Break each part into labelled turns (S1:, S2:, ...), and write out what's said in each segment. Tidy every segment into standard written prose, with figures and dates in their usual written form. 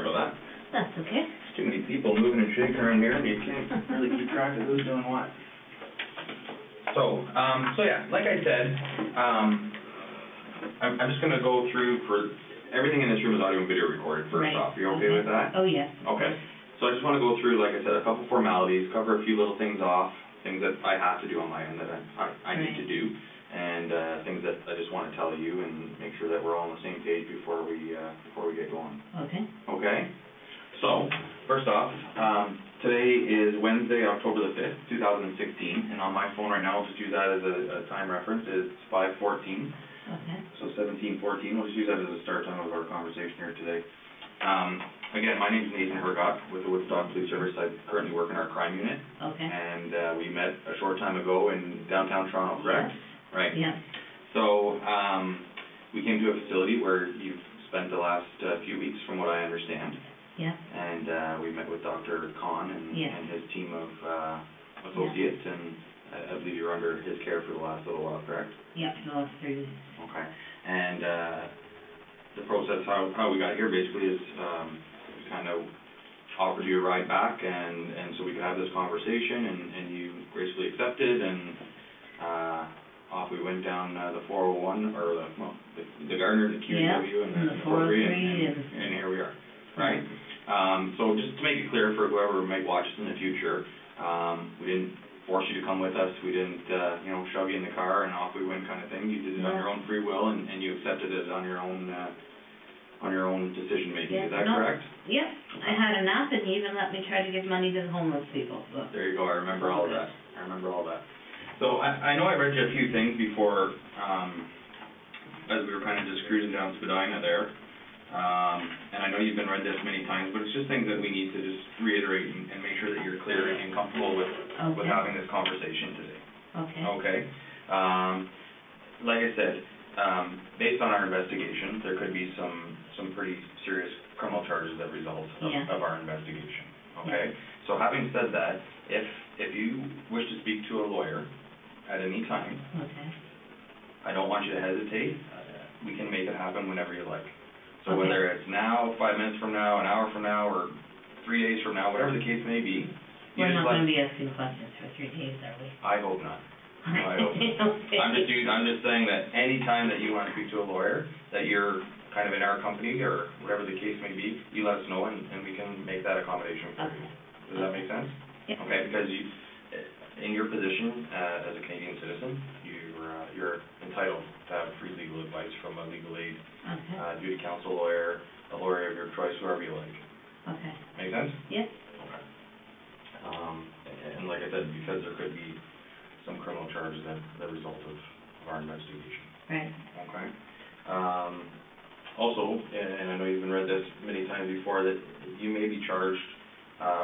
S1: about that.
S2: That's okay.
S1: There's too many people moving and shaking around here, and you can't really keep track of who's doing what. So yeah, like I said, I'm just going to go through for everything in this room is audio and video recorded first off. You okay with that?
S2: Oh, yes.
S1: Okay. So I just want to go through, like I said, a couple formalities, cover a few little things off, things that I have to do on my end that I need to do, and things that I just want to tell you and make sure that we're all on the same page before we get going.
S2: Okay.
S1: Okay? So, first off, today is Wednesday, October the 5th, 2016, and on my phone right now, I'll just use that as a time reference, it's 5:14.
S2: Okay.
S1: So 17:14, we'll just use that as a start time of our conversation here today. Again, my name is Nathan Hergott with the Woodstock Police Service. I currently work in our crime unit.
S2: Okay.
S1: And we met a short time ago in downtown Toronto, correct?
S2: Yes.
S1: Right.
S2: Yeah.
S1: So we came to a facility where you've spent the last few weeks, from what I understand.
S2: Yeah.
S1: And we met with Dr. Khan and his team of associates, and I believe you were under his care for the last little while, correct?
S2: Yeah, the last 3 weeks.
S1: Okay. And the process, how we got here basically is kind of offered you a ride back, and so we could have this conversation, and you gracefully accepted, and off we went down the 401, or the Gardner, the QEW, and the 403, and here we are, right? So just to make it clear for whoever might watch this in the future, we didn't force you to come with us. We didn't, shove you in the car and off we went kind of thing. You did it on your own free will, and you accepted it on your own decision making. Is that correct?
S2: Yep. I had a nap, and he even let me try to give money to the homeless people. So.
S1: There you go. I remember all of that. So I know I read you a few things before, as we were kind of just cruising down Spadina there. And I know you've been read this many times, but it's just things that we need to just reiterate and make sure that you're clear and comfortable with having this conversation today.
S2: Okay.
S1: Okay. Like I said, based on our investigation, there could be some pretty serious criminal charges that result of our investigation. Okay. Yeah. So having said that, if you wish to speak to a lawyer at any time, I don't want you to hesitate. We can make it happen whenever you like. So whether it's now, 5 minutes from now, an hour from now, or 3 days from now, whatever the case may be.
S2: We're not going to be asking questions for 3 days, are we?
S1: I hope not. No, I hope not. I'm just saying that any time that you want to speak to a lawyer, that you're kind of in our company, or whatever the case may be, you let us know, and we can make that accommodation for you. Does that make sense?
S2: Yeah.
S1: Okay, because in your position as a Canadian citizen, you're entitled to have free legal advice from a legal aid, duty counsel lawyer, a lawyer of your choice, whoever you like.
S2: Okay.
S1: Make sense?
S2: Yes.
S1: Okay. And like I said, because there could be some criminal charges that result of our investigation.
S2: Right.
S1: Okay. Also, and I know you've been read this many times before, that you may be charged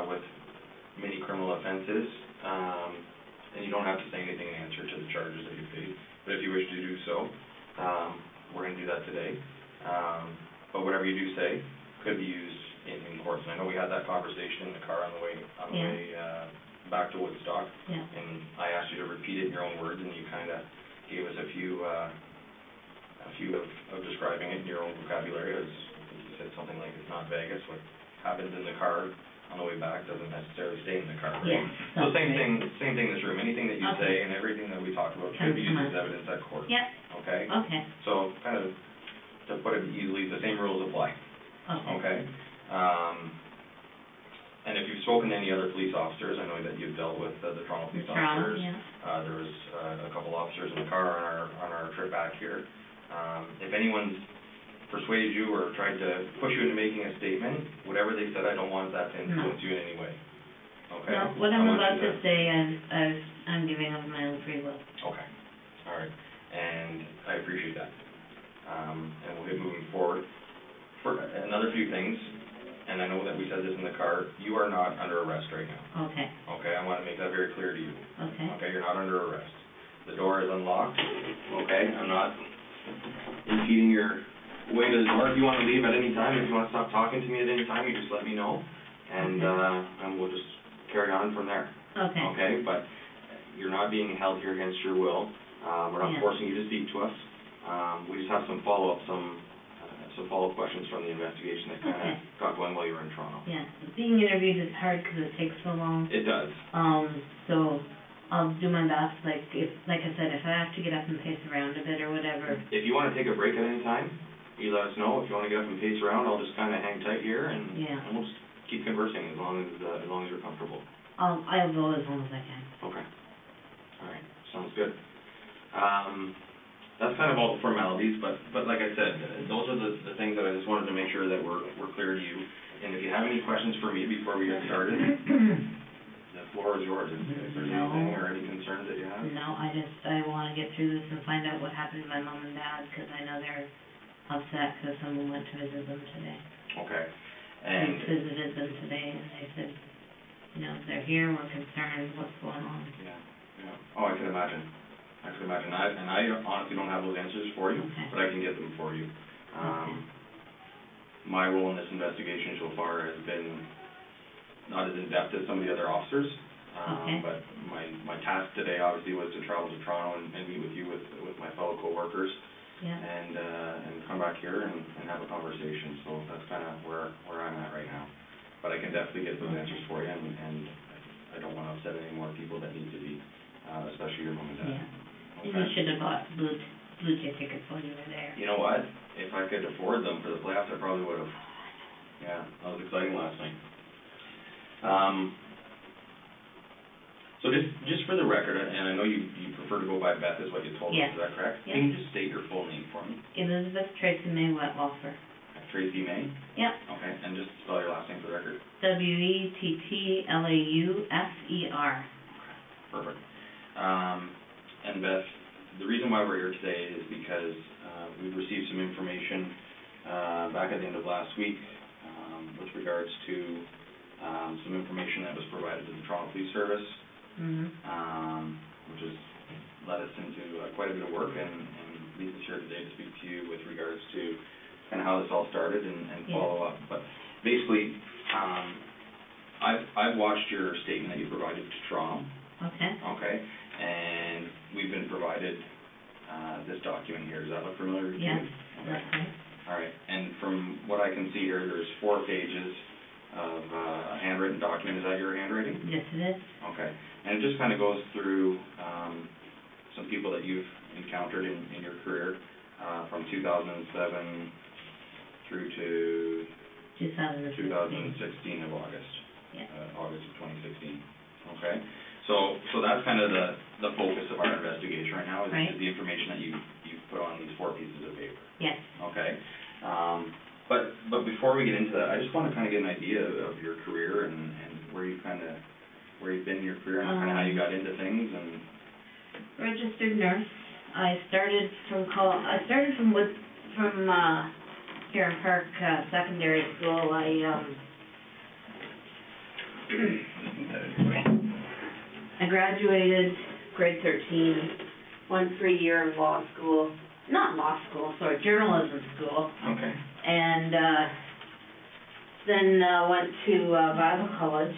S1: with many criminal offenses, and you don't have to say anything in answer to the charges that you face. But if you wish to do so, we're going to do that today. But whatever you do say could be used in courts. And I know we had that conversation in the car on the way back to Woodstock. Yeah. And I asked you to repeat it in your own words, and you kind of gave us a few of describing it in your own vocabulary. As you said something like, it's not Vegas. What happens in the car on the way back doesn't necessarily stay in the car, right?
S2: Yeah,
S1: so same thing in this room. Anything that you say and everything that we talked about could be used as evidence at court.
S2: Yep.
S1: Okay?
S2: Okay.
S1: So kind of, to put it easily, the same rules apply. Okay? And if you've spoken to any other police officers, I know that you've dealt with the Toronto police officers. Yeah. There was a couple officers in the car on our trip back here. If anyone's persuaded you or tried to push you into making a statement, whatever they said, I don't want that to influence you in any way. Okay?
S2: No, what I'm about to say, I'm giving of my own free will.
S1: Okay. All right. And I appreciate that. And we'll get moving forward. For another few things, and I know that we said this in the car, you are not under arrest right now.
S2: Okay.
S1: Okay, I want to make that very clear to you.
S2: Okay.
S1: Okay, you're not under arrest. The door is unlocked. Okay, I'm not impeding your way to the door. If you want to leave at any time, if you want to stop talking to me at any time, you just let me know, and we'll just carry on from there.
S2: Okay.
S1: Okay, but you're not being held here against your will. We're not forcing you to speak to us. We just have some follow-up, some some follow-up questions from the investigation that kind of got going while you were in Toronto.
S2: Yeah, being interviewed is hard because it takes so long.
S1: It does.
S2: So I'll do my best, like I said, if I have to get up and pace around a bit or whatever.
S1: If you want to take a break at any time, you let us know. If you want to get up and pace around, I'll just kind of hang tight here, and we'll just keep conversing as long as you're comfortable.
S2: I'll go as long as I can.
S1: Okay. All right. Sounds good. That's kind of all the formalities, but like I said, those are the things that I just wanted to make sure that we're clear to you. And if you have any questions for me before we get started, the floor is yours. If there's anything or any concerns that you have.
S2: No, I want to get through this and find out what happened to my mom and dad, because I know they're upset because someone went to visit them today.
S1: Okay.
S2: And visited them today, and they said, you know, they're here, we're concerned, what's going on.
S1: Yeah. Oh, I can imagine. I honestly don't have those answers for you, but I can get them for you. My role in this investigation so far has been not as in-depth as some of the other officers, but my task today obviously was to travel to Toronto and meet with you, with my fellow co-workers, and come back here and have a conversation. So that's kind of where I'm at right now. But I can definitely get those answers for you, and I don't want to upset any more people that need to be, especially your mom and dad.
S2: Yeah. Okay. You should have bought blue chip tickets while you were there.
S1: You know what? If I could afford them for the playoffs, I probably would have. Yeah, that was exciting last night. So just for the record, and I know you prefer to go by Beth, is what you told us. Is that correct?
S2: Yes.
S1: Can you just state your full name for me?
S2: Elizabeth Tracy May Wettlaufer.
S1: Tracy May?
S2: Yep.
S1: Okay, and just spell your last name for the record.
S2: Wetttlaufer.
S1: Okay, perfect. And Beth, the reason why we're here today is because we've received some information back at the end of last week with regards to some information that was provided to the Toronto Police Service, which has led us into quite a bit of work, and leads us here today to speak to you with regards to kind of how this all started and follow up. But basically, I've watched your statement that you provided to Toronto. Okay. And we've been provided this document here. Does that look familiar to you?
S2: Yes.
S1: Okay. All right. And from what I can see here, there's 4 pages of a handwritten document. Is that your handwriting?
S2: Yes, it is.
S1: Okay. And it just kind of goes through some people that you've encountered in your career from 2007 through to 2016 of August.
S2: Yeah.
S1: August of 2016. Okay. So that's kind of the focus of our investigation right now is the information that you've put on these 4 pieces of paper.
S2: Yes.
S1: Okay. But before we get into that, I just want to kind of get an idea of your career and where you've been in your career and kind of how you got into things. And
S2: registered nurse. I started from here in Park Secondary School. I graduated grade 13, went for a year of journalism school.
S1: Okay.
S2: And then went to Bible College,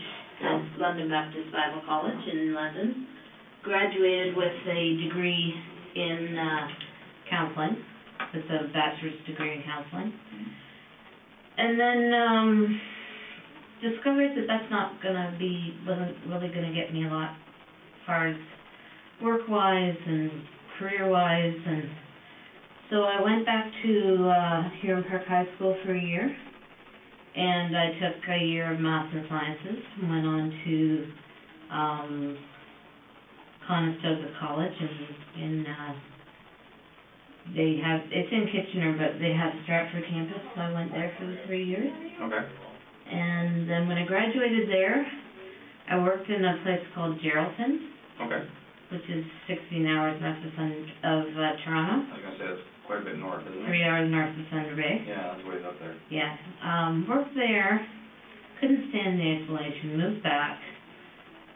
S2: London Baptist Bible College in London. Graduated with a degree in counseling, with a bachelor's degree in counseling. And then discovered that that's wasn't really gonna get me a lot as far as work-wise and career-wise, and so I went back to here in Park High School for a year, and I took a year of Maths and Sciences, and went on to Conestoga College, and it's in Kitchener, but they have a Stratford campus, so I went there for the 3 years.
S1: Okay.
S2: And then when I graduated there, I worked in a place called Geraldton.
S1: Okay.
S2: Which is 16 hours north of Toronto.
S1: I was going to say that's quite a bit north, isn't it?
S2: 3 hours north of Thunder Bay.
S1: Yeah, that's ways up there.
S2: Yeah. Worked there, couldn't stand the isolation, moved back.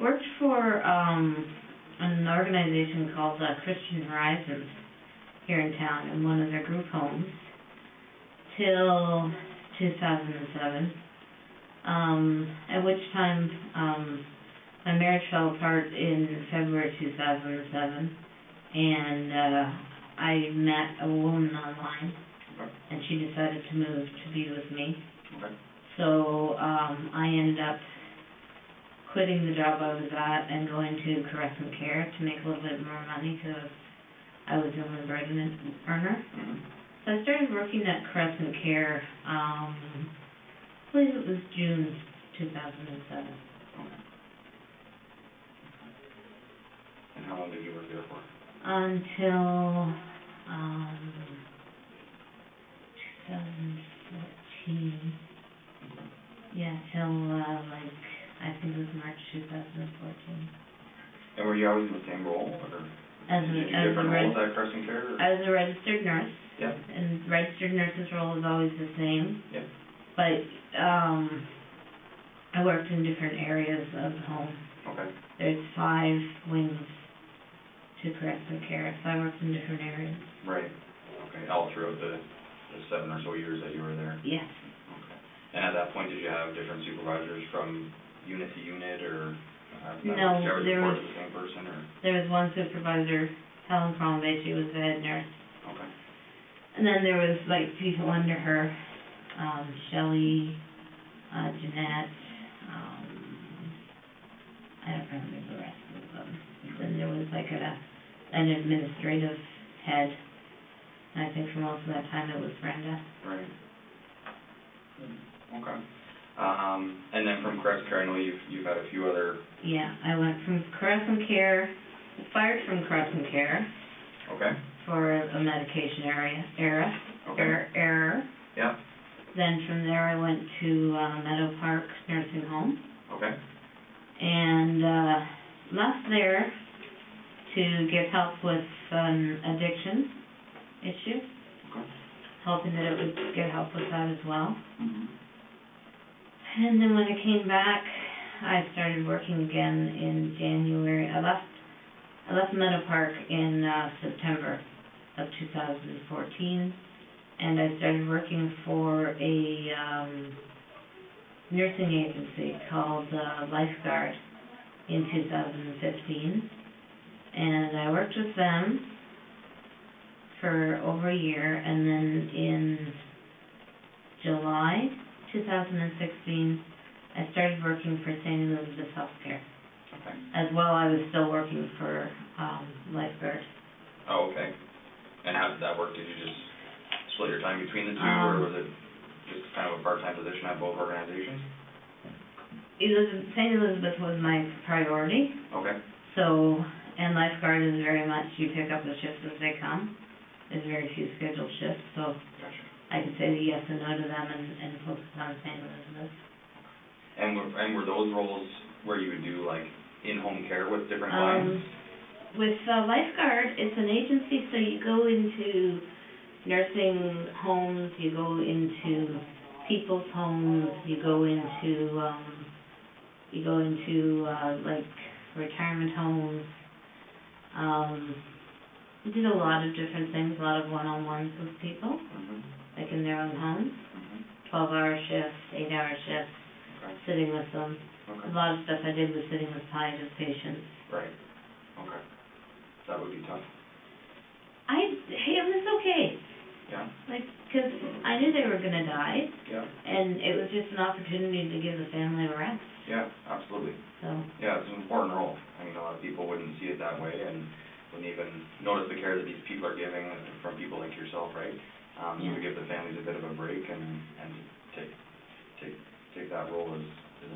S2: Worked for an organization called Christian Horizons here in town in one of their group homes till 2007. At which time my marriage fell apart in February 2007, and I met a woman online
S1: Okay.
S2: and she decided to move to be with me.
S1: Okay.
S2: So, I ended up quitting the job I was at and going to Caress and Care to make a little bit more money, because I was the only bread earner.
S1: Mm-hmm.
S2: So I started working at Caress and Care, I believe it was June 2007.
S1: Okay. And how long did you work there for?
S2: Until, 2014. Yeah, till, I think it was March 2014.
S1: And were you always in the same role, or
S2: As
S1: did you do different roles at Caress and Care?
S2: I was a registered nurse.
S1: Yeah.
S2: And registered nurse's role is always the same.
S1: Yeah.
S2: But, I worked in different areas of the home.
S1: Okay.
S2: There's 5 wings to Caress and Care, so I worked in different areas.
S1: Right. Okay. All throughout the 7 or so years that you were there?
S2: Yes.
S1: Okay. And at that point, did you have different supervisors from unit to unit, or
S2: No,
S1: did you ever
S2: there
S1: report
S2: was,
S1: to the same person, or?
S2: there was one supervisor, Helen Crombie, she was the head nurse.
S1: Okay.
S2: And then there was, people under her, Shelley, Jeanette, I don't remember the rest of them. Then there was an administrative head, and I think for most of that time it was Brenda.
S1: Right. Okay. And then from Caress and Care, I know you've had a few other.
S2: Yeah, I went from Caress and Care, fired from Caress and Care.
S1: Okay.
S2: For a medication error.
S1: Yeah.
S2: Then from there I went to Meadow Park Nursing Home.
S1: Okay.
S2: And left there to get help with an addiction issue.
S1: Okay.
S2: Hoping that it would get help with that as well.
S1: Mm-hmm.
S2: And then when I came back, I started working again in January. I left Meadow Park in September of 2014, and I started working for a nursing agency called Lifeguard in 2015, and I worked with them for over a year, and then in July 2016, I started working for St. Elizabeth Healthcare.
S1: Okay.
S2: As well, I was still working for Lifeguard.
S1: Oh, okay. And how did that work? Did you just split your time between the two, or was it just kind of a part-time position at both organizations?
S2: St. Elizabeth was my priority.
S1: Okay.
S2: So, and Lifeguard is very much, you pick up the shifts as they come. There's very few scheduled shifts, so
S1: Gotcha.
S2: I could say yes and no to them and focus on St. Elizabeth.
S1: And were those roles where you would do in-home care with different clients?
S2: With Lifeguard, it's an agency, so you go into nursing homes, you go into people's homes, you go into retirement homes. We did a lot of different things, a lot of one-on-ones with people,
S1: Mm-hmm.
S2: in their own homes,
S1: Mm-hmm.
S2: 12-hour shifts, 8-hour shifts,
S1: Okay.
S2: sitting with them.
S1: Okay.
S2: A lot of stuff I did was sitting with palliative patients.
S1: Right. Okay. That would be tough.
S2: It was okay.
S1: Yeah.
S2: Because I knew they were going to die,
S1: Yeah.
S2: and it was just an opportunity to give the family a rest.
S1: Yeah, absolutely.
S2: So.
S1: Yeah, it's an important role. I mean, a lot of people wouldn't see it that way, and wouldn't even notice the care that these people are giving from people like yourself, right? So to give the families a bit of a break and take that role is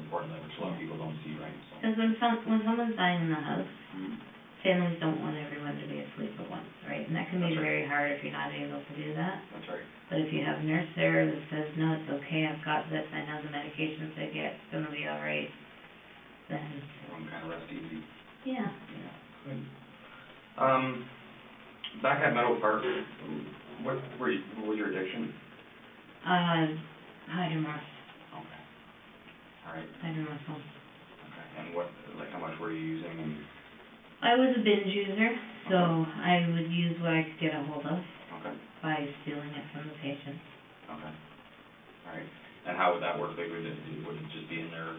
S1: important, which a lot of people don't see, right?
S2: Because when someone's dying in the house,
S1: Mm-hmm.
S2: families don't want everyone to be asleep at once, right? And that can be very hard if you're not able to do that.
S1: That's right.
S2: But if you have a nurse there that says, no, it's okay, I've got this, I know the medications they get, it's going to be all right, then.
S1: Everyone kind of rest easy.
S2: Yeah.
S1: Yeah. Good. Back at Meadow Park, what was your addiction?
S2: Hydromorph.
S1: Okay. All right.
S2: Hydromorphone.
S1: Okay. And how much were you using?
S2: I was a binge user, so I would use what I could get a hold of.
S1: Okay.
S2: By stealing it from the patient.
S1: Okay. All right. And how would that work? Would it just be in their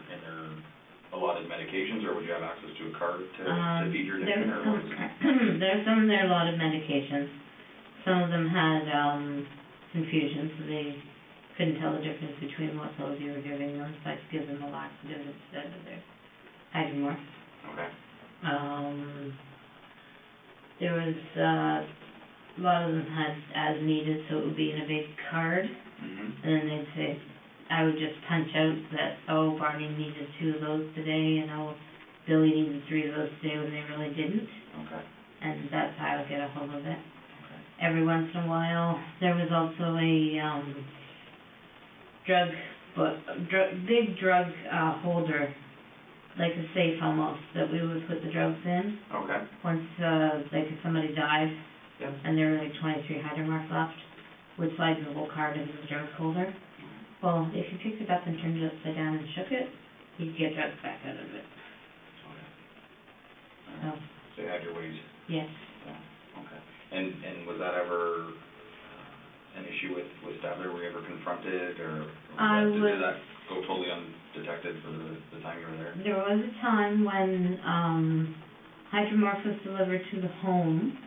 S1: allotted medications, or would you have access to a card to feed your addiction?
S2: There's some in their allotted medications. Some of them had confusion, so they couldn't tell the difference between what pills you were giving them, so I could give them a laxative instead of their hydromorph.
S1: Okay.
S2: There was, a lot of them had as needed, so it would be in a big card,
S1: Mm-hmm.
S2: and then they'd say, I would just punch out that, oh, Barney needed 2 of those today, and oh, Billy needed 3 of those today, when they really didn't.
S1: Okay.
S2: And that's how I would get a hold of it.
S1: Okay.
S2: Every once in a while, there was also a, big drug, holder, like a safe almost, that we would put the drugs in.
S1: Okay.
S2: Once, like if somebody died,
S1: Yep.
S2: and there were like 23 hydromorphs left, we'd slide the whole card into the drug holder. Well, if you picked it up and turned it upside down and shook it, you'd get drugs back out of it.
S1: Okay.
S2: So,
S1: So you had your ways.
S2: yes.
S1: Yeah. Okay. And was that ever an issue with Stadler? Were you ever confronted, or did that go totally undetected for the time you were there?
S2: There was a time when hydromorph was delivered to the home,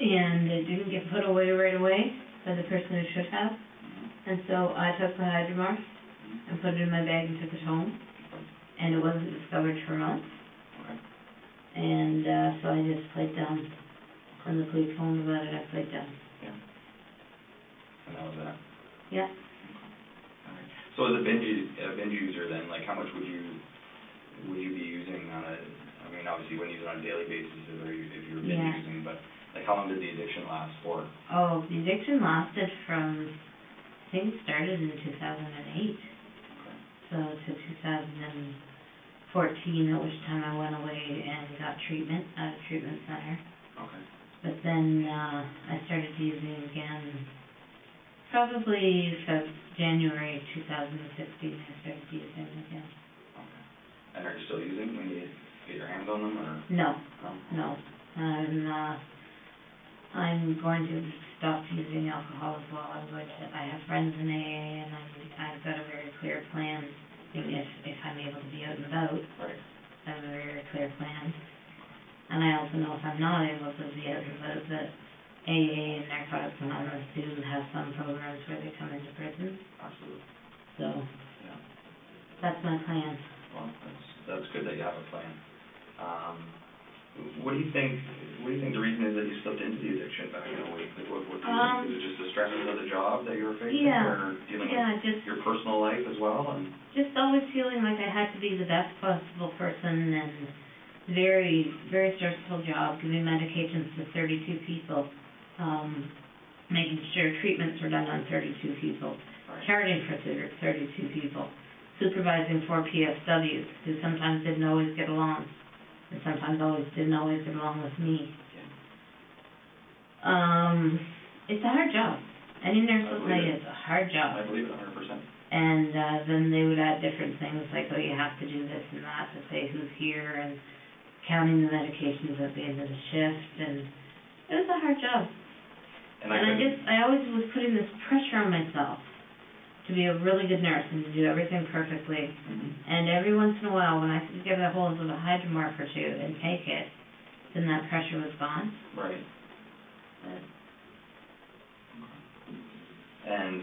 S2: and it didn't get put away right away by the person who should have. And so I took the hydromorph and put it in my bag and took it home, and it wasn't discovered for months.
S1: Okay.
S2: And so I just played dumb. When the police told me about it, I played dumb.
S1: Yeah. And that was that.
S2: Yeah.
S1: Okay. So as a binge user, then, like, how much would you be using on a? I mean, obviously, you wouldn't use it on a daily basis if you were binge using, but like, how long did the addiction last for?
S2: Oh, the addiction lasted from, I think it started in 2008.
S1: Okay.
S2: So to 2014, at which time I went away and got treatment at a treatment center.
S1: Okay.
S2: But then I started using again, probably January 2016, I started using again.
S1: Okay. And are you still using when you get your hands on them, or?
S2: No. I'm going to stop using alcohol as well. I have friends in AA, and I've got a very clear plan. If I'm able to be out and about,
S1: Right.
S2: I have a very clear plan. And I also know if I'm not able to be out and about, that AA and Narcotics Anonymous do have some programs where they come into prison.
S1: Absolutely.
S2: So,
S1: yeah,
S2: that's my plan.
S1: Well, that's good that you have a plan. What do you think the reason is that you slipped into the addiction back in 2008? Like, what do you think? Is it just the stresses of the job that you were facing, or dealing with your personal life as well? And
S2: just always feeling like I had to be the best possible person, and very, very stressful job, giving medications to 32 people, making sure treatments were done on 32 people, charting for 32 people, supervising 4 PSWs who sometimes didn't always get along. And sometimes didn't always get along with me. It's a hard job. Any nurse will tell you it's a hard job.
S1: I believe it 100%.
S2: And then they would add different things like, oh, you have to do this and that to say who's here, and counting the medications at the end of the shift, and it was a hard job. And I always was putting this pressure on myself to be a really good nurse and to do everything perfectly.
S1: Mm-hmm.
S2: And every once in a while, when I could get a hold of a hydromorph or 2 and take it, then that pressure was gone.
S1: Right. And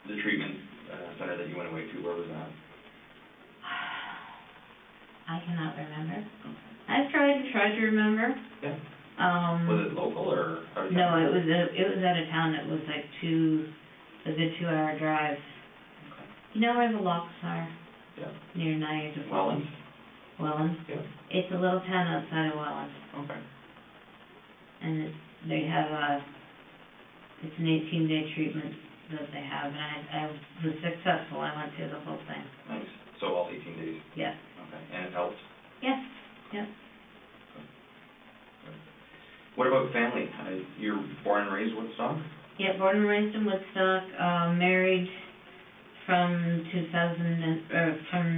S1: the treatment center that you went away to, where was that?
S2: I cannot remember. I've tried to remember.
S1: Yeah. Was it local or?
S2: No, it was out of town. It was like a good 2-hour drive.
S1: Okay.
S2: You know where the locks are?
S1: Yeah.
S2: Near Niagara
S1: Welland?
S2: Welland?
S1: Yeah.
S2: It's a little town outside of Welland.
S1: Okay.
S2: And they have it's an 18-day treatment that they have, and I was successful. I went through the whole thing.
S1: Nice. So all 18 days?
S2: Yeah.
S1: Okay. And it helped?
S2: Yes. Yep.
S1: Okay. What about family? You're born and raised Woodstock?
S2: Yeah, born and raised in Woodstock, married from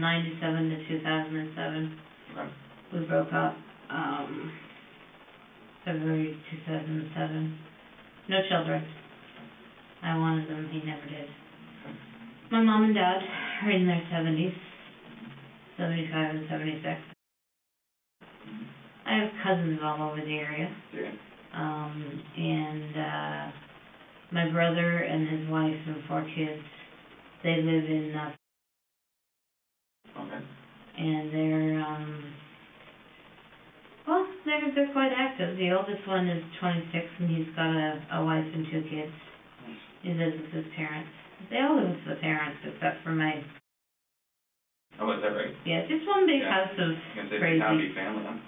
S2: 97 to 2007.
S1: Okay.
S2: We broke up February 2007. No children. I wanted them, he never did.
S1: Okay.
S2: My mom and dad are in their 70s, 75 and 76. I have cousins all over the area.
S1: Yeah.
S2: And My brother and his wife and 4 kids, they live in,
S1: Okay.
S2: and they're quite active. The oldest one is 26, and he's got a wife and 2 kids. He lives with his parents. They all live with the parents, except for my...
S1: Oh, is that right?
S2: Yeah, just one big
S1: Yeah.
S2: house of
S1: It's
S2: crazy.
S1: a happy family, huh?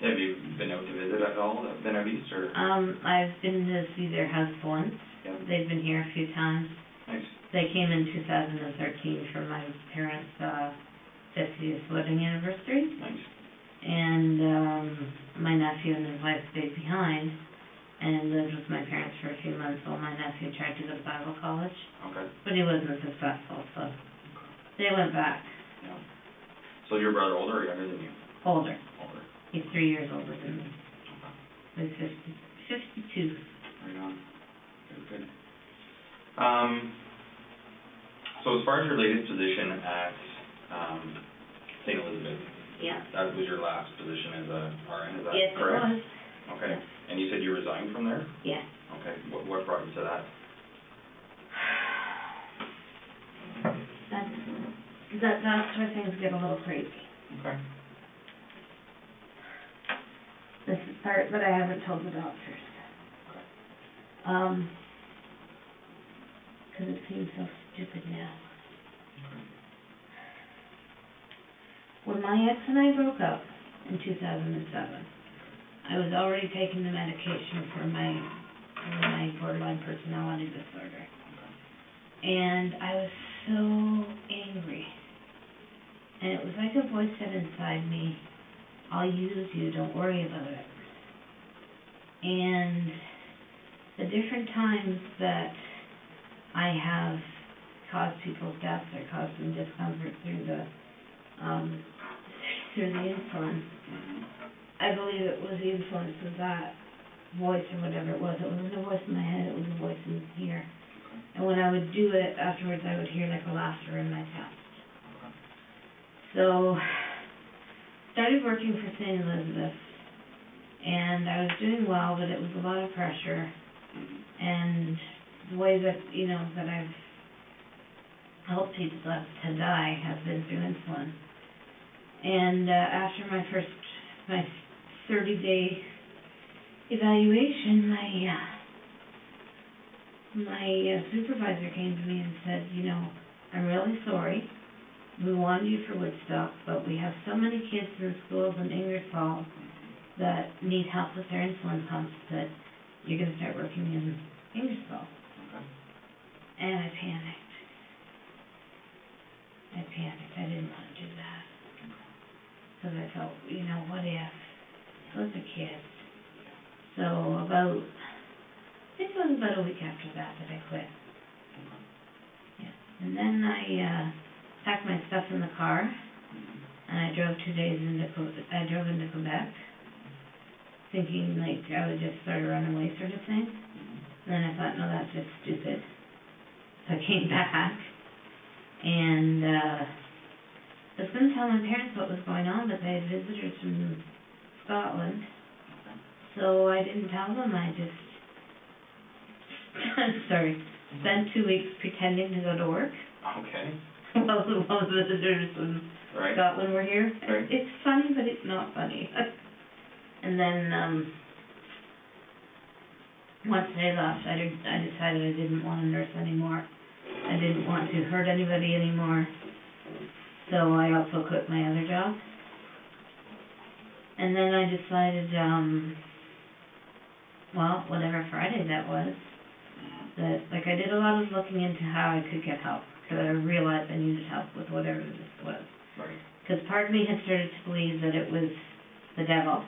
S1: Have you been out to visit at all, been out east, or?
S2: I've been to see their house once.
S1: Yeah.
S2: They've been here a few times.
S1: Nice.
S2: They came in 2013 for my parents' 50th wedding anniversary.
S1: Nice.
S2: And my nephew and his wife stayed behind and lived with my parents for a few months while my nephew tried to go to Bible college.
S1: Okay.
S2: But he wasn't successful, so they went back.
S1: Yeah. So your brother older or younger than you?
S2: Older.
S1: Older.
S2: He's 3 years older than me.
S1: Okay.
S2: He's 52.
S1: Right on. Good. So as far as your latest position at St. Elizabeth,
S2: Yeah.
S1: that was your last position as a RN, is that
S2: Yes,
S1: correct?
S2: it was.
S1: Okay. And you said you resigned from there?
S2: Yeah.
S1: Okay. What brought you to that?
S2: That's where things get a little crazy.
S1: Okay.
S2: This is part that I haven't told the doctors. Because it seems so stupid now. When my ex and I broke up in 2007, I was already taking the medication for my borderline personality disorder. And I was so angry. And it was like a voice said inside me, I'll use you, don't worry about it. And the different times that I have caused people's deaths or caused them discomfort through the insulin, I believe it was the influence of that voice or whatever it was. It wasn't a voice in my head, it was a voice in here. And when I would do it, afterwards I would hear like a laughter in my chest. So, started working for St. Elizabeth, and I was doing well, but it was a lot of pressure. And the way that, that I've helped people to die has been through insulin. And after my 30-day evaluation, my supervisor came to me and said, I'm really sorry. We wanted you for Woodstock, but we have so many kids in schools in Ingersoll that need help with their insulin pumps that you're going to start working in Ingersoll.
S1: Okay.
S2: And I panicked. I didn't want to do that. Because I felt, what if? Those are kids. So I think it was about a week after that I quit. Yeah. And then I packed my stuff in the car, and I drove 2 days into Quebec, thinking like I would just sort of run away sort of thing. And then I thought, no, that's just stupid. So I came back, and I was going to tell my parents what was going on, but they had visitors from Scotland, so I didn't tell them. I just, spent 2 weeks pretending to go to work.
S1: Okay.
S2: While the visitors from Scotland were here.
S1: Right.
S2: It's funny, but it's not funny. And then, once they left, I decided I didn't want to nurse anymore. I didn't want to hurt anybody anymore. So I also quit my other job. And then I decided, whatever Friday that was, that, I did a lot of looking into how I could get help. Because I realized I needed help with whatever this was.
S1: Right.
S2: Because part of me had started to believe that it was the devil,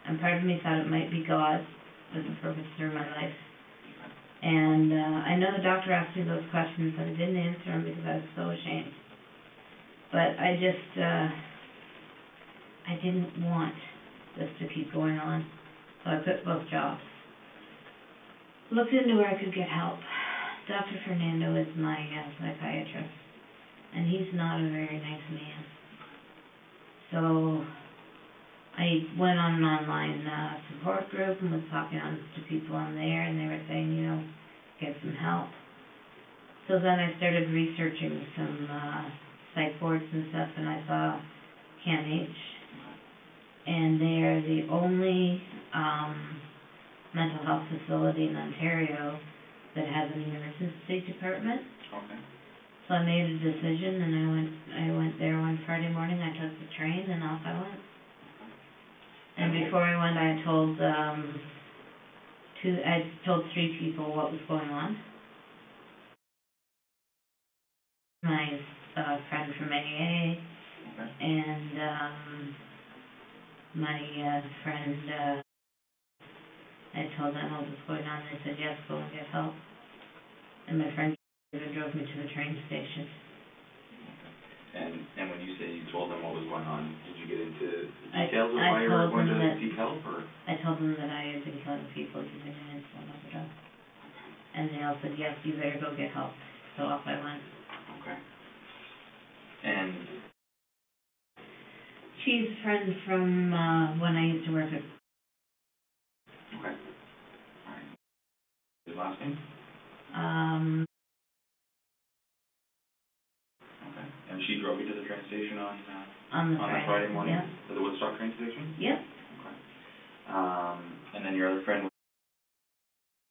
S2: and part of me thought it might be God with a purpose through my life. And I know the doctor asked me those questions, and I didn't answer them because I was so ashamed. But I just, I didn't want this to keep going on, so I quit both jobs. Looked into where I could get help. Dr. Fernando is my psychiatrist, and he's not a very nice man. So I went on an online support group and was talking to people on there, and they were saying, you know, get some help. So then I started researching some psych boards and stuff, and I saw CAMH, and they are the only mental health facility in Ontario that has an emergency department.
S1: Okay. So
S2: I made a decision, and I went there one Friday morning. I took the train, and off I went. And before I went, I told 3 people what was going on. My friend from AA, and my friend, I told them what was going on. They said, yes, go and get help. And my friend drove me to the train station.
S1: And when you say you told them what was going on, did you get into details of why you were going to seek help, or? I
S2: told them that I had been killing people using an insulin overdose. And they all said, yes, you better go get help. So off I went.
S1: Okay. And?
S2: She's a friend from when I used to work at.
S1: Okay. All right. His last name? And she drove you to the train station on the Friday morning?
S2: Yeah.
S1: To the Woodstock train station?
S2: Yep.
S1: Okay. And then your other friend?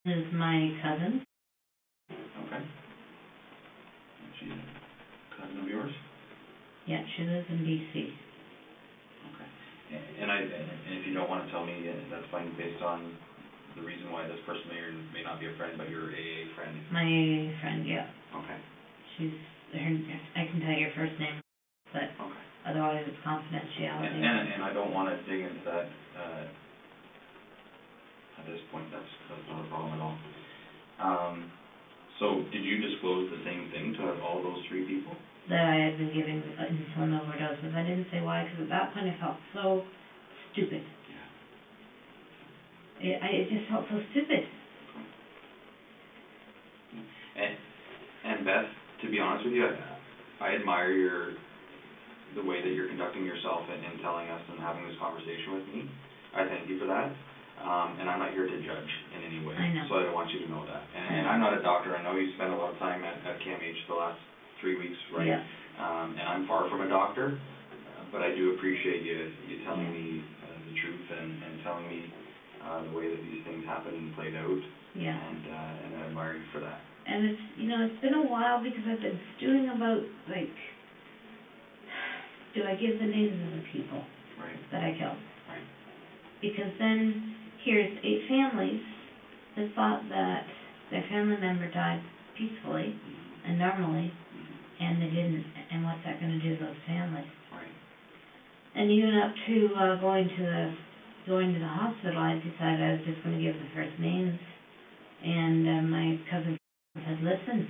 S2: Is my cousin.
S1: Okay. And she's a cousin of yours?
S2: Yeah, she lives in BC.
S1: Okay. And if you don't want to tell me, that's fine, based on the reason why this person may or may not be a friend, but your AA friend?
S2: My AA friend, yeah.
S1: Okay.
S2: I can tell your first name, but okay. Otherwise it's confidentiality.
S1: And I don't want to dig into that at this point. That's not a problem at all. So did you disclose the same thing to all those 3 people?
S2: That I had been giving insulin overdoses. I didn't say why, because at that point I felt so stupid. Yeah. It just felt so stupid.
S1: And Beth, to be honest with you, I admire the way that you're conducting yourself and telling us and having this conversation with me. I thank you for that. And I'm not here to judge in any way.
S2: I know.
S1: So I don't want you to know that. And I'm not a doctor. I know you spent a lot of time at CAMH the last 3 weeks, right?
S2: Yeah.
S1: And I'm far from a doctor, but I do appreciate you telling me the truth and telling me the way that these things happened and played out.
S2: Yeah.
S1: And I admire you for that.
S2: And it's, it's been a while because I've been stewing about, do I give the names of the people that I killed?
S1: Right.
S2: Because then here's 8 families that thought that their family member died peacefully and normally, and they didn't. And what's that going to do to those families?
S1: Right. And
S2: even up to going to the hospital, I decided I was just going to give the first names. And my cousin said, listen,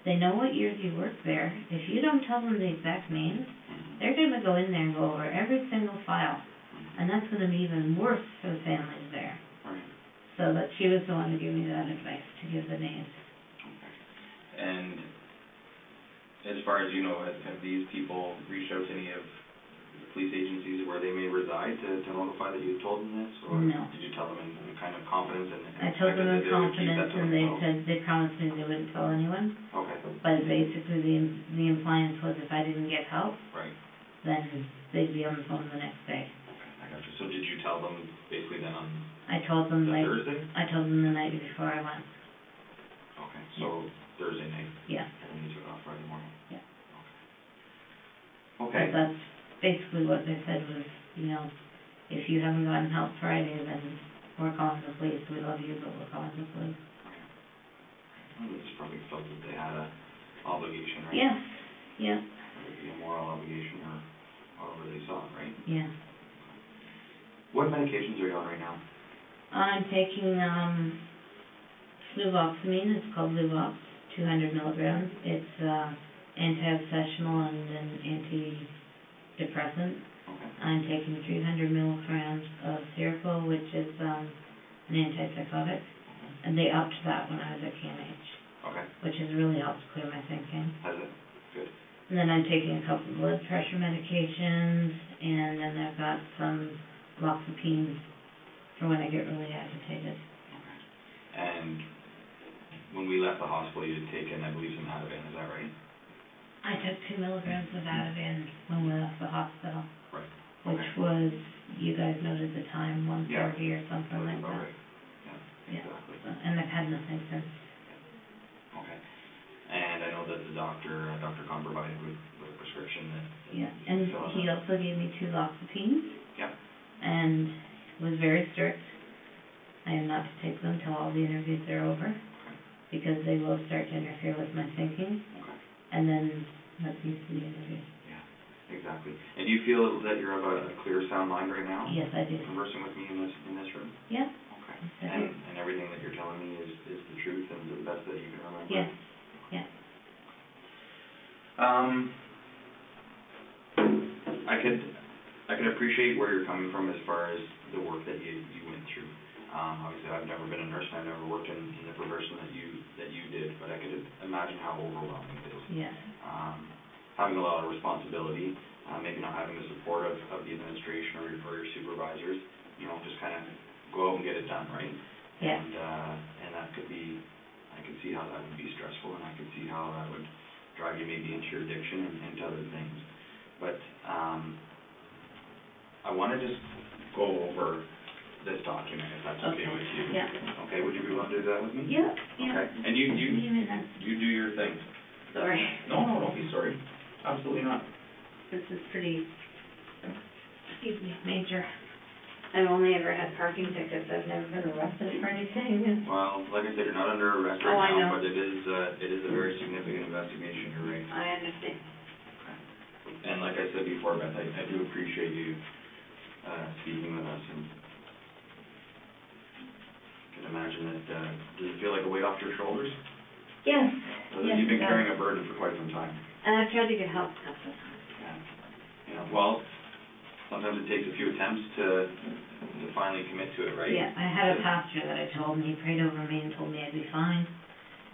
S2: they know what years you worked there. If you don't tell them the exact names, they're going to go in there and go over every single file. And that's going to be even worse for the families there.
S1: Right.
S2: So that she was the one to give me that advice, to give the names.
S1: Okay. And as far as you know, have these people reached out to any of the police agencies where they may reside to notify that you told them this? Or
S2: no.
S1: Did you tell them in kind of confidence?
S2: I told them in confidence, and they said they promised me they wouldn't tell anyone.
S1: Okay.
S2: But basically the impliance was if I didn't get help, then they'd be on the phone the next day.
S1: Okay, I got you. So did you tell them basically then on
S2: I told them
S1: Thursday?
S2: I told them the night before I went.
S1: Okay, so Thursday night?
S2: Yeah.
S1: And you took off Friday morning?
S2: Yeah.
S1: Okay.
S2: But that's basically what they said was, if you haven't gotten help Friday, then we're calling the police. We love you, but we're calling the police.
S1: Well, they just probably felt that they had an obligation, right?
S2: Yeah. Yeah.
S1: Whether it be a moral obligation or however they saw it, right?
S2: Yeah.
S1: What medications are you on right now?
S2: I'm taking fluvoxamine. It's called Luvox, 200 milligrams. It's anti-obsessional and an antidepressant.
S1: Okay.
S2: I'm taking 300 milligrams of Seroquel, which is an antipsychotic.
S1: Okay.
S2: And they upped that when I was at CAMH.
S1: Okay.
S2: Which has really helped clear my thinking.
S1: Has it? Good.
S2: And then I'm taking a couple of blood pressure medications, and then I've got some loxapine for when I get really agitated.
S1: Okay. And when we left the hospital, you had taken, I believe, some Ativan, is that right?
S2: I took 2 milligrams of Ativan when we left the hospital.
S1: Right.
S2: Which was, you guys noted the time, 1:30 or something like that.
S1: Right. Yeah, exactly.
S2: Yeah. And I've had nothing since.
S1: Okay. And I know that the Dr. Khan provided with a prescription that...
S2: Yeah, and he also gave me 2 loxapines.
S1: Yeah.
S2: And was very strict. I am not to take them till all the interviews are over.
S1: Okay.
S2: Because they will start to interfere with my thinking.
S1: Okay.
S2: And then let me see the interview.
S1: Exactly. And do you feel that you're of a clear, sound mind right now?
S2: Yes, I do.
S1: Conversing with me in this room?
S2: Yeah.
S1: Okay.
S2: Yes, I do.
S1: And everything that you're telling me is the truth and to the best that you can remember?
S2: Yes. Yeah.
S1: I can appreciate where you're coming from as far as the work that you went through. Obviously, I've never been a nurse and I've never worked in the profession that you did, but I could imagine how overwhelming it is.
S2: Yeah.
S1: Having a lot of responsibility, maybe not having the support of the administration or your supervisors, just kind of go out and get it done, right?
S2: Yeah.
S1: And that could be, I could see how that would be stressful, and I could see how that would drive you maybe into your addiction and to other things. But I want to just go over this document, if that's okay with you.
S2: Yeah.
S1: Okay, would you be willing to do that with me?
S2: Yeah. Yeah.
S1: Okay, and you do your thing.
S2: Sorry.
S1: No, don't be sorry. Absolutely not.
S2: This is pretty, excuse me, major. I've only ever had parking tickets. I've never been arrested for anything.
S1: Well, like I said, you're not under arrest right
S2: I
S1: now,
S2: know.
S1: but it is a very significant investigation, you're right.
S2: I understand.
S1: Okay. And like I said before, Beth, I do appreciate you speaking with us, and I can imagine that, does it feel like a weight off your shoulders?
S2: Yes.
S1: You've been carrying a burden for quite some time.
S2: And I've tried to get help a couple of times.
S1: Yeah. Well, sometimes it takes a few attempts to finally commit to it, right?
S2: Yeah, I had a pastor that I told me, he prayed over me and told me I'd be fine.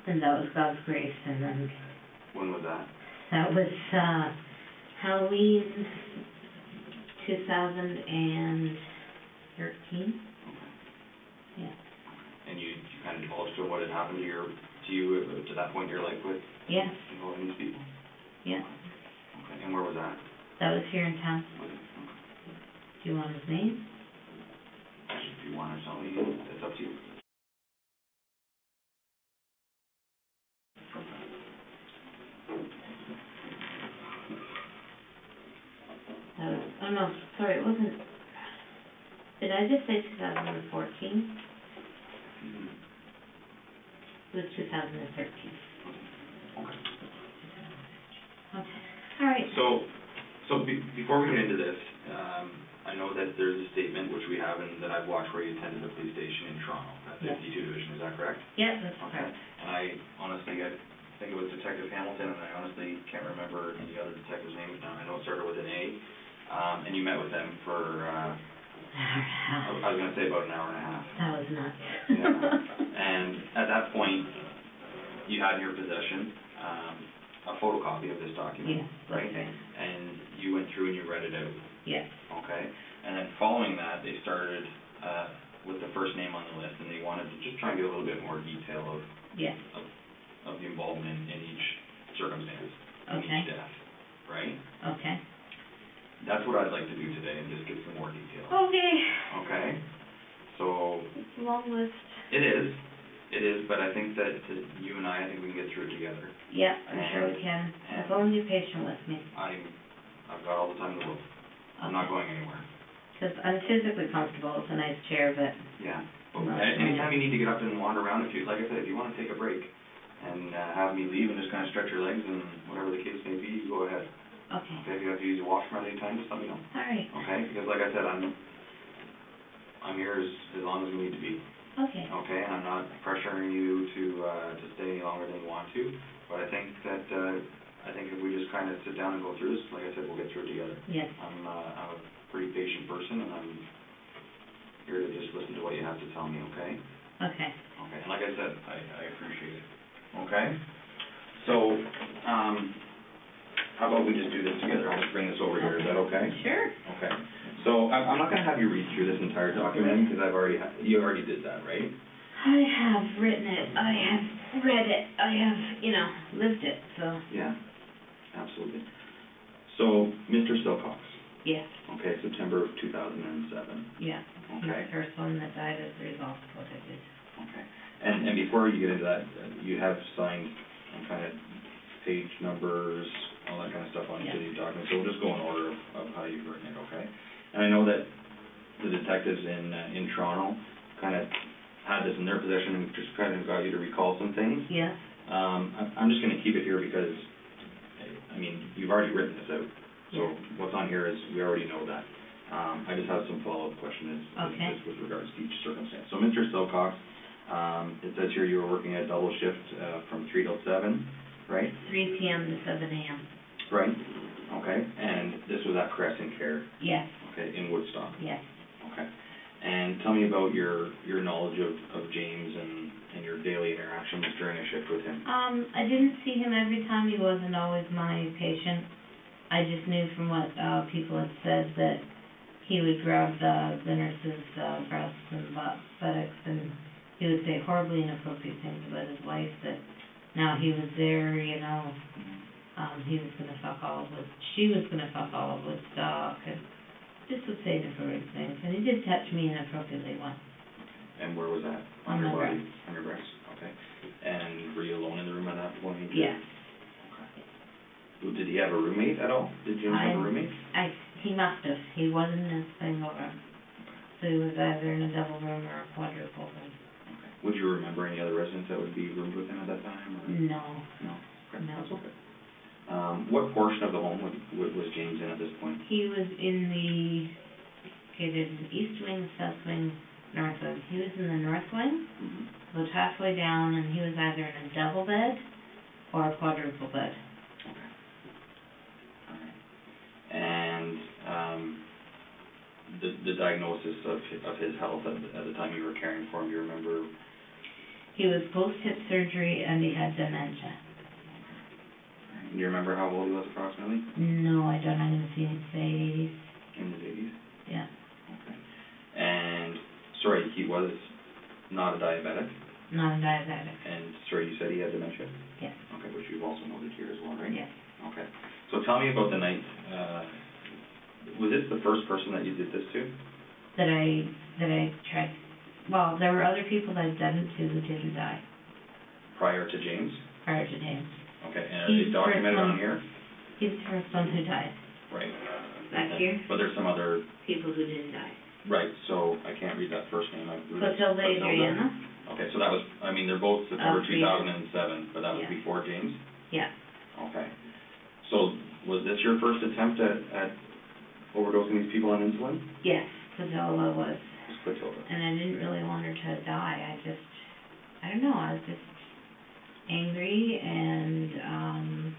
S2: And that was God's grace, and then...
S1: When was that?
S2: That was, Halloween 2013.
S1: Okay.
S2: Yeah.
S1: And you kind of divulged to what had happened to you to that point in your life with involving these people?
S2: Yeah.
S1: Okay. And where was that?
S2: That was here in town.
S1: Okay.
S2: Do you want his name?
S1: If you want to tell me, it's up to you.
S2: That was, oh no, sorry, it wasn't, did I just say 2014?
S1: Mm-hmm.
S2: It was 2013.
S1: Okay.
S2: Okay, all right.
S1: So before we get into this, I know that there's a statement which we have and that I've watched where you attended the police station in Toronto, at 52 Division, is that correct?
S2: Yeah, that's
S1: okay.
S2: correct.
S1: And I think it was Detective Hamilton, and I honestly can't remember the other detective's name now. I know it started with an A. And you met with them for, I was going to say about an hour and a half.
S2: That was nuts.
S1: Yeah. And at that point, you had in your possession a photocopy of this document,
S2: yes, right?
S1: And you went through and you read it out.
S2: Yes.
S1: Okay. And then following that, they started with the first name on the list, and they wanted to just try and get a little bit more detail of of the involvement in each circumstance, in each death, right? Okay. That's what I'd like to do today, and just get some more detail.
S2: Okay.
S1: Okay? So...
S2: It's a long list.
S1: It is, but I think that you and I think we can get through it together.
S2: Yeah, I'm sure we can. As long as you're patient with me.
S1: I've got all the time in the world. I'm not going anywhere.
S2: Because I'm physically comfortable. It's a nice chair, but...
S1: Yeah. Well, anytime you need to get up and wander around, like I said, if you want to take a break and have me leave and just kind of stretch your legs and whatever the case may be, you go ahead.
S2: Okay.
S1: Okay, if you have to use the washroom at any time, just let me know.
S2: All right.
S1: Okay, because like I said, I'm here as long as we need to be.
S2: Okay.
S1: Okay, and I'm not pressuring you to stay any longer than you want to, but I think if we just kind of sit down and go through this, like I said, we'll get through it together.
S2: Yes.
S1: I'm a pretty patient person, and I'm here to just listen to what you have to tell me. Okay. Okay. Okay, and like I said, I appreciate it. Okay. So, how about we just do this together? I'll just bring this over here. Is that okay?
S2: Sure.
S1: Okay. So I'm not going to have you read through this entire document because you already did that, right?
S2: I have written it, I have read it, I have, lived it, so.
S1: Yeah, absolutely. So, Mr. Silcox.
S2: Yes.
S1: Okay, September of 2007.
S2: Yeah.
S1: Okay.
S2: He's the first one that died as a result of what I did.
S1: Okay. And before you get into that, you have signed kind of page numbers, all that kind of stuff on each of these documents. So we'll just go in order of how you've written it, okay? And I know that the detectives in Toronto kind of had this in their possession and just kind of got you to recall some things.
S2: Yeah.
S1: I'm just going to keep it here because, I mean, you've already written this out. So what's on here is, we already know that. I just have some follow-up questions just with regards to each circumstance. So Mr. Silcox, it says here you were working a double shift from 3 till 7, right?
S2: 3 p.m. to 7 a.m.
S1: Right. Okay. And this was at Crescent Care?
S2: Yes.
S1: Okay, in Woodstock?
S2: Yes.
S1: Okay. And tell me about your knowledge of James and your daily interactions during a shift with him.
S2: I didn't see him every time. He wasn't always my patient. I just knew from what people had said that he would grab the nurse's breasts and buttocks, and he would say horribly inappropriate things about his wife, that now he was there, he was going to fuck all of she was going to fuck all of Woodstock, and just would say inappropriate things. And he did touch me inappropriately once.
S1: And where was that?
S2: On my breast.
S1: On your breast, okay. And were you alone in the room at that point?
S2: Yes.
S1: Did he have a roommate at all? Did James have a roommate?
S2: He must have. He wasn't in a single room. So he was either in a double room or a quadruple room.
S1: Okay. Would you remember any other residents that would be roomed with him at that time? Or?
S2: No.
S1: No? Okay.
S2: No.
S1: That's okay. What portion of the home was James in at this point?
S2: He was in there's an east wing, south wing, north wing. He was in the north wing, about halfway down, and he was either in a double bed or a quadruple bed.
S1: And the diagnosis of his health at the time you were caring for him, do you remember?
S2: He was post-hip surgery and he had dementia.
S1: Do you remember how old he was approximately?
S2: No, I don't. I'm going to say 80s.
S1: In his 80s?
S2: Yeah.
S1: Okay. And, sorry, he was not a diabetic?
S2: Not a diabetic.
S1: And, sorry, you said he had dementia?
S2: Yes.
S1: Okay, which you've also noted here as well, right?
S2: Yes.
S1: Okay. So tell me about the night, was this the first person that you did this to?
S2: That I tried. Well, there were other people that I'd done it to who didn't die.
S1: Prior to James?
S2: Prior to James.
S1: Okay, and are they documented on here?
S2: He's the first one who died.
S1: Right.
S2: Back here?
S1: But there's some other...
S2: people who didn't die.
S1: Right, so I can't read that first name.
S2: Clotilda Adriana.
S1: Okay, so that was, I mean, they're both September 2007, but that was before James?
S2: Yeah.
S1: Okay. So, was this your first attempt at overdosing these people on insulin?
S2: Yes, Clotilda was.
S1: It was Clotilda.
S2: And I didn't really want her to die. I don't know, I was just angry and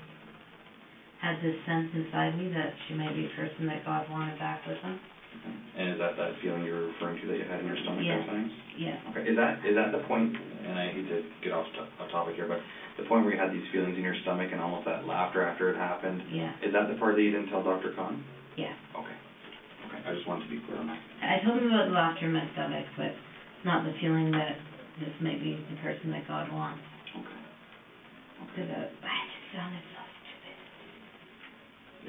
S2: had this sense inside me that she might be a person that God wanted back with him.
S1: Okay. And is that feeling you're referring to that you had in your stomach at times?
S2: Yes.
S1: Okay, is that the point, and I hate to get off topic here, but the point where you had these feelings in your stomach and almost that laughter after it happened?
S2: Yeah.
S1: Is that the part that you didn't tell Dr. Khan?
S2: Yeah.
S1: Okay. Okay, I just wanted to be clear on that.
S2: I told him about the laughter in my stomach, but not the feeling that this might be the person that God wants.
S1: Okay.
S2: Because I just sounded so stupid.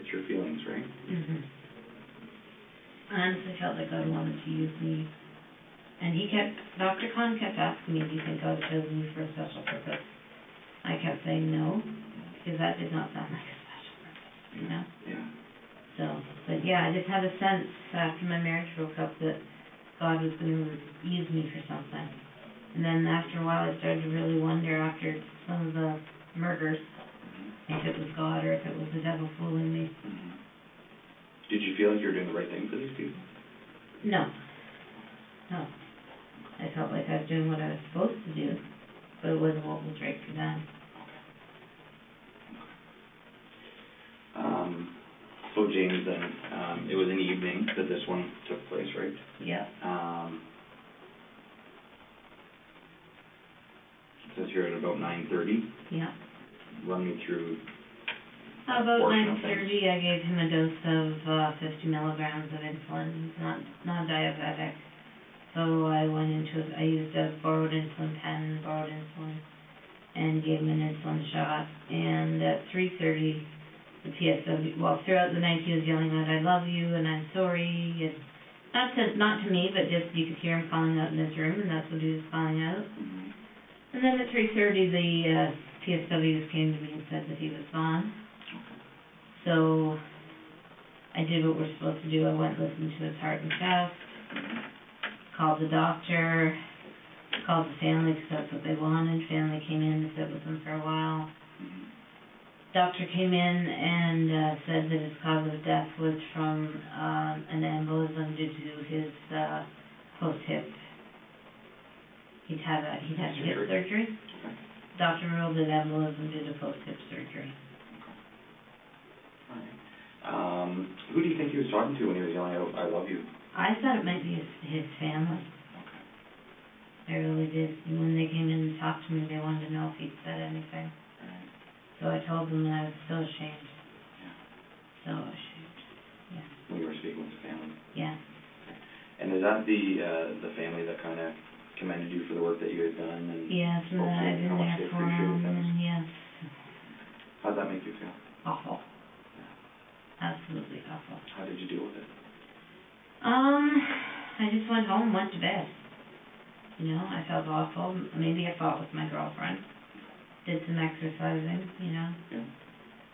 S1: It's your feelings, right?
S2: I honestly felt like God wanted to use me. And Dr. Khan kept asking me, do you think God chose me for a special purpose? I kept saying no, because that did not sound like a special purpose, you know?
S1: Yeah.
S2: So, but yeah, I just had a sense after my marriage broke up that God was going to use me for something. And then after a while I started to really wonder after some of the murders if it was God or if it was the devil fooling me.
S1: Did you feel like you were doing the right thing for these people?
S2: No. No. I felt like I was doing what I was supposed to do, but it wasn't what was right for them.
S1: So James, then, it was in the evening that this one took place, right?
S2: Yeah.
S1: It says here at about 9:30.
S2: Yeah.
S1: Run me through
S2: About
S1: portion of things?
S2: 9:30, I gave him a dose of 50 milligrams of insulin. He's not diabetic. So I used a borrowed insulin pen, borrowed insulin, and gave him an insulin shot. And at 3:30, the PSW, throughout the night he was yelling out, "I love you," and "I'm sorry," and not to me, but just you could hear him calling out in his room, and that's what he was calling out.
S1: Mm-hmm.
S2: And then at 3:30, the PSWs came to me and said that he was gone.
S1: Okay.
S2: So I did what we're supposed to do. I went and listened to his heart and chest, called the doctor, called the family because that's what they wanted. Family came in and sit with him for a while. Doctor came in and said that his cause of death was from an embolism due to his post-hip. He'd had hip surgery.
S1: Okay.
S2: Doctor ruled it embolism due to post-hip surgery.
S1: Okay. All right. Who do you think he was talking to when he was yelling out, "I love you"?
S2: I thought it might be his family.
S1: Okay.
S2: I really did. And when they came in and talked to me, they wanted to know if he'd said anything.
S1: Right.
S2: So I told them, and I was so ashamed.
S1: Yeah.
S2: So ashamed. Yeah.
S1: When you were speaking with the family?
S2: Yeah.
S1: Okay. And is that the family that kind of commended you for the work that you had done? And
S2: yes, and that I've been there for them, and yes.
S1: How'd that make you feel?
S2: Awful.
S1: Yeah.
S2: Absolutely awful.
S1: How did you deal with it?
S2: I just went home, went to bed. You know, I felt awful. Maybe I fought with my girlfriend. Did some exercising, you know.
S1: Yeah.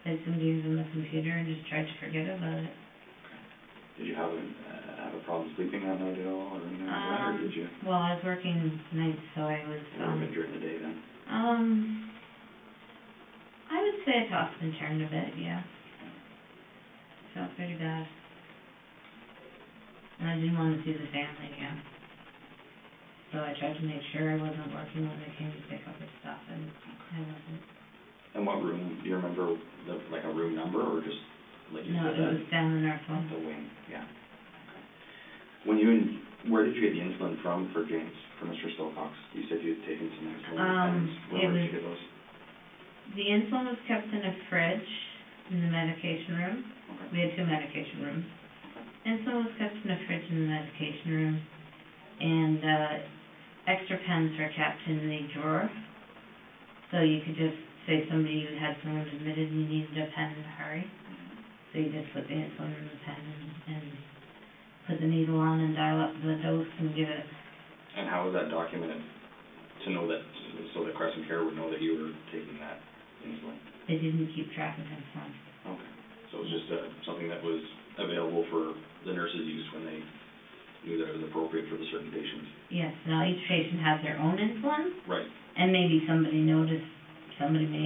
S2: Played some games on the computer and just tried to forget about it.
S1: Did you have a problem sleeping that night at all, or anything like that, or did you?
S2: Well, I was working nights, so I was.
S1: During the day then?
S2: I would say I tossed and turned a bit, yeah. Felt pretty bad. And I didn't want to see the family again. So I tried to make sure I wasn't working when they came to pick up his stuff, and I wasn't.
S1: And what room, do you remember, like a room number, or just, like you said?
S2: No, it was down the nurse wing.
S1: The wing, yeah. Okay. Where did you get the insulin from for James, for Mr. Silcox? You said you had taken some insulin. Where did you get those?
S2: The insulin was kept in a fridge in the medication room.
S1: Okay.
S2: We had 2 medication rooms. Insulin was kept in a fridge in the medication room, and extra pens were kept in the drawer. So you could just say somebody who had someone admitted and you needed a pen in a hurry. So you just put the insulin in the pen and put the needle on and dial up the dose and give it.
S1: And how was that documented to know that, so that Crescent Care would know that you were taking that insulin?
S2: They didn't keep track of insulin.
S1: Okay. So it was just something that was available for the nurses' use when they knew that it was appropriate for the certain patients?
S2: Yes. Now each patient has their own insulin.
S1: Right.
S2: And maybe somebody may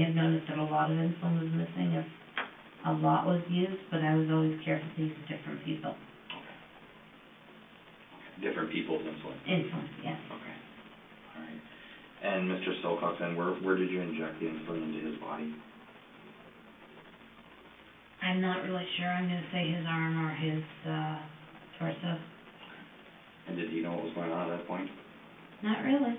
S2: have noticed that a lot of insulin was missing if a lot was used, but I was always careful to use different people.
S1: Okay. Different people's insulin?
S2: Insulin, yes.
S1: Okay. All right. And Mr. Silcox, then, where did you inject the insulin into his body?
S2: I'm not really sure. I'm going to say his arm or his torso.
S1: And did he know what was going on at that point?
S2: Not really.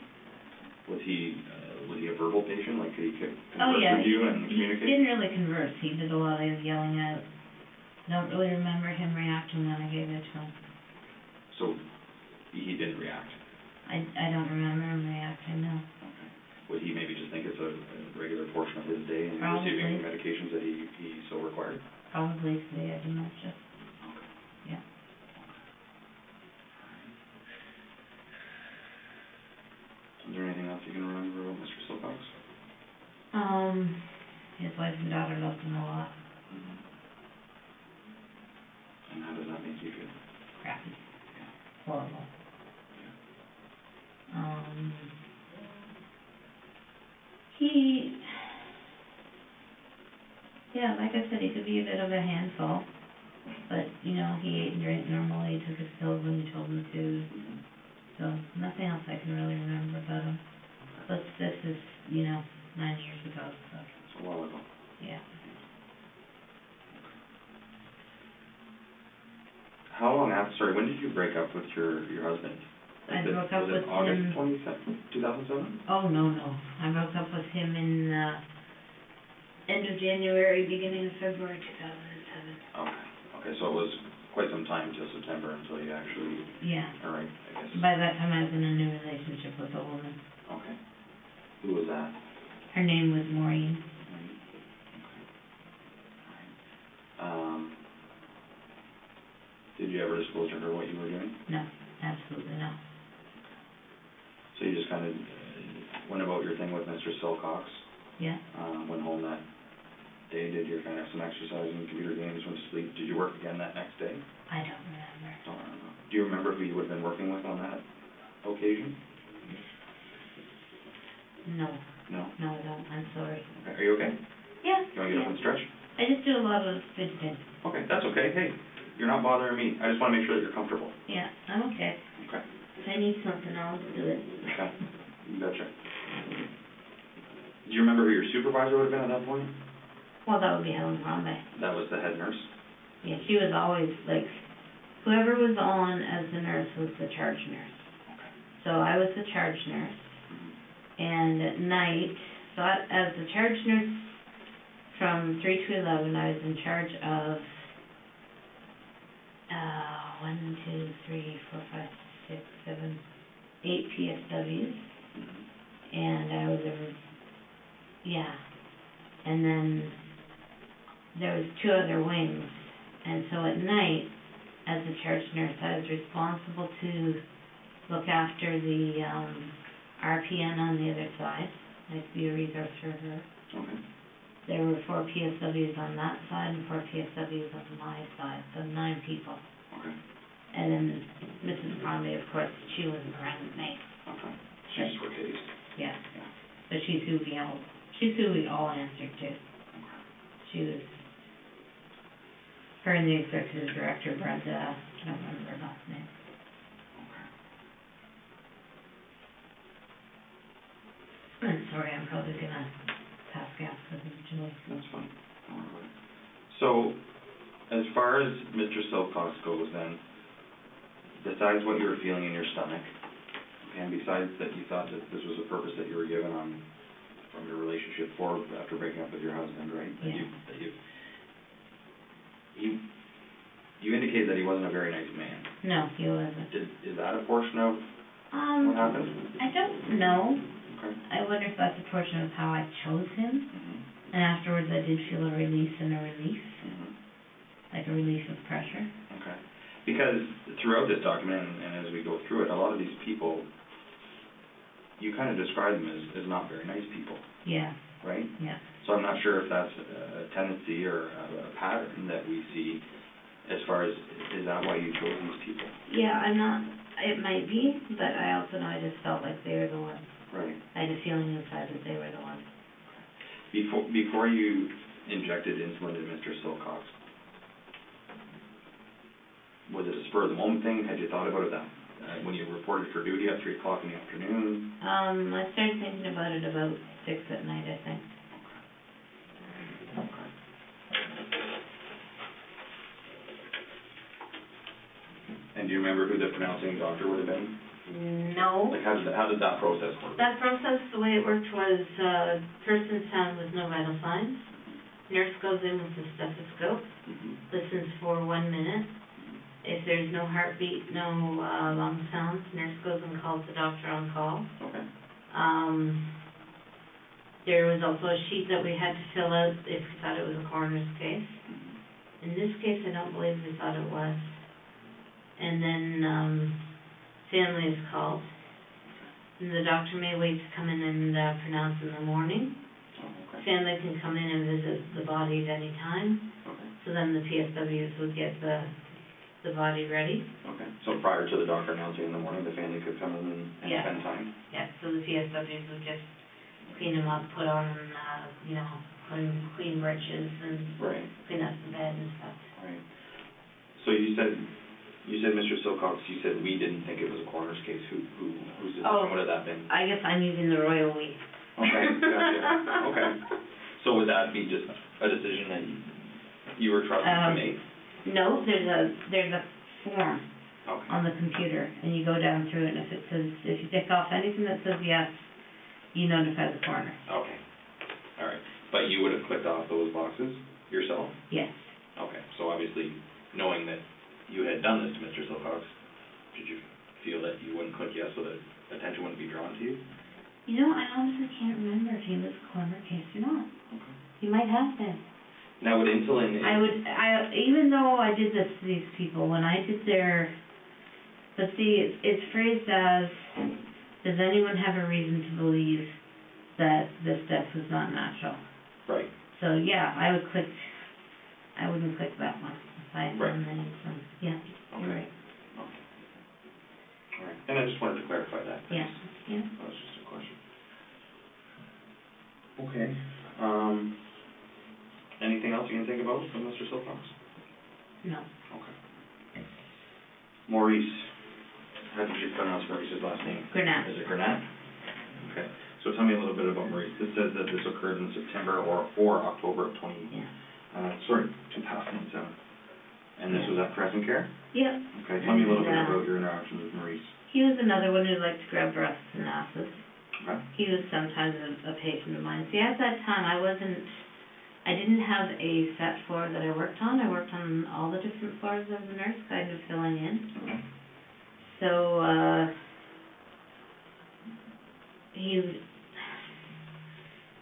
S1: Was he a verbal patient? Like, could he converse with you and communicate?
S2: He didn't really converse. He did a lot of yelling out. I don't really remember him reacting when I gave it to him.
S1: So he didn't react?
S2: I don't remember him reacting, no.
S1: Okay. Would he maybe just think it's a regular portion of his day and
S2: Probably.
S1: receiving the medications that he so required?
S2: Probably because he had dementia.
S1: Okay.
S2: Yeah.
S1: Is there anything else you can remember about Mr. Silcox?
S2: His wife and daughter loved him a lot.
S1: Mm-hmm. And how does that make you feel?
S2: Crappy.
S1: Yeah.
S2: Horrible. Yeah. Like I said, he could be a bit of a handful, but, you know, he ate and drank normally, took his pills when you told him to, so nothing else I can really remember about him. But this is, 9 years ago, so.
S1: It's a while ago.
S2: Yeah.
S1: How long after, when did you break up with your husband?
S2: I broke up with him.
S1: August 2007?
S2: Oh, no. I broke up with him in end of January, beginning of February 2007.
S1: Okay, so it was quite some time till September until you actually...
S2: Yeah.
S1: All right, I guess.
S2: By that time, I was in a new relationship with a woman.
S1: Okay. Who was that?
S2: Her name was Maureen.
S1: Did you ever disclose to her what you were doing?
S2: No, absolutely not.
S1: So you just kind of went about your thing with Mr. Silcox?
S2: Yeah.
S1: Went home that day, did your kind of some exercising, computer games, went to sleep. Did you work again that next day?
S2: I don't remember.
S1: Don't remember. Do you remember who you would have been working with on that occasion?
S2: No.
S1: No?
S2: No, I don't. I'm sorry.
S1: Okay. Are you okay?
S2: Yeah.
S1: You want to get up and stretch?
S2: I just do a lot of fidgeting.
S1: Okay, that's okay. Hey, you're not bothering me. I just want to make sure that you're comfortable.
S2: Yeah, I'm okay.
S1: Okay.
S2: If I need something, I'll do it.
S1: Okay. You betcha. Do you remember who your supervisor would have been at that point?
S2: Well, that would be Helen Crombie.
S1: That was the head nurse?
S2: Yeah, she was always, like, whoever was on as the nurse was the charge nurse.
S1: Okay.
S2: So I was the charge nurse, and at night, so as the charge nurse from 3 to 11, I was in charge of 1, 2, 3, 4, 5, 6, 7, 8 PSWs, and I was and then there was 2 other wings, and so at night, as the charge nurse, I was responsible to look after the RPN on the other side. I'd be a resource for her.
S1: Okay.
S2: There were 4 PSWs on that side and 4 PSWs on my side, so 9 people.
S1: Okay.
S2: And then Mrs. Crombie, of course, she wasn't around with me.
S1: Okay. She just rotated.
S2: Yeah. But she's who we all answered to. She was, her and the executive director, Brenda, I don't remember her last name. I'm sorry, I'm probably gonna pass gas with him, Julie.
S1: That's fine. Don't worry about it. So, as far as Mr. Silcox goes then, besides what you were feeling in your stomach, and besides that you thought that this was a purpose that you were given on from your relationship forward after breaking up with your husband, right?
S2: Yeah.
S1: You indicated that he wasn't a very nice man.
S2: No, he wasn't.
S1: Is that a portion of what happened?
S2: I don't know.
S1: Okay.
S2: I wonder if that's a portion of how I chose him. And afterwards I did feel a release and a relief. Like a relief of pressure.
S1: Okay. Because throughout this document, and as we go through it, a lot of these people, you kind of describe them as not very nice people. Yeah. Right?
S2: Yeah.
S1: So I'm not sure if that's a tendency or a pattern that we see as far as, is that why you chose these people?
S2: Yeah, it might be, but I also know I just felt like they were the ones.
S1: Right.
S2: I had a feeling inside that they were the ones.
S1: Before you injected insulin to Mr. Silcox, was it a spur of the moment thing? Had you thought about it when you reported for duty at 3 o'clock in the afternoon?
S2: I started thinking about it about 6 at night, I think.
S1: Okay. And do you remember who the pronouncing doctor would have been?
S2: No.
S1: Like how did that process work?
S2: That process, the way it worked was person's found with no vital signs. Nurse goes in with the stethoscope, listens for 1 minute. If there's no heartbeat, no lung sounds, nurse goes and calls the doctor on call.
S1: Okay.
S2: There was also a sheet that we had to fill out if we thought it was a coroner's case. In this case, I don't believe we thought it was. And then family is called. And the doctor may wait to come in and pronounce in the morning.
S1: Okay.
S2: Family can come in and visit the body at any time.
S1: Okay.
S2: So then the PSWs would get the body ready.
S1: Okay. So prior to the doctor announcing in the morning, the family could come in and spend time?
S2: Yeah, so the PSWs would just clean them up, put on, clean breeches and clean up the bed and stuff.
S1: Right. So you said Mr. Silcox, you said we didn't think it was a coroner's case. Whose decision would have that been?
S2: I guess I'm using the royal we.
S1: Okay, gotcha. Okay. So would that be just a decision that you were trusted to make?
S2: No, there's a form on the computer, and you go down through it, and if you tick off anything that says yes, you notify the coroner.
S1: Okay. All right. But you would have clicked off those boxes yourself?
S2: Yes.
S1: Okay, so obviously, knowing that you had done this to Mr. Silcox, did you feel that you wouldn't click yes so that attention wouldn't be drawn to you?
S2: You know, I honestly can't remember if he was a clever case or not.
S1: Okay.
S2: He might have been.
S1: Now, with insulin...
S2: Even though I did this to these people, when I did their... But see, it's phrased as, does anyone have a reason to believe that this death was not natural?
S1: Right.
S2: So, yeah, I wouldn't click that one. Aside from the insulin. Yeah, you're right.
S1: Okay. All right. And I just wanted to clarify that.
S2: Yeah. Yeah.
S1: That was just a question. Okay. Anything else you can think about from Mr. Silcox?
S2: No.
S1: Okay. Maurice. How did you pronounce Maurice's last name?
S2: Granat.
S1: Is it Granat? Okay. So tell me a little bit about Maurice. This says that this occurred in September or October of 2007. And this was at Crescent Care?
S2: Yep.
S1: Okay. Tell me a little bit about your interactions with Maurice.
S2: He was another one who liked to grab breasts and asses.
S1: Okay.
S2: He was sometimes a patient of mine. See, at that time, I didn't have a set floor that I worked on. I worked on all the different floors as a nurse, kind of filling in.
S1: Okay.
S2: So,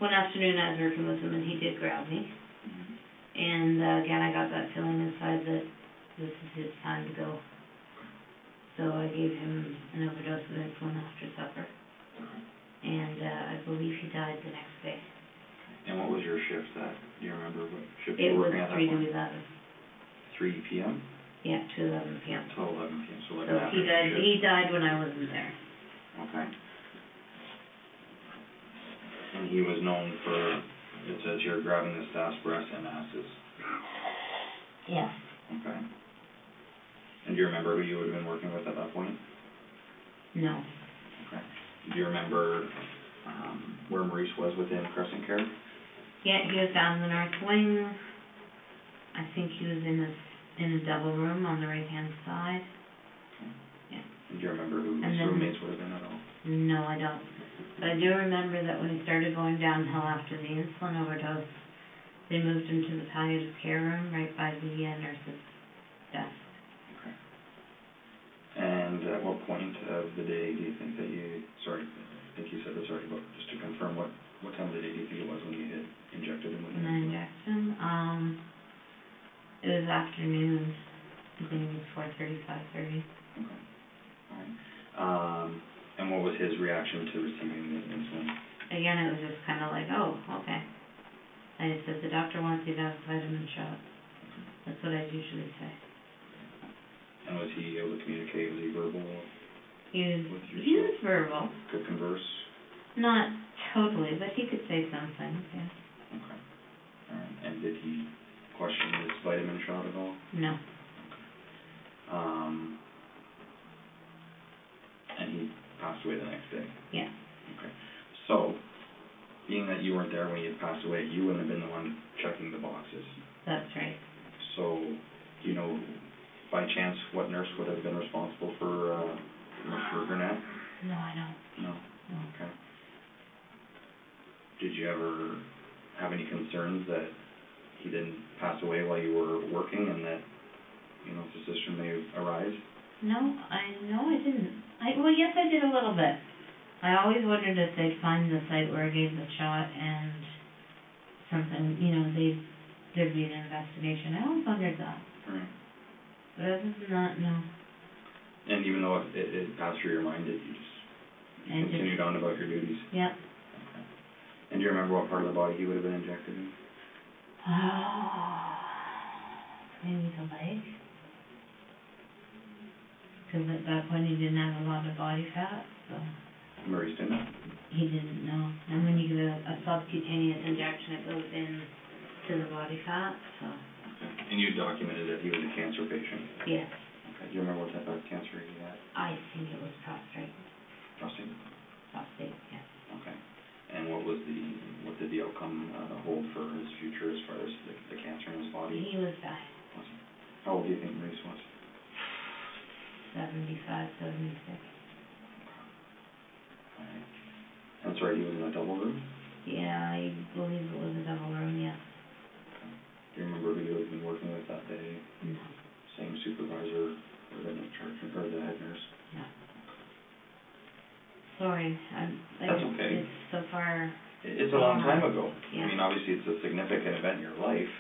S2: one afternoon I was working with him and he did grab me.
S1: Mm-hmm.
S2: And again, I got that feeling inside that this is his time to go. So I gave him an overdose of insulin after supper.
S1: Okay.
S2: And I believe he died the next day.
S1: And what was your shift that? Do you remember what shift you were working at that point?
S2: It was 3 to 11.
S1: 3 p.m.?
S2: Yeah, to 11 p.m.
S1: Till 11 p.m. So like
S2: so
S1: an afternoon shift.
S2: He died when I wasn't there.
S1: Okay. And he was known for, it says here, grabbing the staff's breasts and asses.
S2: Yeah.
S1: Okay. And do you remember who you would have been working with at that point?
S2: No.
S1: Okay. Do you remember where Maurice was within Crescent Care?
S2: Yeah, he was down in the north wing. I think he was in a double room on the right-hand side.
S1: Okay.
S2: Yeah.
S1: And do you remember who his roommates would have been at all?
S2: No, I don't. But I do remember that when he started going downhill after the insulin overdose, they moved him to the palliative care room right by the nurse's desk.
S1: Okay. And at what point of the day do you think that I think you said this already, but just to confirm, what time of the day do you think it was when you had injected him with
S2: When I injected him? It was afternoon. I think it was 4:30, 5:30.
S1: Okay. All right. And what was his reaction to receiving the insulin?
S2: Again, it was just kind of like, oh, okay. I just said, the doctor wants you to have a vitamin shot.
S1: Okay.
S2: That's what I usually say.
S1: And was he able to communicate? Was he verbal?
S2: He was verbal.
S1: Could converse?
S2: Not totally, but he could say some things, yeah.
S1: Okay. All right. And did he question his vitamin shot at all?
S2: No.
S1: Okay. And he passed away the next day?
S2: Yeah.
S1: Okay. So, being that you weren't there when he had passed away, you wouldn't have been the one checking the boxes.
S2: That's right.
S1: So, do you know, by chance, what nurse would have been responsible for Mr. Granat?
S2: No, I don't.
S1: No?
S2: No.
S1: Okay. Did you ever have any concerns that he didn't pass away while you were working and that, suspicion may arise?
S2: No, I didn't. Well, yes, I did a little bit. I always wondered if they'd find the site where I gave the shot and something, there'd be an investigation. I always wondered that.
S1: Right.
S2: But other than that, no.
S1: And even though it passed through your mind, did you just continued on about your duties?
S2: Yeah.
S1: Okay. And do you remember what part of the body he would have been injected in?
S2: Maybe the leg. Because at that point he didn't have a lot of body fat, so.
S1: Maurice didn't?
S2: He didn't know. And when you get a subcutaneous injection, it goes in to the body fat, so.
S1: Okay. And you documented that he was a cancer patient?
S2: Yes.
S1: Okay. Do you remember what type of cancer he had?
S2: I think it was prostate.
S1: Prostate?
S2: Prostate, yes.
S1: Okay. And what did the outcome hold for his future as far as the cancer in his body?
S2: He was dying.
S1: Was he? How old do you think Maurice was?
S2: 75, 76.
S1: Alright. And sorry, he was in a double room?
S2: Yeah, I believe it was a double room, yes.
S1: Do you remember who you had been working with that day?
S2: No,
S1: Same supervisor or the charge, or the head nurse?
S2: no. Sorry,
S1: That's okay.
S2: it's so far.
S1: It's a long time ago.
S2: Yeah.
S1: I mean, obviously, it's a significant event in your life,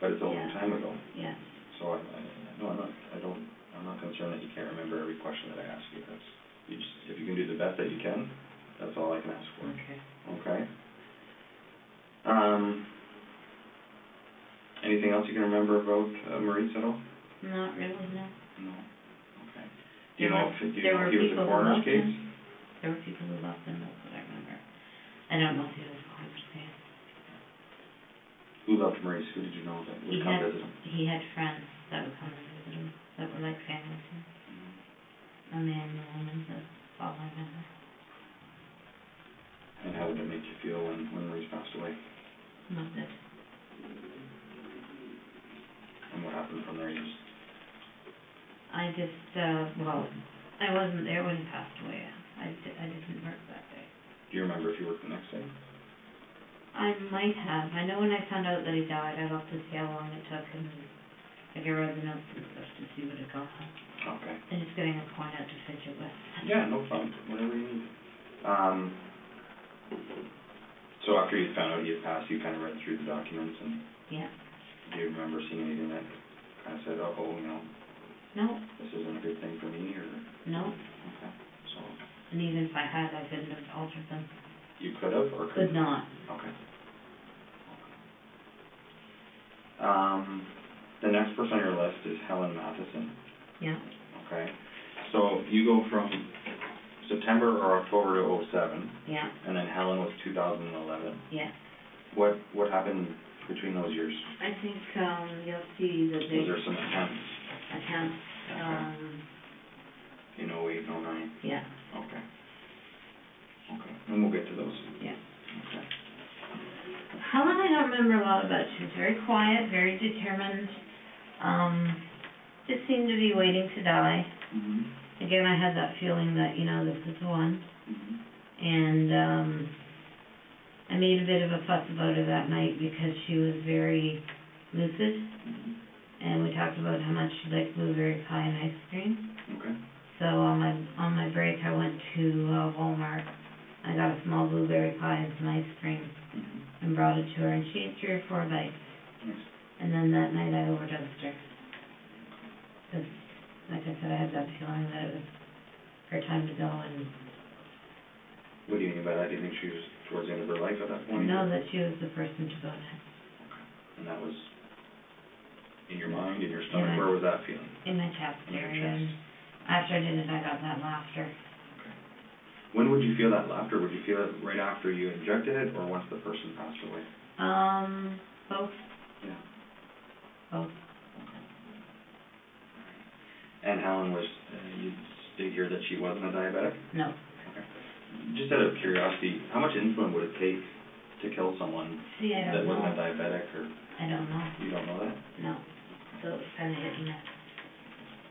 S1: but it's a long time ago.
S2: Yeah.
S1: So I'm not concerned that you can't remember every question that I ask you. If you can do the best that you can, that's all I can ask for.
S2: Okay.
S1: Okay? Anything else you can remember about Maurice at all?
S2: Not really, no.
S1: No. Okay. Do you know if he was a coroner's case?
S2: There were people who loved him, that's what I remember. I don't know if he was a coroner's case.
S1: Who loved Maurice? Who did you know that would come visit him?
S2: He had friends that would come and visit him, that were like family to him. A man and a woman, that's all I remember.
S1: And how did it make you feel when Maurice passed away?
S2: Not good.
S1: And what happened from there?
S2: Well, I wasn't there when he passed away. I didn't work that day.
S1: Do you remember if you worked the next day?
S2: I might have. I know when I found out that he died, I looked to see how long it took, and I read the notes and stuff to see what it got.
S1: Okay.
S2: And just getting a point out to fidget with.
S1: Yeah, no problem. Whatever you need. So after you found out he had passed, you kind of read through the documents, and
S2: yeah.
S1: do you remember seeing anything that kind of said,
S2: No.
S1: This isn't a good thing for me, or?
S2: No.
S1: Okay. So.
S2: And even if I had, I couldn't have altered them.
S1: You could have, or
S2: could not?
S1: Okay. The next person on your list is Helen Matheson.
S2: Yeah.
S1: Okay. So you go from September or October to 2007.
S2: Yeah.
S1: And then Helen was 2011.
S2: Yeah.
S1: What happened between those years?
S2: I think you'll see that
S1: Was there some attempts?
S2: Okay.
S1: In 08 and 09?
S2: Yeah.
S1: Okay. Okay. And we'll get to those.
S2: Yeah.
S1: Okay.
S2: Helen, I don't remember a lot about. She was very quiet, very determined. Just seemed to be waiting to die.
S1: Mm-hmm.
S2: Again, I had that feeling that, this is the one.
S1: Mm-hmm.
S2: And I made a bit of a fuss about her that night because she was very lucid.
S1: Mm-hmm.
S2: And we talked about how much she liked blueberry pie and ice cream.
S1: Okay.
S2: So on my break, I went to Walmart. I got a small blueberry pie and some ice cream,
S1: Mm-hmm.
S2: and brought it to her, and she ate 3 or 4 bites.
S1: Nice.
S2: And then that night I overdosed her. Because, like I said, I had that feeling that it was her time to go. And
S1: what do you mean by that? Do you think she was towards the end of her life at that point?
S2: I know that she was the person to go next.
S1: Okay. And that was in your mind, in your stomach? Where was that feeling?
S2: In my chest area.
S1: In your chest.
S2: And after I did it, I got that laughter.
S1: Okay. When would you feel that laughter? Would you feel it right after you injected it, or once the person passed away?
S2: Both.
S1: Yeah.
S2: Both.
S1: Okay. And Helen was, you state here that she wasn't a diabetic?
S2: No.
S1: Okay. Just out of curiosity, how much insulin would it take to kill someone that wasn't a diabetic? Or
S2: I don't know.
S1: You don't know that?
S2: No. So it was kind of hit and miss.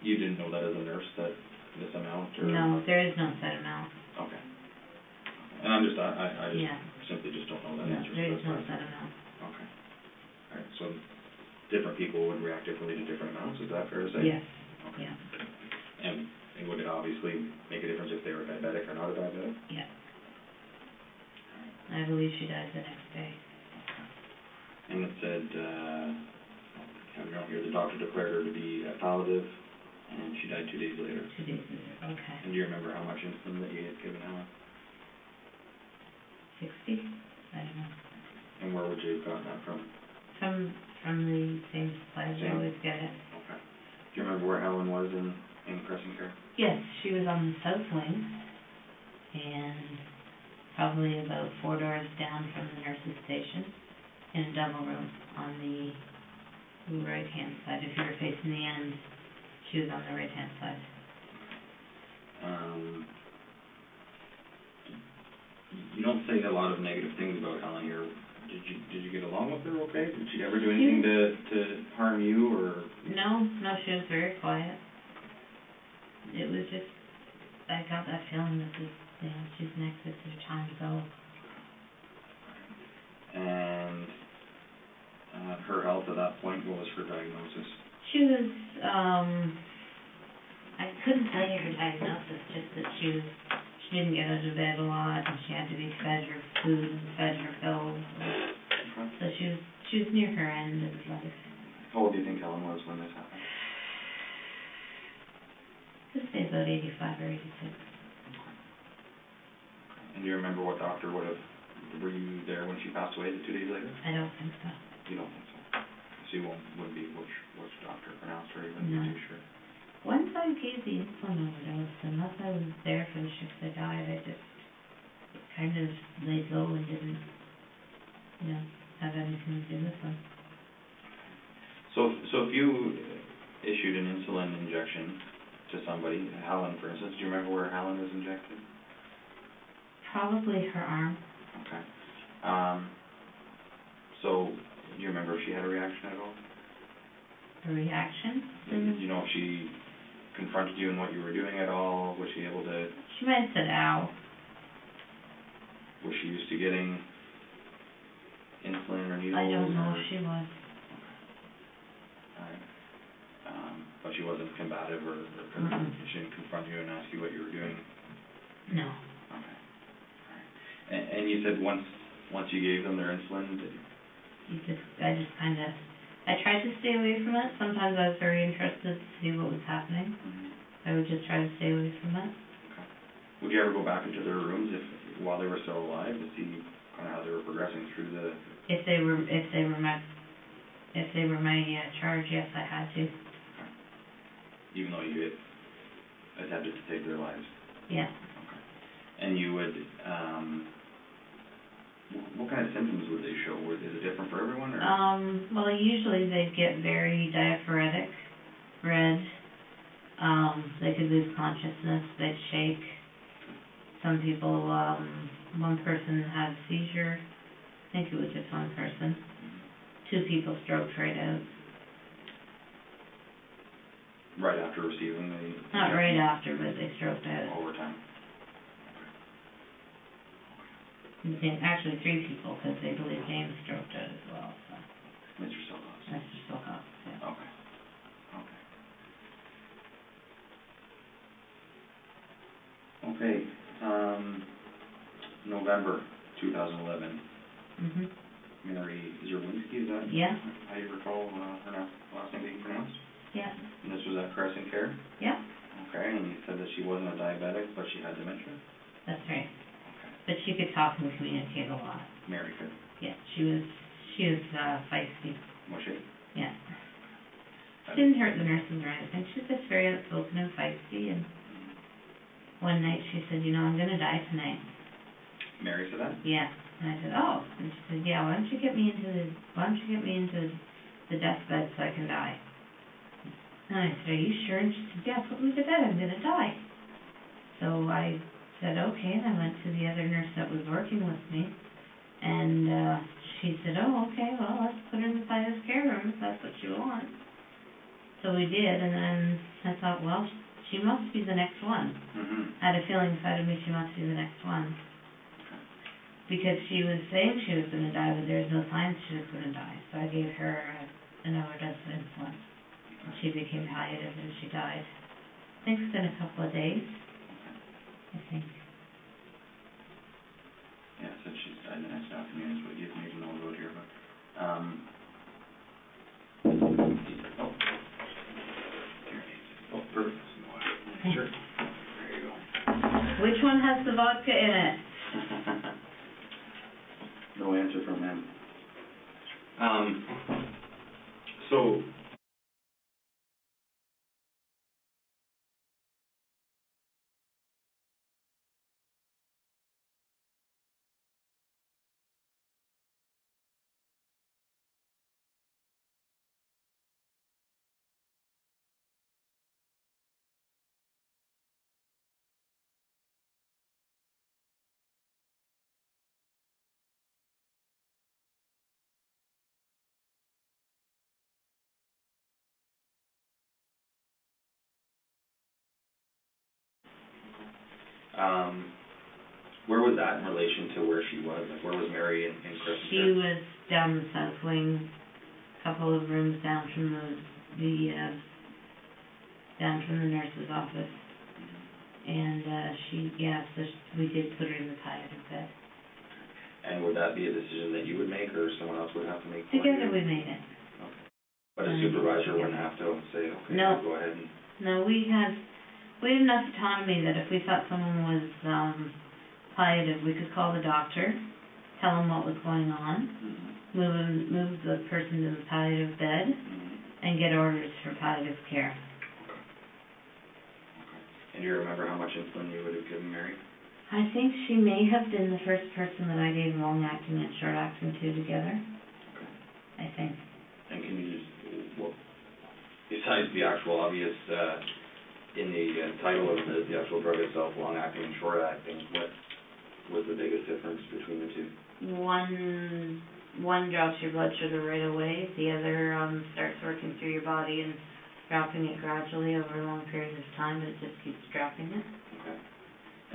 S1: You didn't know that as a nurse, that this amount? Or?
S2: No, there is no set amount.
S1: Okay. And I just simply just don't know that answer.
S2: There is no set amount.
S1: Okay. All right, so different people would react differently to different amounts, is that fair to say?
S2: Yes.
S1: Okay.
S2: Yeah.
S1: And would it obviously make a difference if they were diabetic or not a diabetic?
S2: Yeah. I believe she died the next day.
S1: Okay. And it said, here, the doctor declared her to be palliative, and she died 2 days later.
S2: 2 days later, okay.
S1: And do you remember how much insulin that you had given Helen?
S2: 60? I don't know.
S1: And where would you have gotten that from?
S2: From the same place I always get it.
S1: Okay. Do you remember where Helen was in Crescent Care?
S2: Yes, she was on the south wing, and probably about 4 doors down from the nurse's station, in a double room on the right-hand side. If you were facing the end, she was on the right-hand side.
S1: You don't say a lot of negative things about Helen here. Did you get along with her okay? Did she ever do anything to harm you, or? No,
S2: she was very quiet. It was just, I got that feeling that she's next to her time, so.
S1: at that point? What was her diagnosis?
S2: She was, I couldn't tell you her diagnosis, just that she didn't get out of bed a lot, and she had to be fed her food and fed her pills. So she was near her end of life.
S1: How old do you think Helen was when this happened?
S2: I'd say about 85 or 86.
S1: And do you remember what doctor were you there when she passed away 2 days later?
S2: I don't think so.
S1: You don't think so? So you wouldn't be which doctor pronounced her, you wouldn't
S2: No.
S1: be too sure?
S2: Once I gave the insulin overdose, unless I was there for the shift I died, I just kind of laid low and didn't, have anything to do with them.
S1: So if you issued an insulin injection to somebody, Helen for instance, do you remember where Helen was injected?
S2: Probably her arm.
S1: Okay. So do you remember if she had a reaction at all?
S2: A reaction?
S1: Did you know if she confronted you in what you were doing at all? Was she able to...
S2: She might have said, ow.
S1: Was she used to getting insulin or needles?
S2: I don't know if she was.
S1: Okay. Alright. But she wasn't combative or she didn't confront you and ask you what you were doing?
S2: No.
S1: Okay. Alright. And you said once you gave them their insulin,
S2: I tried to stay away from it. Sometimes I was very interested to see what was happening. I would just try to stay away from it.
S1: Okay. Would you ever go back into their rooms while they were still alive to see kind of how they were progressing through the... If they were
S2: my charge, yes, I had to.
S1: Okay. Even though you had attempted to take their lives?
S2: Yeah.
S1: Okay. And you would, what kind of symptoms would they show? Is it different for everyone, or?
S2: Well, usually they'd get very diaphoretic, red. They could lose consciousness. They'd shake. Some people, one person had a seizure. I think it was just one person. 2 people stroked right out.
S1: Right after receiving the...
S2: Not right after, but they stroked out.
S1: Over time.
S2: Actually 3 people, because they believe James stroked out as well. So.
S1: Mr. Silcox.
S2: Mr. Silcox, yeah.
S1: Okay. Okay. November 2011. Mary Zerwinski, is that?
S2: Yeah.
S1: How you recall her last name being pronounced?
S3: Yeah.
S1: And this was at Crescent Care?
S3: Yeah.
S1: Okay, and you said that she wasn't a diabetic, but she had dementia?
S3: That's right.
S1: Okay.
S3: But she could talk and communicate a lot.
S1: Mary could?
S3: Yeah, she was feisty.
S1: Was she?
S3: Yeah. She didn't hurt the nurses or anything. She was just very outspoken and feisty, and one night she said, I'm going to die tonight.
S1: Mary said that?
S3: Yeah. And I said, oh. And she said, yeah, why don't you get me into the deathbed so I can die? And I said, are you sure? And she said, yeah, put me to bed. I'm going to die. So I said, okay. And I went to the other nurse that was working with me. And she said, oh, okay, well, let's put her in the Silas care room if that's what you want. So we did. And then I thought, well, she must be the next one. I had a feeling inside of me she must be the next one. Because she was saying she was going to die, but there was no signs she was going to die. So I gave her an overdose of insulin. And she became palliative and she died. I think it's been a couple of days. I think.
S1: Yeah, it said she's died the next afternoon is what gives me to know about here, but perfect. Sure. There you go.
S2: Which one has the vodka in it?
S1: No answer from him. So where was that in relation to where she was? Like, where was Mary in Crescent?
S2: She was down the south wing, a
S3: couple of rooms down from down from the nurse's office. And, we did put her in the palliative bed.
S1: And would that be a decision that you would make, or someone else would have to make for you?
S3: Together we made it.
S1: Okay. But a supervisor wouldn't have to say, okay,
S3: No.
S1: go ahead and...
S3: No, we had enough autonomy that if we thought someone was, palliative, we could call the doctor, tell him what was going on, move the person to the palliative bed, and get orders for palliative care.
S1: And do you remember how much insulin you would have given Mary?
S3: I think she may have been the first person that I gave long-acting and short-acting to together.
S1: Okay.
S3: I think.
S1: And can you just, well, besides the actual obvious, in the title of the actual drug itself, long-acting and short-acting, what was the biggest difference between the two?
S3: One drops your blood sugar right away, the other starts working through your body and dropping it gradually over a long period of time, but it just keeps dropping it.
S1: Okay.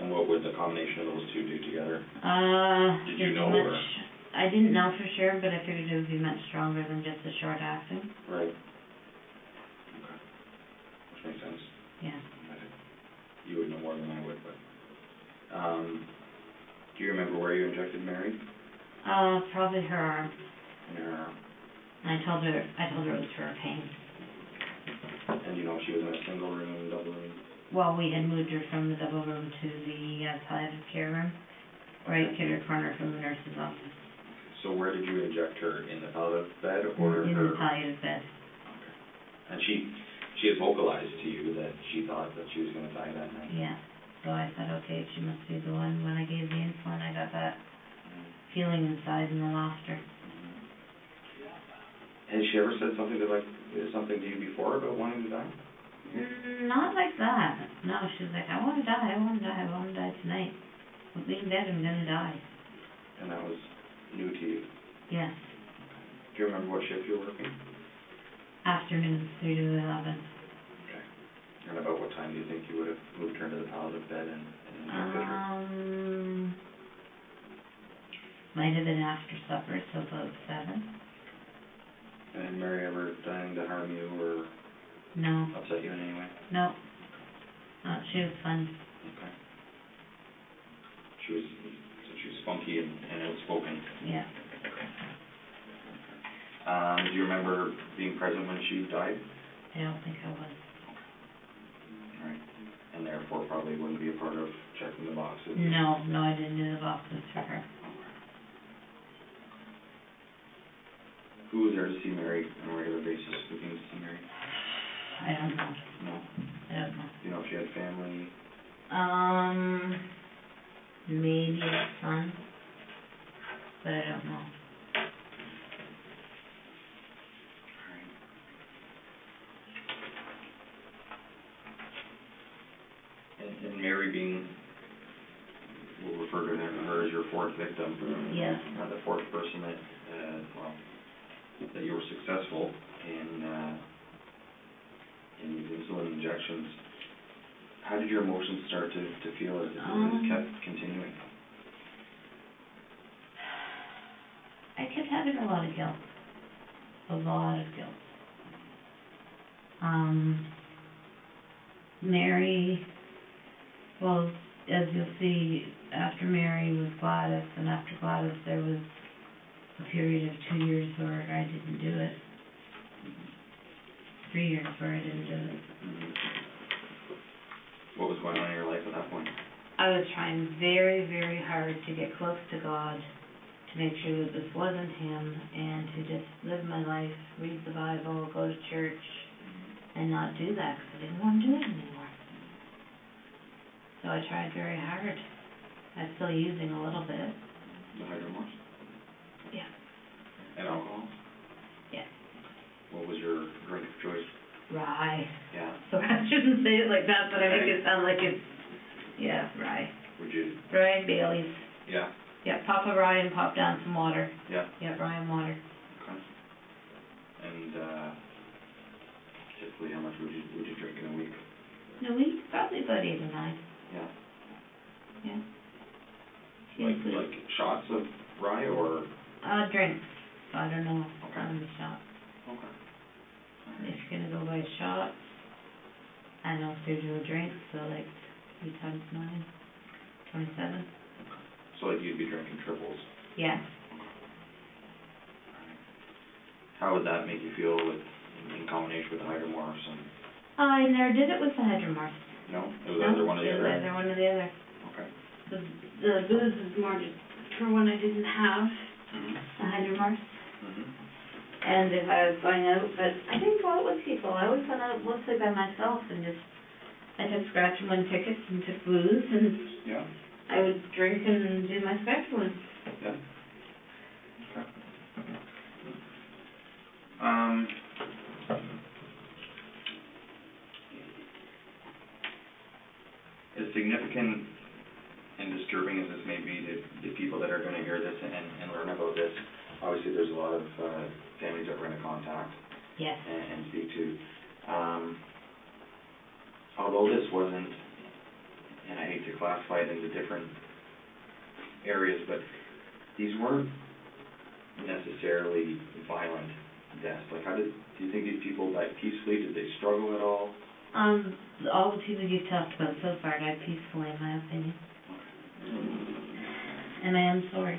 S1: And what would the combination of those two do together? Did you know, or?
S3: I didn't know for sure, but I figured it would be much stronger than just the short acting.
S1: Right. Okay. Which makes sense.
S3: Yeah.
S1: You would know more than I would, but... do you remember where you injected Mary?
S3: Probably her arm.
S1: In her arm.
S3: And I told her it was for her pain.
S1: And you know she was in a single room, double room?
S3: Well, we had moved her from the double room to the palliative care room, right kitty corner from the nurse's office.
S1: So where did you inject her? In the palliative bed or
S3: in
S1: her?
S3: The palliative bed.
S1: Okay. And she had vocalized to you that she thought that she was going to die that night?
S3: Yeah. So I said, okay, she must be the one. When I gave the insulin, I got that feeling inside and I lost her.
S1: Has she ever said something to you before about wanting to die?
S3: Not like that. No, she was like, I want to die tonight. I'm being dead, I'm going to die.
S1: And that was new to you?
S3: Yes.
S1: Do you remember what shift you were working?
S3: Afternoon, 3 to 11.
S1: Okay. And about what time do you think you would have moved her into the palliative bed and injected her?
S3: Might have been after supper, so about 7.
S1: And had Mary ever done anything to harm you or
S3: No.
S1: upset you in any way?
S3: No. She was fun.
S1: Okay. She was spunky and outspoken.
S3: Yeah.
S1: Okay. Do you remember being present when she died?
S3: I don't think I was.
S1: All right. And therefore probably wouldn't be a part of checking the boxes?
S3: No, I didn't do the boxes for her.
S1: Who was there to see Mary on a regular basis? Who came to see Mary?
S3: I don't know.
S1: No?
S3: I don't know.
S1: Do you know if she had family?
S3: Maybe a son, but I don't know.
S1: And Mary being, we'll refer to her as your fourth victim.
S3: Yes.
S1: The fourth person that you were successful in these insulin injections. How did your emotions start to feel as it kept continuing?
S3: I kept having a lot of guilt. A lot of guilt. Mary, well, as you'll see, after Mary was Gladys, and after Gladys there was a period of 2 years where I didn't do it. 3 years where I didn't do it.
S1: What was going on in your life at that point?
S3: I was trying very, very hard to get close to God, to make sure that this wasn't Him, and to just live my life, read the Bible, go to church, and not do that, because I didn't want to do it anymore. So I tried very hard. I'm still using a little bit.
S1: The hydromorphs?
S3: Yeah.
S1: And alcohol?
S3: Yeah.
S1: What was your drink of choice?
S3: Rye.
S1: Yeah.
S3: So I shouldn't say it like that, but I make it sound like it's, yeah, rye.
S1: Would you?
S3: Rye and Bailey's.
S1: Yeah.
S3: Yeah, pop a rye and pop down some water.
S1: Yeah.
S3: Yeah, rye and water.
S1: Okay. And typically how much would you drink in a week?
S3: In a week? Probably about 8 or 9.
S1: Yeah.
S3: Yeah.
S1: Like shots of rye or?
S3: Drinks. I don't know.
S1: Okay.
S3: The shot.
S1: Okay.
S3: If you're gonna go by shots, I know studio drinks, so like 3 times 9, 27.
S1: So like you'd be drinking triples.
S3: Yeah.
S1: How would that make you feel with, in combination with the hydromorphs and?
S3: I never did it with the hydromorphs.
S1: No? It was either one or the
S3: It was
S1: other?
S3: either one or the other.
S1: Okay.
S2: The booze is more just for when I didn't have
S1: Mm-hmm.
S2: the hydromorphs.
S1: Mm-hmm.
S2: And if I was going out, but I didn't go out with people. I always went out mostly by myself and just, I took scratch and win tickets and took booze and
S1: Yeah.
S2: I would drink and do my scratch and win.
S1: Yeah. Okay. As significant and disturbing as this may be to the people that are going to hear this and learn about this, obviously there's a lot of families that we're going to contact
S3: Yes.
S1: and speak to. Although this wasn't, and I hate to classify it into different areas, but these weren't necessarily violent deaths. Like, do you think these people died peacefully? Did they struggle at all?
S3: All the people you've talked about so far died peacefully, in my opinion. And I am sorry.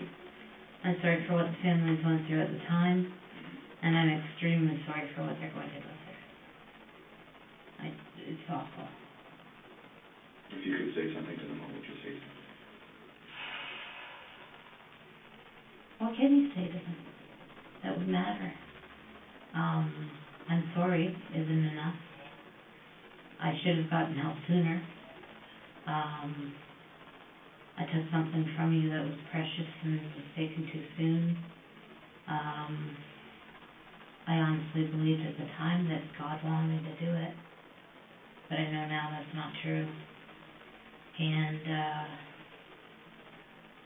S3: I'm sorry for what the families went through at the time, and I'm extremely sorry for what they're going to go through. It's awful.
S1: If you could say something to them, what would you say to them?
S3: What can you say to them that would matter? I'm sorry isn't enough. I should have gotten help sooner. I took something from you that was precious and was taken too soon. I honestly believed at the time that God wanted me to do it, but I know now that's not true. And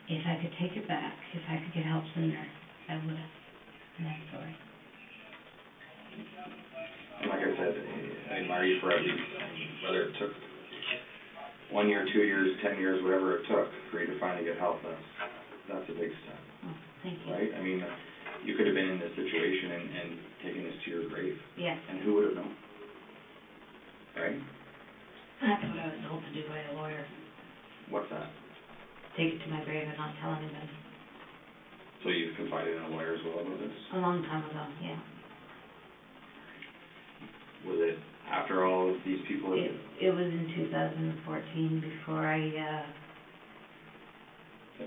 S3: if I could take it back, if I could get help sooner, I would have. And I'm sorry.
S1: And like I said, I admire you for everything. Whether it took 1 year, 2 years, 10 years, whatever it took for you to finally get help, that's a big step.
S3: Oh, thank you.
S1: Right? I mean, you could have been in this situation and taken this to your grave.
S3: Yeah.
S1: And who would have known? Right?
S3: That's what I was told to do by a lawyer.
S1: What's that?
S3: Take it to my grave and not tell anybody.
S1: So you've confided in a lawyer as well about this?
S3: A long time ago, yeah.
S1: Was it after all of these people?
S3: It was in 2014 before I,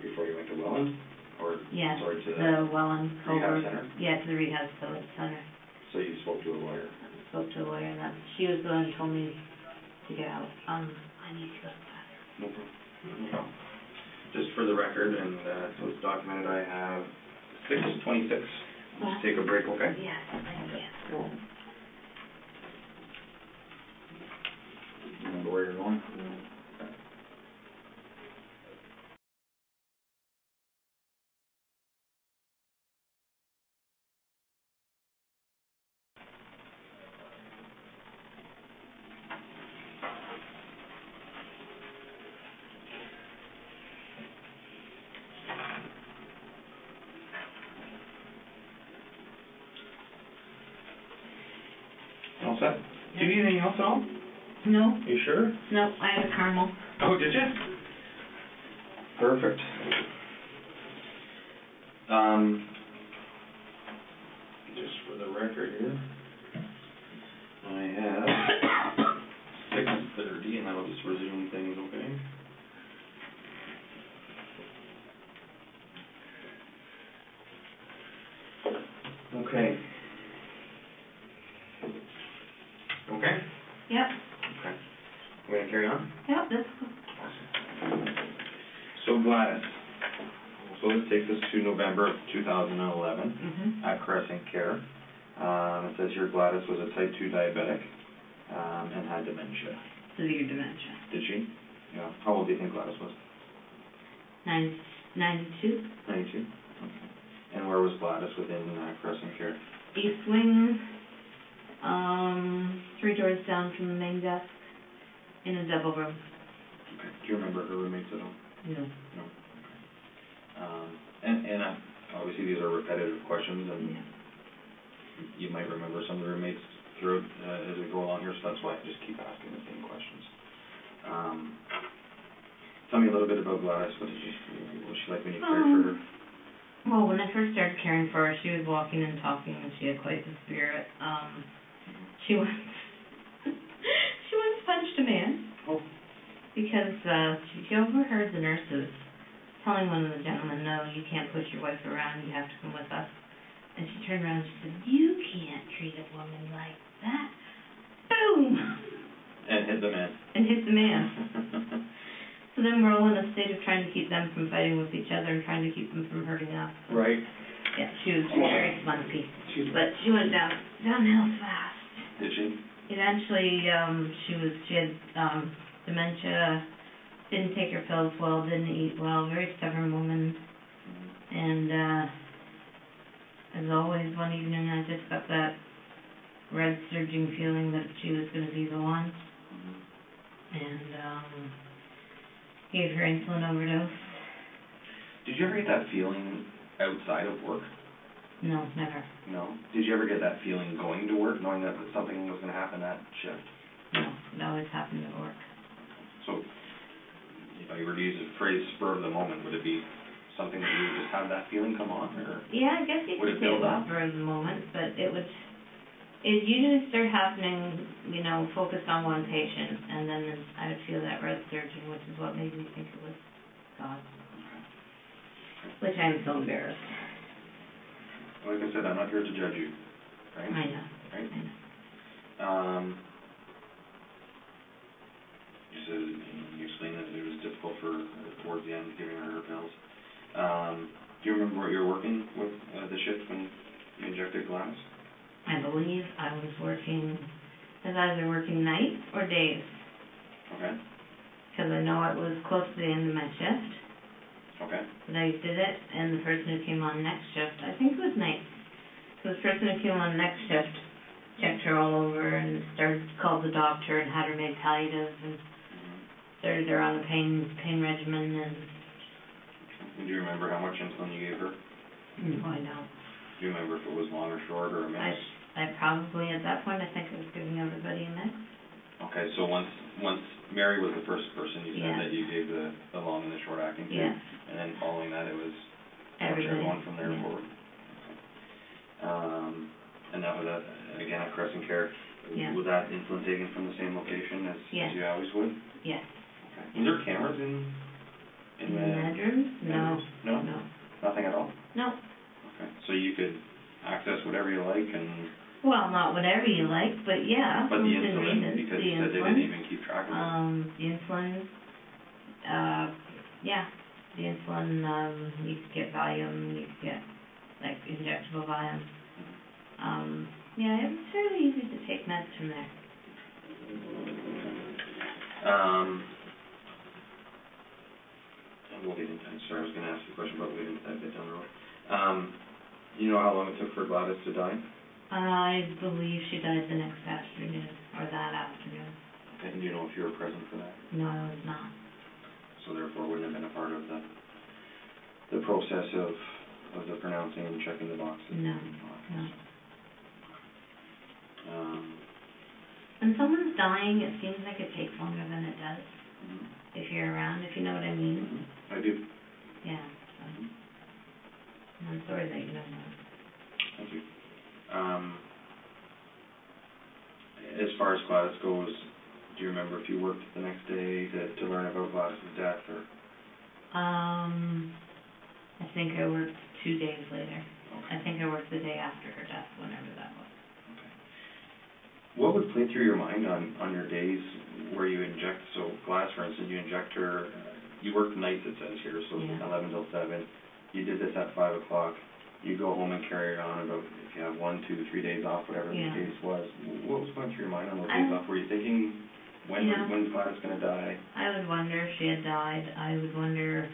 S1: Before you went to Welland? Or,
S3: yeah,
S1: sorry, to
S3: the Welland
S1: rehab center?
S3: Yeah, to the rehab center.
S1: So you spoke to a lawyer?
S3: I spoke to a lawyer, and she was the one who told me to get out. I need to go to the bathroom.
S1: No problem. No problem. Just for the record, and so it's documented, I have 6:26. Let's take a break, okay?
S3: Yes, thank you.
S1: Remember where you're going? All set? Do you need anything else at all?
S3: No,
S1: You sure?
S3: no, I had a caramel.
S1: Oh, did you? Perfect. Just for the record here, I have 6:30, and that'll just resume things, okay? Okay. Okay?
S3: Yep,
S1: Okay. We're gonna carry on?
S3: yep, that's cool.
S1: So Gladys, so this takes us to November of 2011
S3: Mm-hmm.
S1: at Crescent Care. It says here Gladys was a type 2 diabetic and had dementia.
S3: Severe dementia.
S1: Did she? Yeah. How old do you think Gladys was?
S3: 92.
S1: 92? Okay. And where was Gladys within Crescent Care?
S3: East Wing, 3 doors down from the main desk, in a double room.
S1: Okay. Do you remember her roommates at all?
S3: No.
S1: No. Okay. And obviously these are repetitive questions, and
S3: Yeah.
S1: you might remember some of the roommates throughout, as we go along here, so that's why I just keep asking the same questions. Tell me a little bit about Gladys. What was she like when you cared for her?
S3: Well, when I first started caring for her, she was walking and talking, and she had quite the spirit. She once punched a man.
S1: Oh.
S3: Because she overheard the nurses telling one of the gentlemen, "No, you can't push your wife around, you have to come with us." And she turned around and she said, "You can't treat a woman like that." Boom!
S1: And hit the man.
S3: And hit the man. So then we're all in a state of trying to keep them from fighting with each other and trying to keep them from hurting us.
S1: Right.
S3: Yeah, she was very spunky. But she went downhill fast.
S1: Did she?
S3: Eventually, she had dementia, didn't take her pills well, didn't eat well, very stubborn woman. And as always, one evening I just got that red surging feeling that she was going to be the one. And gave her insulin overdose.
S1: Did you ever get that feeling outside of work?
S3: No, never.
S1: No? Did you ever get that feeling going to work, knowing that something was going to happen that shift?
S3: No, it always happened at work.
S1: So, if I were to use the phrase spur of the moment, would it be something that you would just have that feeling come on, or?
S3: Yeah, I guess you could say it was spur of the moment, but it usually start happening, focused on one patient, and then I would feel that red surging, which is what made me think it was God. Which I'm so embarrassed.
S1: Like I said, I'm not here to judge you, right?
S3: I know.
S1: Right?
S3: I know.
S1: You explained that it was difficult towards the end, giving her pills. Do you remember what you were working with the shift when you injected Gladys?
S3: I believe I was either working nights or days.
S1: Okay.
S3: Because I know it was close to the end of my shift.
S1: Okay.
S3: But I did it, and the person who came on next shift, I think it was nights. So the person who came on next shift checked her all over and called the doctor and had her made palliatives and started her on a pain regimen. And
S1: do you remember how much insulin you gave her?
S3: No, I don't.
S1: Do you remember if it was long or short or a mix?
S3: I probably, at that point, I think I was giving everybody a mix.
S1: Okay, so once Mary was the first person you said that you gave the long and the short acting to, and then following that it was everyone from there forward. Okay. And that was again at Crescent Care.
S3: Yeah.
S1: Was that insulin taken from the same location as you always would?
S3: Yes.
S1: Okay. Was there cameras in
S3: the bedrooms? No.
S1: No. Nothing at all?
S3: No.
S1: Okay. So you could access whatever you like and.
S3: Well, not whatever you like, but yeah.
S1: But the insulin, because you said they didn't even keep track of it.
S3: The insulin, the insulin, you could get Valium, you could get, injectable Valium. It was fairly easy to take meds from there.
S1: We'll get into, sorry, I was going to ask you a question, but we'll get into that a bit down the road. You know how long it took for Gladys to die?
S3: I believe she died the next afternoon, or that afternoon.
S1: Okay, and do you know if you were present for that?
S3: No, I was not. So
S1: therefore wouldn't have been a part of the process of the pronouncing and checking the boxes?
S3: No. When someone's dying, it seems like it takes longer than it does. If you're around, if you know what I mean.
S1: I do.
S3: Yeah. So. I'm sorry that you know that.
S1: Thank you. As far as Gladys goes, do you remember if you worked the next day to learn about Gladys' death, or?
S3: I think I worked 2 days later. Okay. I think I worked the day after her death, whenever that was.
S1: Okay. What would play through your mind on your days where you inject? So Gladys, for instance, you inject her. You work nights, it says here, so 11 till 7. You did this at 5 o'clock. You go home and carry it on about, if you have 1, 2, 3 days off, whatever the case was. What was going through your mind on those days off? Were you thinking, when's Gladys going to die? I would wonder if she had died. I would wonder,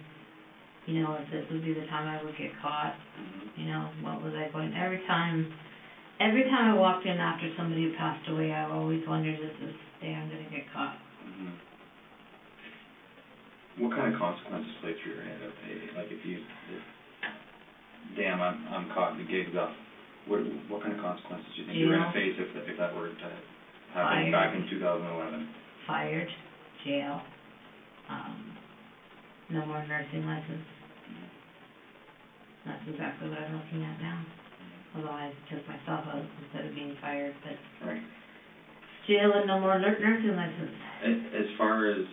S1: if this would be the time I would get caught. What was I going, every time I walked in after somebody had passed away, I always wondered, is this the day I'm going to get caught? What kind of consequences play through your head? Like if damn, I'm caught, the gig's up. What kind of consequences do you think you're gonna face if that were to happen back in 2011?
S3: Fired, jail, no more nursing license. That's exactly what I'm looking at now. Although I took myself out instead of being fired, but
S1: Right.
S3: jail and no more nursing license.
S1: As far as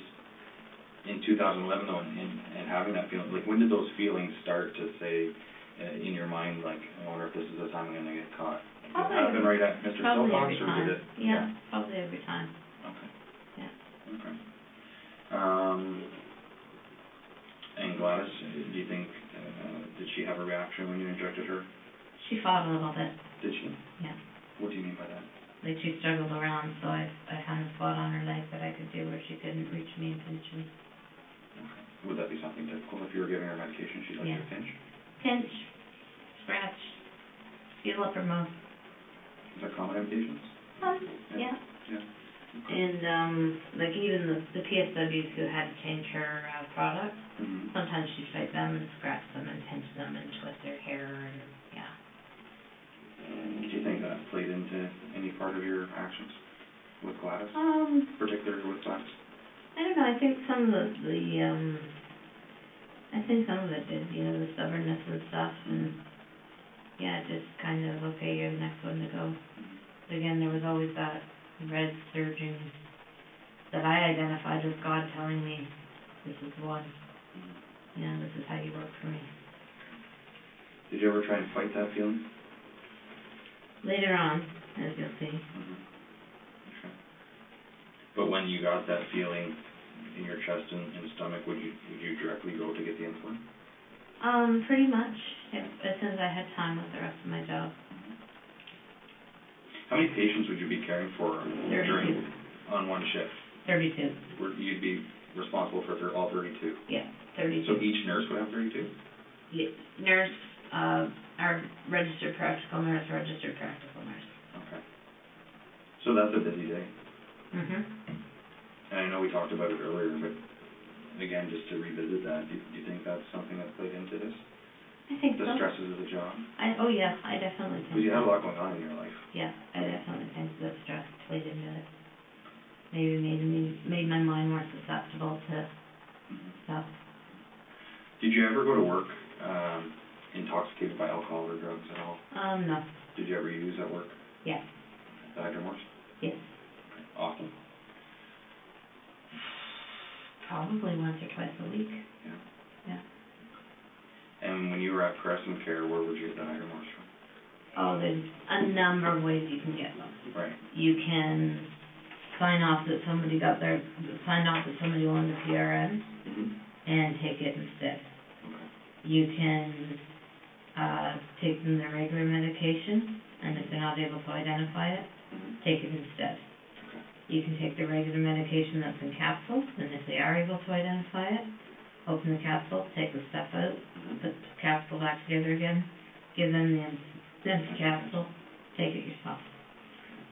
S1: in 2011 though, and having that feeling, like when did those feelings start to say in your mind, like, I wonder if this is the time I'm gonna get caught? Did it happen right at Mr. Silcox, or did it?
S3: Yeah, probably every time.
S1: Okay.
S3: Yeah.
S1: Okay. And Gladys, do you think, did she have a reaction when you injected her?
S3: She fought a little bit.
S1: Did she?
S3: Yeah.
S1: What do you mean by that?
S3: Like she struggled around, so I kind of fought on her leg that I could do where she couldn't reach me and pinch me.
S1: Okay. Would that be something typical if you were giving her medication, she'd like you to pinch?
S3: Pinch, scratch, feel up her mouth.
S1: Is that common in patients?
S3: Yeah.
S1: Yeah. Okay.
S3: And, like even the PSWs who had to change her product, sometimes she'd fight them and scratch them and pinch them and twist their hair and, yeah.
S1: Do you think that played into any part of your actions with Gladys? Particularly with Gladys?
S3: I don't know, I think some of it did, you know, the stubbornness and stuff, and, yeah, just kind of, okay, you're the next one to go. But again, there was always that red surging that I identified as God telling me, this is the one. You know, this is how you work for me.
S1: Did you ever try and fight that feeling?
S3: Later on, as you'll see.
S1: Okay. But when you got that feeling in your chest and stomach, would you directly go to get the insulin?
S3: Pretty much. As soon as I had time with the rest of my job.
S1: How many patients would you be caring for
S3: 32.
S1: On one shift?
S3: 32.
S1: You'd be responsible for all 32?
S3: Yeah, 32.
S1: So each nurse would have 32?
S3: Yeah, nurse, our registered practical nurse.
S1: Okay. So that's a busy day. And I know we talked about it earlier, but again, just to revisit that, do you think that's something that played into this?
S3: I think so.
S1: The stresses of the job?
S3: Oh yeah, I definitely think so.
S1: Because you had a lot going on in your life.
S3: Yeah, I definitely think that stress played into it. Maybe made my mind more susceptible to stuff.
S1: Did you ever go to work intoxicated by alcohol or drugs at all?
S3: No.
S1: Did you ever use at work?
S3: Yeah.
S1: The hydromorphs?
S3: Yes.
S1: Often?
S3: Probably once or twice a week.
S1: Yeah.
S3: Yeah.
S1: And when you were at Crescent Care, where would you get the hydromorphs from?
S3: Oh, there's a number of ways you can get them.
S1: Right.
S3: You can sign off that somebody owned a PRN and take it instead.
S1: Okay.
S3: You can take them their regular medication, and if they're not able to identify it, take it instead.
S1: Okay.
S3: You can take the regular medication that's in capsules, and if they are able to identify it, open the capsule, take the stuff out, put the capsule back together again, give them the empty capsule, take it yourself.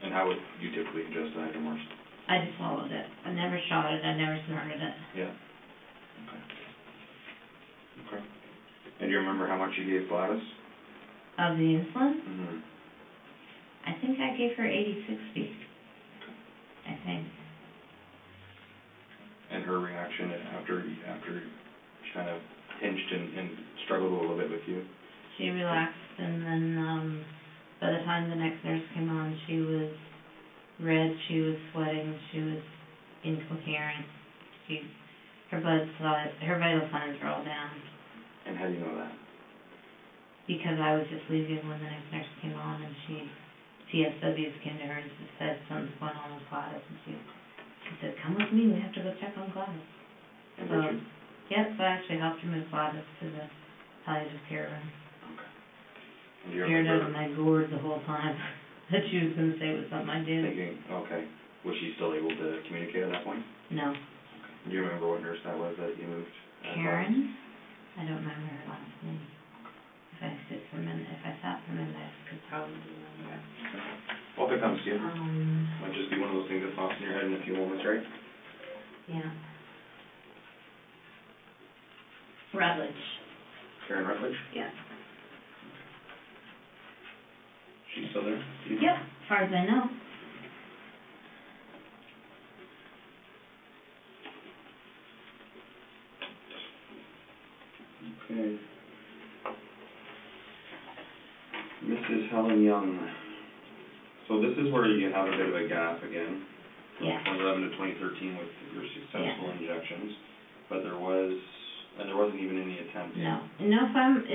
S1: And how would you typically ingest the hydromorphs?
S3: I just swallowed it. I never shot it, I never snorted it.
S1: Yeah. Okay. Okay. And do you remember how much you gave Gladys?
S3: Of the insulin?
S1: Mm-hmm.
S3: I think I gave her 80/60. I think.
S1: And her reaction after she kind of pinched and struggled a little bit with you?
S3: She relaxed, and then by the time the next nurse came on, she was red, she was sweating, she was incoherent. Her vital signs were all down.
S1: And how do you know that?
S3: Because I was just leaving when the next nurse came on, and PSWs came to her and just said something's going on with Gladys, and she said, come with me, we have to go check on Gladys.
S1: And
S3: so,
S1: did you?
S3: Yes, I actually helped her move Gladys to the palliative care room.
S1: Okay. And do you
S3: Scared out
S1: remember
S3: of my gourd the whole time that she was going to say it was something I did.
S1: thinking, okay, was she still able to communicate at that point?
S3: No.
S1: Okay. Do you remember what nurse that was that you moved?
S3: Karen? I don't remember her last name. If I sat for a minute, I could probably remember it.
S1: Well, if it comes to you, might just be one of those things that pops in your head in a few moments, right?
S3: Yeah.
S2: Rutledge.
S1: Karen Rutledge?
S2: Yeah.
S1: still there?
S3: Yep, as far as I know.
S1: Okay. Mrs. Helen Young. So this is where you have a bit of a gap again.
S3: Yeah.
S1: 2011 to 2013 with your successful injections, but there wasn't even any attempt.
S3: No. In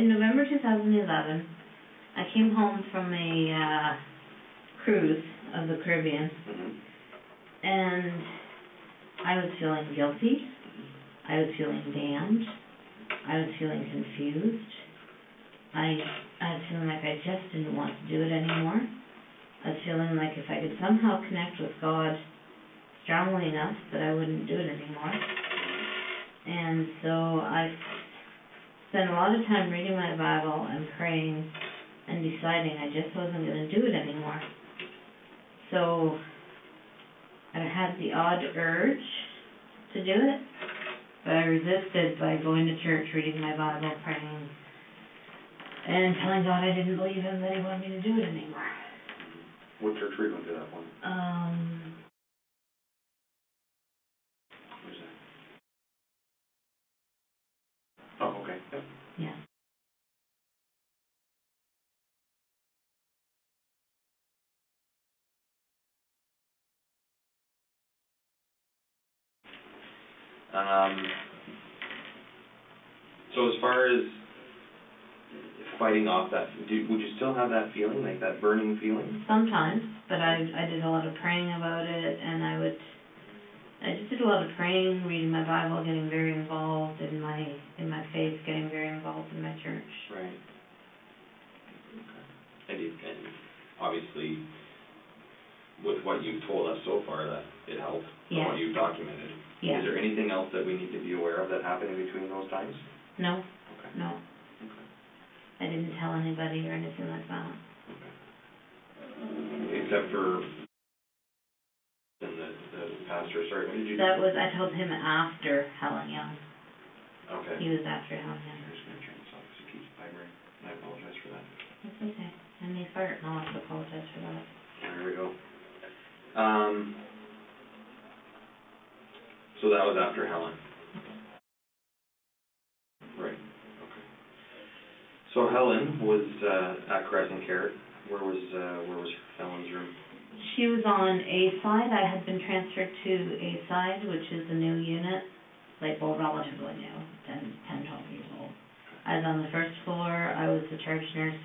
S3: November 2011, I came home from a cruise of the Caribbean, and I was feeling guilty. I was feeling damned. I was feeling confused. I was feeling like I just didn't want to do it anymore. I was feeling like if I could somehow connect with God strongly enough that I wouldn't do it anymore. And so I spent a lot of time reading my Bible and praying and deciding I just wasn't going to do it anymore. So I had the odd urge to do it, but I resisted by going to church, reading my Bible, praying, and telling God I didn't believe Him, that He wanted me to do it anymore.
S1: What church were you going to that point? Where's that? Oh, okay. Yep.
S3: Yeah.
S1: So as far as fighting off that, would you still have that feeling, like that burning feeling?
S3: Sometimes, but I did a lot of praying about it, and I just did a lot of praying, reading my Bible, getting very involved in my faith, getting very involved in my church.
S1: Right. Okay. And obviously, with what you've told us so far, that it helped.
S3: Yeah.
S1: What you've documented.
S3: Yeah.
S1: Is there anything else that we need to be aware of that happened in between those times?
S3: No.
S1: Okay.
S3: No.
S1: Okay.
S3: I didn't tell anybody or anything like that.
S1: Okay. Except for the pastor. Sorry, when did you?
S3: That was, I told him after Helen Young.
S1: Okay.
S3: He was after Helen Young.
S1: I'm just going to turn this off because it keeps vibrating. I apologize for that.
S3: That's okay. I may fart, and I'll have to apologize for that.
S1: There we go. So that was after Helen. Right. Okay. So Helen was at Crescent Care. Where was Helen's room?
S3: She was on A side. I had been transferred to A side, which is a new unit, like, well, relatively new, 10, 12 years old. I was on the first floor. I was the charge nurse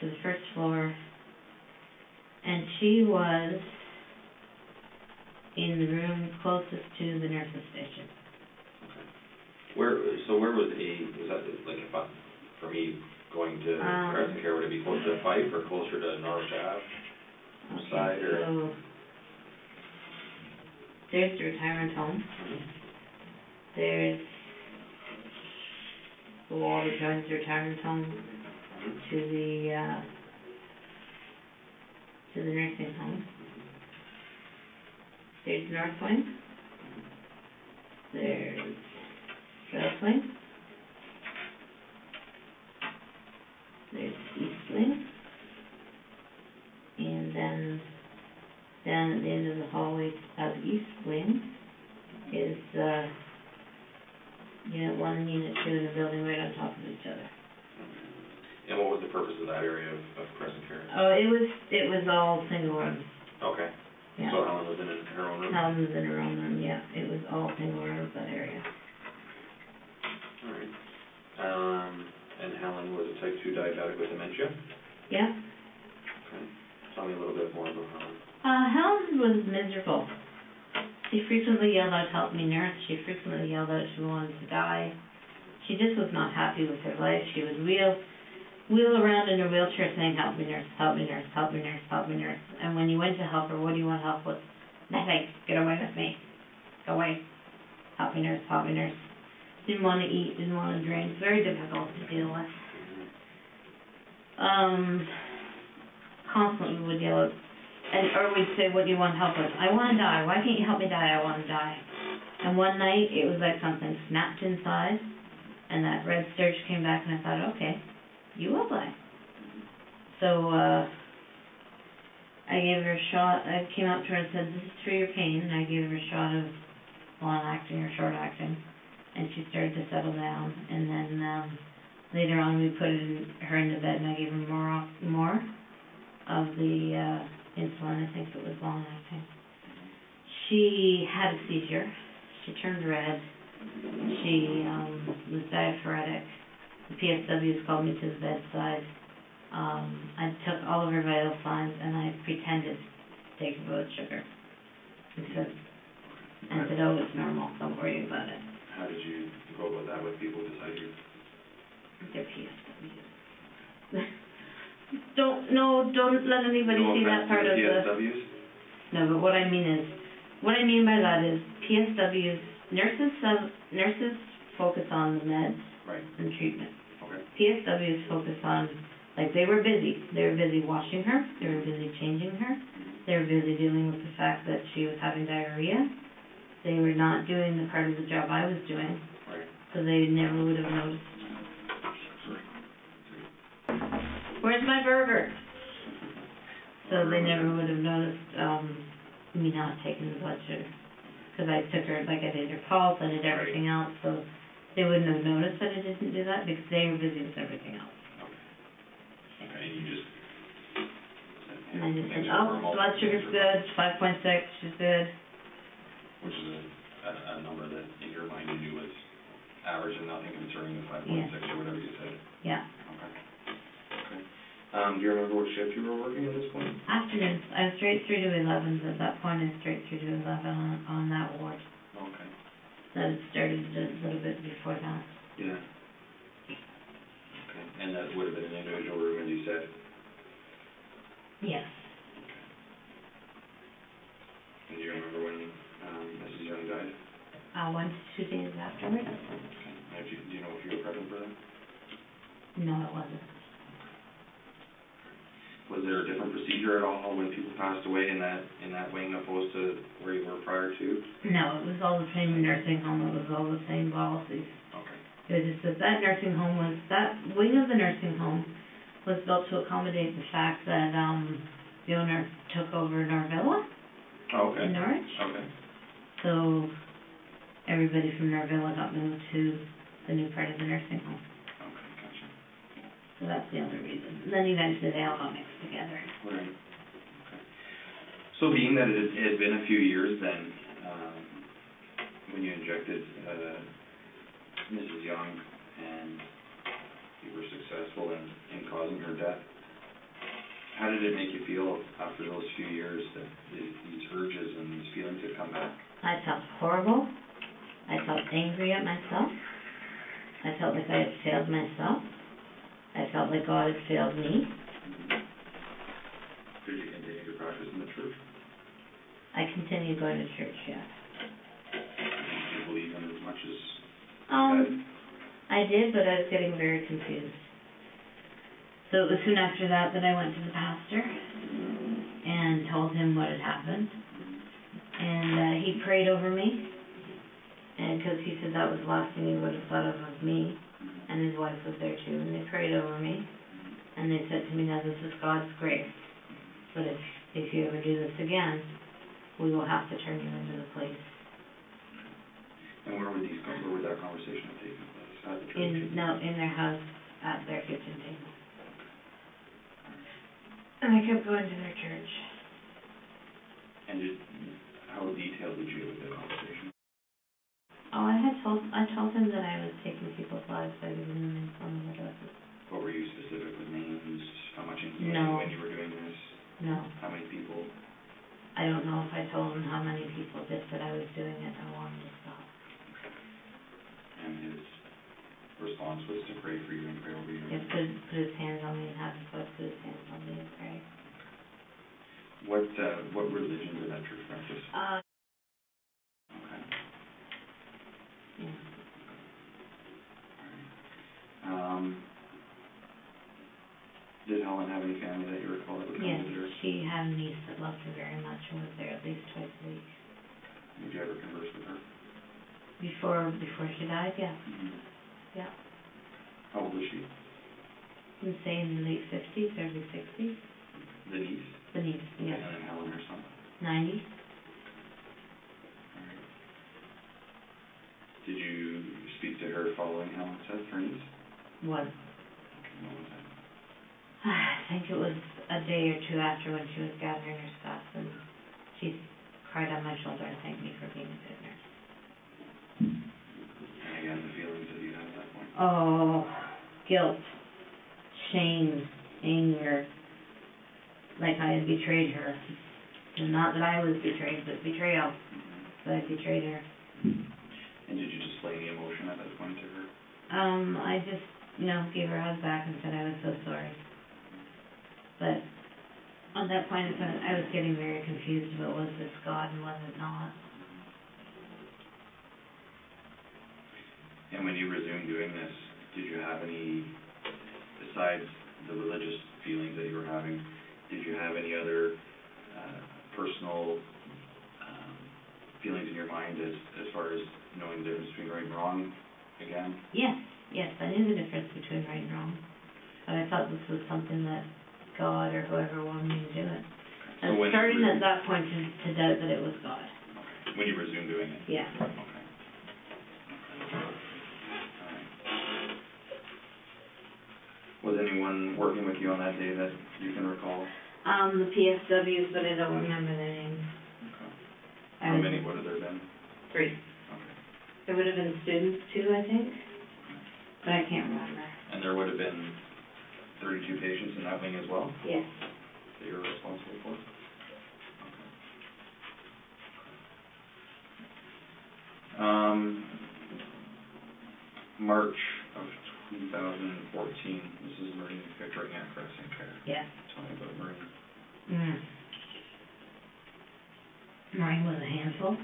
S3: for the first floor, and she was in the room closest to the nurse's station.
S1: Okay. Where was that like for me going to Crescent Care, would it be closer to Fife or closer to North Ave side or?
S3: So there's the retirement home. There's the wall that joins the retirement home to the nursing home. There's North Wing. There's South Wing. There's East Wing. And then down at the end of the hallway of East Wing is Unit 1 and Unit 2 in a building right on top of each other.
S1: And what was the purpose of that area of Crescent Care?
S3: Oh, it was all single rooms.
S1: Okay.
S3: Yeah.
S1: So Helen was in her own room?
S3: Helen was in her own room, yeah. It was all single rooms, that area.
S1: All right. And Helen was a type 2 diabetic with dementia?
S3: Yeah.
S1: Okay. Tell me a little bit more about Helen.
S3: Helen was miserable. She frequently yelled out, "Help me, nurse." She frequently yelled out she wanted to die. She just was not happy with her life. She would wheel around in her wheelchair saying, "Help me, nurse, help me, nurse, help me, nurse, help me, nurse." And when you went to help her, what do you want help with? Nothing. Get away with me. Go away. Help me, nurse, help me, nurse. Didn't want to eat, didn't want to drink. Very difficult to deal with. Constantly would yell out, or we'd say, "What do you want help with?" "I want to die. Why can't you help me die? I want to die." And one night, it was like something snapped inside, and that red surge came back, and I thought, okay, you will die. So I gave her a shot, I came up to her and said, this is for your pain, and I gave her a shot of long-acting or short-acting, and she started to settle down, and then, later on, we put her into bed, and I gave her more of the, insulin, I think it was long-acting. She had a seizure, she turned red, she, was diaphoretic, the PSWs called me to the bedside. I took all of her vital signs and I pretended to take her blood sugar. And said, oh, it's normal, don't worry about it.
S1: How did you go about that with people beside you?
S3: They're PSWs. Don't let anybody see that part of the...
S1: PSWs?
S3: No, but what I mean by that is PSWs, nurses focus on the meds
S1: right.
S3: and treatment.
S1: Okay.
S3: PSWs focus on, like, they were busy. They were busy washing her. They were busy changing her. They were busy dealing with the fact that she was having diarrhea. They were not doing the part of the job I was doing,
S1: right.
S3: So they never would have noticed. Where's my burger? So they never would have noticed me not taking the blood sugar. Because I took her, like I did her pulse, I did everything else, so they wouldn't have noticed that I didn't do that because they were busy with everything else.
S1: Okay, and you just...
S3: And I just said, oh, blood sugar's good, 5.6, she's good.
S1: Which is a number that in your mind you knew was average and nothing concerning the 5.6 or whatever you said?
S3: Yeah.
S1: Okay. Do you remember what shift you were working at this point?
S3: Afternoons. I was straight through to 11s. At that point, I was straight through to 11 on that ward.
S1: Okay.
S3: That had started a little bit before that.
S1: Yeah. Okay. And that would have been an individual room, as you said?
S3: Yes.
S1: Okay. And do you remember when Mrs. Young died?
S3: 1 to 2 days afterwards.
S1: Okay. Do you know if you were present for that?
S3: No, it wasn't.
S1: Was there a different procedure at all when people passed away in that wing opposed to where you were prior to?
S3: No, it was all the same nursing home. It was all the same policies.
S1: Okay.
S3: It was just that nursing home was, that wing of the nursing home was built to accommodate the fact that the owner took over Norvilla in Norwich.
S1: Okay.
S3: So everybody from Norvilla got moved to the new part of the nursing home.
S1: Okay, gotcha.
S3: So that's the only reason. And then eventually they all got mixed together.
S1: Right. Okay. So being that it had been a few years then, when you injected Mrs. Young and you were successful in causing her death, how did it make you feel after those few years that these urges and these feelings had come back?
S3: I felt horrible. I felt angry at myself. I felt like I had failed myself. I felt like God had failed me.
S1: Did you continue to practice in the church?
S3: I continued going to church, yes.
S1: Did you believe in as much as
S3: I did, but I was getting very confused. So it was soon after that I went to the pastor and told him what had happened. And he prayed over me, and because he said that was the last thing he would have thought of me, and his wife was there too, and they prayed over me, and they said to me, now this is God's grace, but if you ever do this again, we will have to turn you into the police.
S1: And where would that conversation have taken place? At the church?
S3: In their house, at their kitchen table. And I kept going to their church.
S1: And how detailed did you get with the conversation?
S3: Oh, I told him that I was taking people's lives by giving them insulin overdoses.
S1: What were you specific with names? How much insulin?
S3: No.
S1: When you were doing this?
S3: No.
S1: How many people?
S3: I don't know if I told him how many people, just that I was doing it. I wanted to stop.
S1: And his response was to pray for you and pray over you?
S3: Yeah, put his hands on me and have his wife put his hands on me and pray.
S1: What religion did that church practice? Okay.
S3: Yeah.
S1: Did Helen have any family that you recall that would come visit her?
S3: Yes, she had a niece that loved her very much and was there at least twice a week.
S1: Did you ever converse with her?
S3: Before she died, yeah.
S1: Mm-hmm.
S3: Yeah.
S1: How old was she?
S3: I'm saying in the late 50s, early 60s.
S1: The niece?
S3: The niece, yes.
S1: And then Helen, her son?
S3: 90.
S1: Alright. Did you speak to her following Helen's death, her niece?
S3: What?
S1: Okay, what was that?
S3: I think it was a day or two after when she was gathering her stuff, and she cried on my shoulder and thanked me for being a good nurse.
S1: And again, the feelings that you had at that point?
S3: Oh, guilt, shame, anger, like I had betrayed her. And not that I was betrayed, but betrayal, that I betrayed her.
S1: And did you display any emotion at that point to her?
S3: I just, gave her a hug back and said I was so sorry. But at that point, I was getting very confused about was this God and was it not.
S1: And when you resumed doing this, did you have any, besides the religious feelings that you were having, did you have any other personal feelings in your mind as far as knowing the difference between right and wrong again?
S3: Yes, I knew the difference between right and wrong. But I thought this was something that God or whoever wanted me to do it. I was starting at that point to doubt that it was God.
S1: Okay. When you resumed doing it?
S3: Yeah.
S1: Okay. Was anyone working with you on that day that you can recall?
S3: The PSWs, but I don't remember their names.
S1: Okay. How many would have there been?
S3: 3.
S1: Okay.
S3: There would have been students too, I think, but I can't remember.
S1: And there would have been 32 patients in that wing as well?
S3: Yes.
S1: That you were responsible for? Okay. March of 2014, this is Marine Pickering at Crescent Care.
S3: Yeah.
S1: Tell me about Marine.
S3: Maureen was a handful.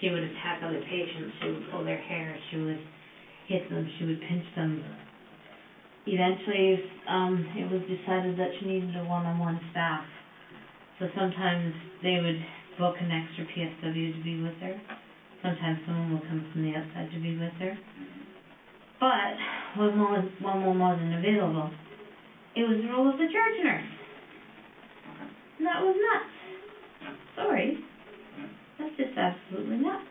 S3: She would attack other patients, she would pull their hair, she would hit them, she would pinch them. Eventually, it was decided that she needed a one-on-one staff. So sometimes they would book an extra PSW to be with her. Sometimes someone would come from the outside to be with her. But when one wasn't available, it was the role of the church nurse. And that was nuts. Sorry. That's just absolutely nuts.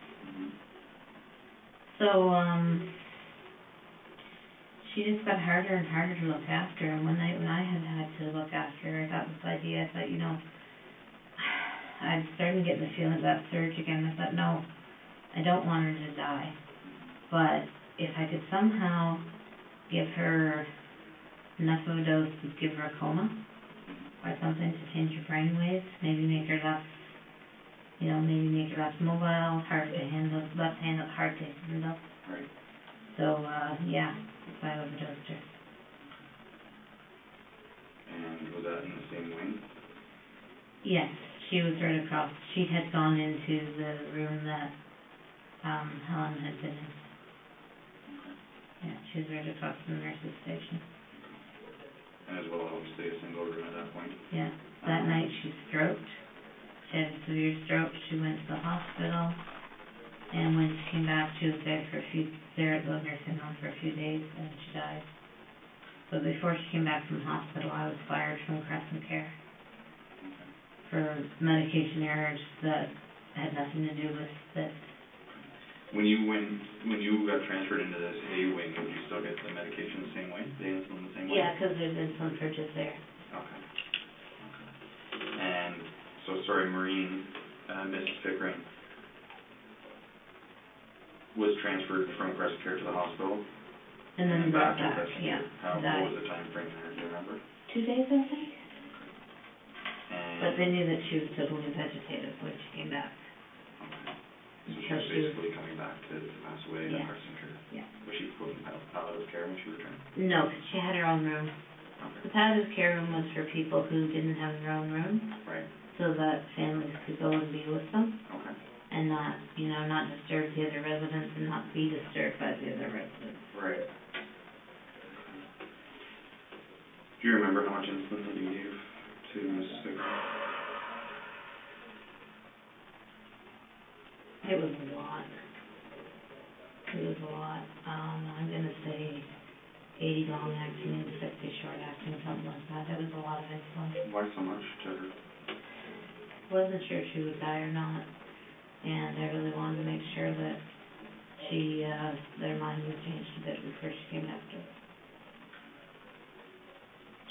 S3: So, she just got harder and harder to look after. And one night when I had to look after her, I got this idea. I thought, I'd started getting the feeling of that surge again. I thought, no, I don't want her to die. But if I could somehow give her enough of a dose to give her a coma, or something to change her brain waves, maybe make her less mobile, hard to handle, hard to handle.
S1: Right.
S3: So, yeah, so I overdosed her.
S1: And was that in the same wing?
S3: Yes, she was right across. She had gone into the room that Helen had been in.
S1: Okay.
S3: Yeah, she was right across from the nurse's station.
S1: And as well, obviously, a single room at that point?
S3: Yeah. That night she stroked. She had a severe stroke. She went to the hospital. And when she came back, she was there at the nursing home for a few days, and she died. But before she came back from hospital, I was fired from Crescent Care for medication errors that had nothing to do with this.
S1: When you got transferred into this A wing, did you still get the medication the same way? The insulin the same way?
S3: Yeah, because there's insulin fridges there.
S1: Okay. And so, sorry, Marine, Mrs. Pickering, was transferred from Crescent Care to the hospital?
S3: And then
S1: back
S3: brought
S1: to
S3: back,
S1: Crescent
S3: yeah.
S1: Care. What was the time frame there, do you remember?
S3: 2 days, I think.
S1: And
S3: But they knew that she was totally vegetative when she came back.
S1: Okay. So she was basically coming back to pass away at Crescent Care?
S3: Yeah.
S1: Was she put in palliative care when she returned?
S3: No, because she had her own room.
S1: Okay.
S3: The palliative care room was for people who didn't have their own room.
S1: Right.
S3: So that families could go and be with them.
S1: Okay.
S3: And not disturb the other residents and not be disturbed by the other residents.
S1: Right. Do you remember how much insulin that you gave to Mrs. Pickering?
S3: It was a lot. I'm going to say 80 long-acting and 60 short-acting, something like that. It was a lot of insulin.
S1: Why so much to her?
S3: Wasn't sure if she would die or not, and I really wanted to make sure that their mind was changed a bit before she came back to us.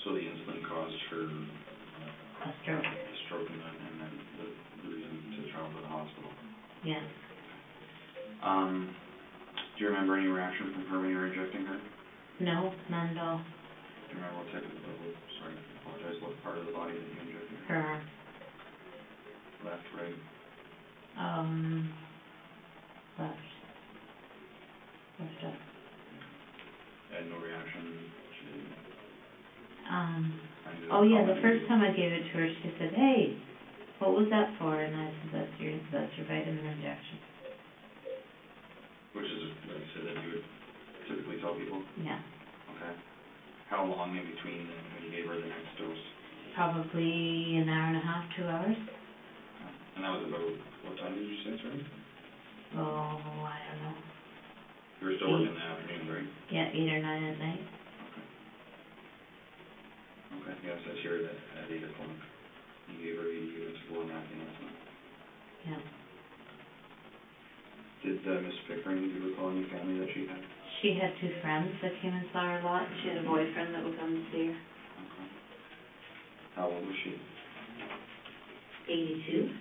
S1: So the insulin caused her
S3: A stroke.
S1: a stroke and then the reason to travel to the hospital.
S3: Yeah.
S1: Do you remember any reaction from her when you were injecting her?
S3: No, none at all.
S1: Do you remember what type of, sorry, I apologize, what part of the body that you injected her?
S3: Her arm.
S1: Left, right?
S3: Left. Left up.
S1: And no reaction?
S3: Oh yeah, the first time I gave it to her, she said, "Hey, what was that for?" And I said, that's your vitamin injection.
S1: Which is what you said that you would typically tell people?
S3: Yeah.
S1: Okay. How long in between when you gave her the next dose?
S3: Probably an hour and a half, 2 hours.
S1: And that was about, what time did you say, sorry?
S3: Oh, I don't know.
S1: You were still working in the afternoons, right?
S3: Yeah, 8 or 9 at night.
S1: Okay, yes, I shared that at 8 o'clock. You gave her 80 units of long-acting insulin.
S3: Yeah.
S1: Did Miss Pickering, do you recall any family that she had?
S3: She had 2 friends that came and saw her a lot. She had a boyfriend that would come and see her.
S1: Okay. How old was she?
S3: 82.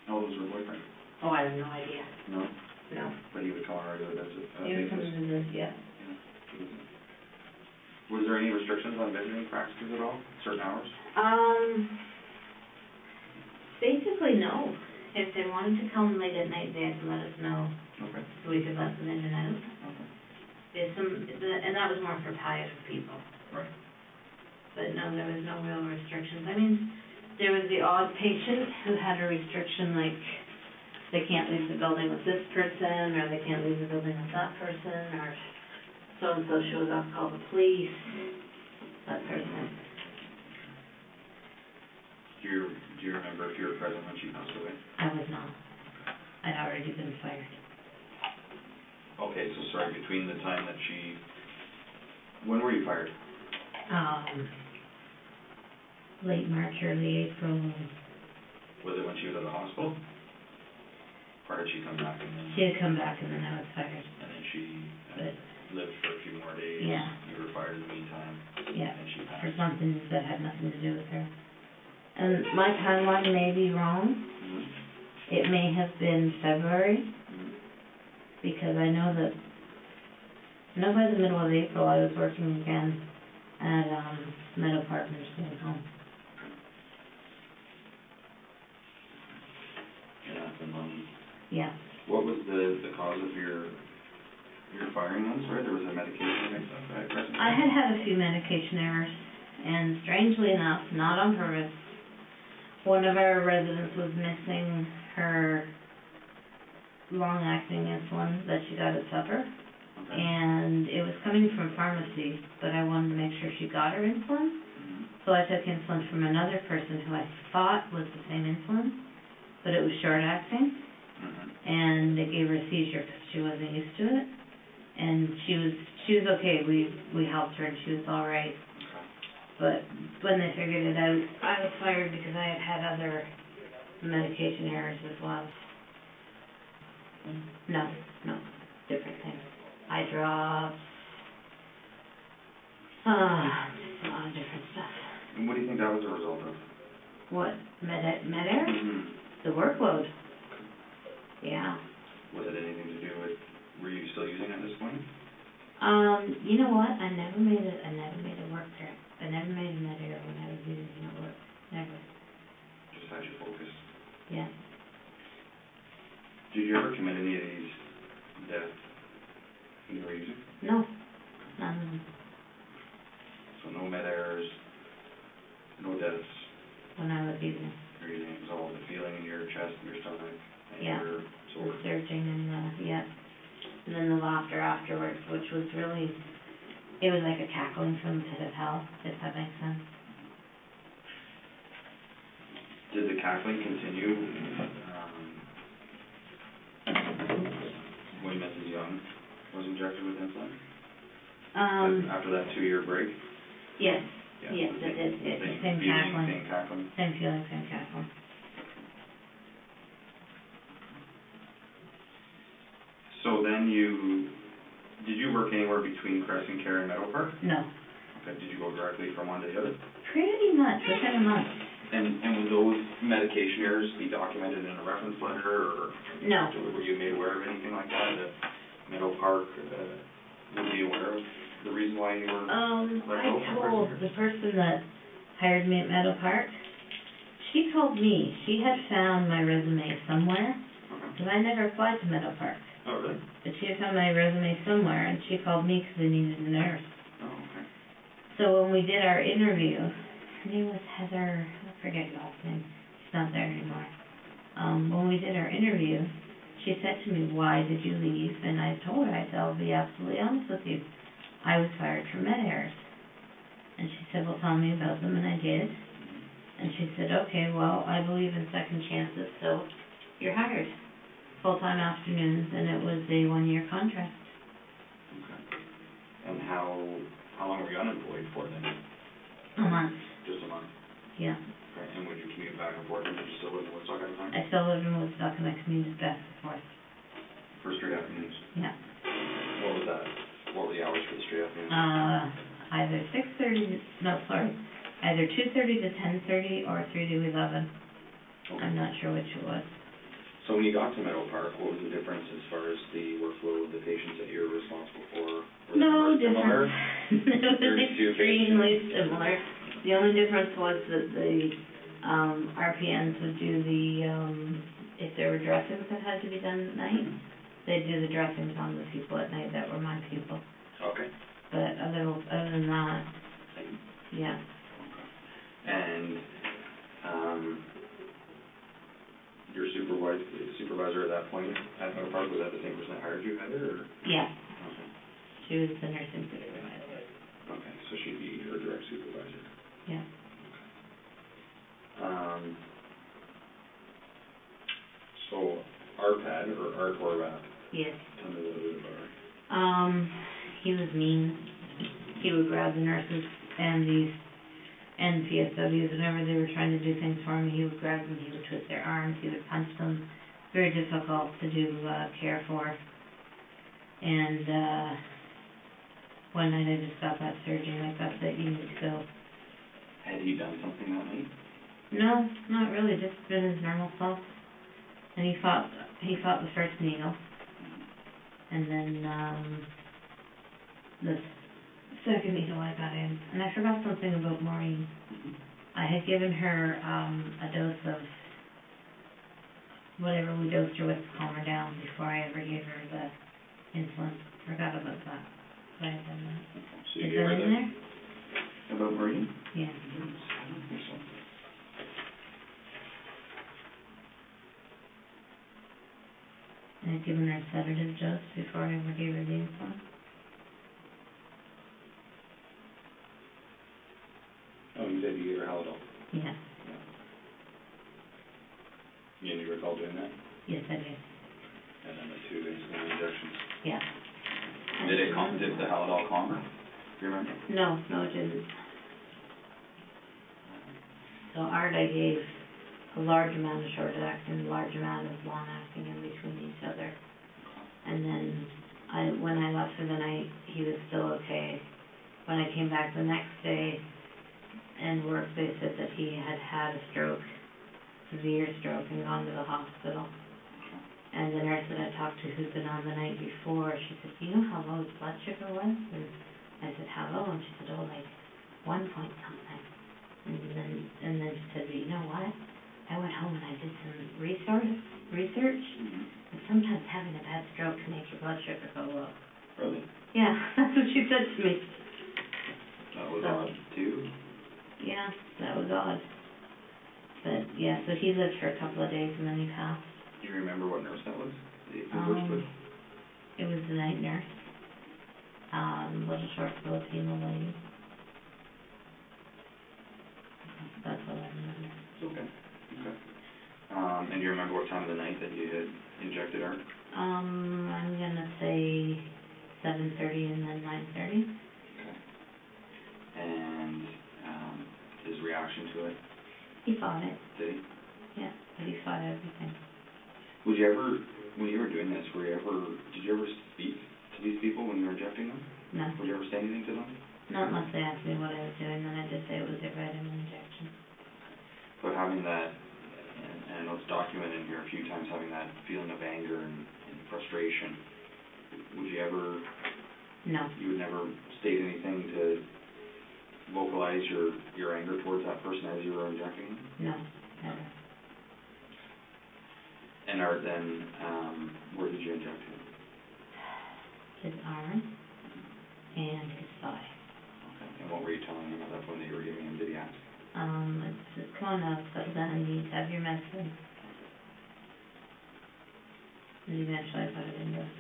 S1: How old was her boyfriend?
S3: Oh, I have no idea.
S1: No?
S3: No.
S1: But he would call her regular visit?
S3: He would come and visit, yeah.
S1: Was there any restrictions on visiting practices at all? Certain hours?
S3: Basically, no. If they wanted to come late at night, they had to let us know.
S1: Okay.
S3: So we could let them in and out.
S1: Okay.
S3: And that was more for palliative people.
S1: Right.
S3: But no, there was no real restrictions. I mean, there was the odd patient who had a restriction, like they can't leave the building with this person, or they can't leave the building with that person, or so-and-so shows up, call the police, that sort of thing.
S1: Do you remember if you were present when she passed away?
S3: I was not. I'd already been fired.
S1: Okay, so sorry, between the time that when were you fired?
S3: Late March, early April.
S1: Was it when she was at the hospital? Or did she come back and then?
S3: She had come back and then I was fired.
S1: And then she lived for a few more days?
S3: Yeah.
S1: You were fired in the meantime?
S3: Yeah,
S1: and she passed.
S3: for something that had nothing to do with her. And my timeline may be wrong.
S1: Mm-hmm.
S3: It may have been February, because I know by the middle of April I was working again at Meadow Park Nursing Home.
S1: And that's in London?
S3: Yeah.
S1: What was the cause of your firing then? Sorry, there was a medication mix-up?
S3: I had a few medication errors, and strangely enough, not on purpose, one of our residents was missing her long-acting insulin that she got at supper.
S1: Okay.
S3: And it was coming from pharmacy, but I wanted to make sure she got her insulin. So I took insulin from another person who I thought was the same insulin, but it was short-acting. And it gave her a seizure because she wasn't used to it. And she was okay. We helped her and she was all right. But when they figured it out, I was fired because I had other medication errors as well. No, different things. Eye drops, just a lot of different stuff.
S1: And what do you think that was a result of?
S3: What, med-air? The workload. Yeah.
S1: Was it anything to do with, were you still using it at this point?
S3: You know what? I never made a work there. I never made a med-air when I was using it at work. Never.
S1: Just had you focused.
S3: Yeah.
S1: Did you ever commit any of these deaths when you were using?
S3: No. None of them.
S1: So no med-airs, no deaths?
S3: When I was using.
S1: You're using it, it was all the feeling in your chest and your stomach and your
S3: the surging and and then the laughter afterwards, which was really, it was like a cackling from the pit of hell, if that makes sense.
S1: Did the cackling continue when Mrs. Young was injected with insulin? After that 2-year break?
S2: Yes,
S1: Yeah.
S2: yes, it did.
S3: Same cackling.
S1: Same cackling?
S3: Same feeling, same cackling.
S1: So then did you work anywhere between Crescent Care and Meadow Park?
S3: No.
S1: Okay, did you go directly from one to the other?
S3: Pretty much, within a month.
S1: And would those medication errors be documented in a reference letter, or?
S2: No.
S1: Were you made aware of anything like that Meadow Park would be aware of the reason why you were let go
S3: I
S1: from
S3: told
S1: Crescent
S3: the
S1: Care?
S3: person that hired me at Meadow Park, she told me she had found my resume somewhere,
S1: Okay.
S3: because I never applied to Meadow Park.
S1: Oh, really?
S3: But she had found my resume somewhere, and she called me because they needed a nurse.
S1: Oh, okay.
S3: So when we did our interview, her name was Heather, I forget her last name, she's not there anymore. When we did our interview, she said to me, "Why did you leave?" And I told her, I said, "I'll be absolutely honest with you. I was fired for med errors." And she said, "Well, tell me about them," and I did. And she said, "Okay, well, I believe in second chances, so you're hired." Full-time afternoons, and it was a 1-year contract.
S1: Okay. And how long were you unemployed for then?
S3: A month,
S1: Just a month?
S3: yeah.
S1: Okay. And would you commute back and forth, or did you still live in Woodstock at the time?
S3: I still lived in Woodstock, and I commuted back and forth.
S1: For straight afternoons?
S3: Yeah.
S1: What was that? What were the hours for the straight afternoons?
S3: Either 2:30 to 10:30 or 3 to 11.
S1: Okay.
S3: I'm not sure which it was.
S1: So when you got to Meadow Park, what was the difference as far as the workflow of the patients that you were responsible for? Were the
S3: No
S1: numbers similar?
S3: difference. It was
S1: 32
S3: extremely
S1: patients.
S3: similar. The only difference was that the RPNs would do the, if there were dressings that had to be done at night, they'd do the dressings on the people at night that were my people.
S1: Okay.
S3: But other than that, yeah.
S1: And your supervisor at that point at Meadow Park, was that the same person that hired you, Heather, or?
S3: Yeah,
S1: Okay.
S3: she was the nursing supervisor.
S1: Okay, so she'd be her direct supervisor.
S3: Yeah.
S1: So RPAD, or RTOR,
S3: Yes.
S1: tell me a little bit about her.
S3: He was mean. He would grab the nurses and the PSWs whenever they were trying to do things for me. He would grab them, he would twist their arms, he would punch them. Very difficult to do care for. And one night I just got that surgery, like, "That's it, you need to go."
S1: Had he done something that night?
S3: No, not really, just been his normal self. And he fought the first needle. And then the second needle I got in. And I forgot something about Maureen. I had given her a dose of whatever we dosed her with to calm her down before I ever gave her the insulin. Forgot about that. So I had done that.
S1: So you
S3: Is
S1: gave
S3: that
S1: her
S3: in
S1: the-
S3: there?
S1: About Maureen?
S3: Yeah.
S1: I don't think so.
S3: And I'd given her a sedative dose before I ever gave her the insulin.
S1: Oh, you said you gave her Halidol.
S3: Yeah.
S1: You recall doing that?
S3: Yes, I did.
S1: And then the 2 insulin injections.
S3: Yeah.
S1: Did the Halidol calm her? Do you remember?
S3: No, it didn't. So Art, I gave a large amount of short-acting, a large amount of long-acting in between each other. And then when I left for the night, he was still okay. When I came back the next day and worked, they said that he had had a stroke, severe stroke, and gone to the hospital. And the nurse that I talked to who'd been on the night before, she said, "Do you know how low his blood sugar was?" And I said, "How low?" And she said, "Oh, like 1 point something." And then she said, "But you know what? I went home and I did some research, and sometimes having a bad stroke can make your blood sugar go low."
S1: Really?
S3: Yeah, that's what she said to me.
S1: That was odd, too.
S3: Yeah, that was odd. But, yeah, so he lived for a couple of days and then he passed.
S1: Do you remember what nurse that was? It
S3: was the night nurse. Little short Filipino lady. That's all I remember.
S1: Okay. And do you remember what time of the night that you had injected her?
S3: I'm gonna say 7:30 and then 9:30.
S1: Okay. And, his reaction to it?
S3: He fought it,
S1: Did he?
S3: yeah, but he fought everything.
S1: Would you ever, when you were doing this, did you ever speak to these people when you were injecting them?
S3: No,
S1: Would you ever say anything to them?
S3: not unless they asked me what I was doing, then I just say it was a vitamin injection.
S1: But having that, and I know it's documented in here a few times, having that feeling of anger and frustration, would you ever,
S3: No,
S1: you would never state anything to vocalize your anger towards that person as you were injecting them?
S3: no, never.
S1: And Art, then, where did you inject him?
S3: His arm and his thigh.
S1: Okay. And what were you telling him at that point that you were giving him? Did he ask?
S3: It's come on up, settle down, you need to have your medicine. And eventually I put it into it.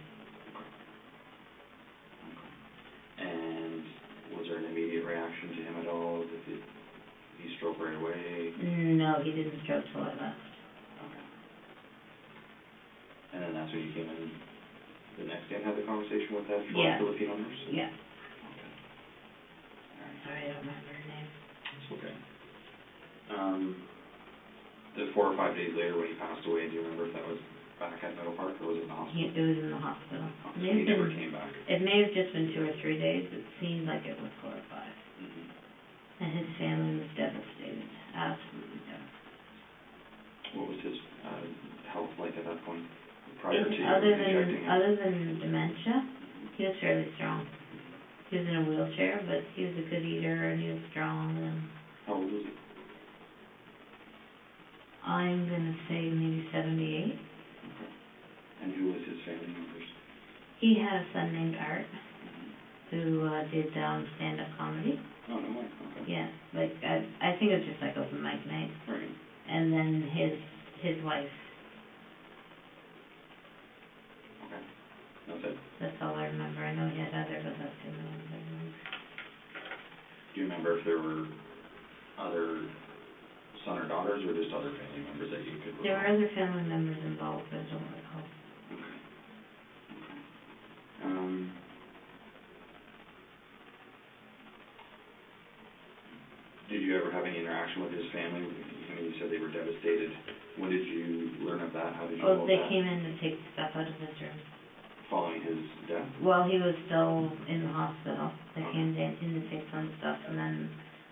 S1: And was there an immediate reaction to him at all? Did he stroke right away?
S3: No, he didn't stroke till I left.
S1: Okay. And then that's when you came in the next day and had the conversation with that
S3: Yeah.
S1: Filipino nurse?
S3: Yeah.
S1: Okay. All right.
S3: Sorry, I don't remember her name.
S1: It's okay. The 4 or 5 days later when he passed away, do you remember if that was back at Meadow Park or was it in the hospital?
S3: It was in the hospital.
S1: So he never came back.
S3: It may have just been 2 or 3 days. It seemed like it was 4 or 5.
S1: Mm-hmm.
S3: And his family was devastated. Absolutely devastated.
S1: What was his health like at that point? Prior to injecting him?
S3: Other than dementia, he was fairly strong. He was in a wheelchair, but he was a good eater and he was strong. And
S1: How old was he?
S3: I'm going to say maybe 78.
S1: Okay. And who was his family members?
S3: He had a son named Art who did stand-up comedy.
S1: Oh, no way. Okay.
S3: Yeah, like I think it was just like open mic night.
S1: Right.
S3: And then his wife.
S1: Okay. That's it.
S3: That's all I remember. I know he had other, but that's the only ones I remember.
S1: Do you remember if there were other son or daughters or just other family members that you could recall?
S3: There were other family members involved, but I don't recall.
S1: Okay. Okay. Did you ever have any interaction with his family? I mean, you said they were devastated. When did you learn of that? How did you know of
S3: They
S1: that?
S3: came in to take stuff out of his room.
S1: Following his death?
S3: While he was still in the hospital, they came in to take some stuff, and then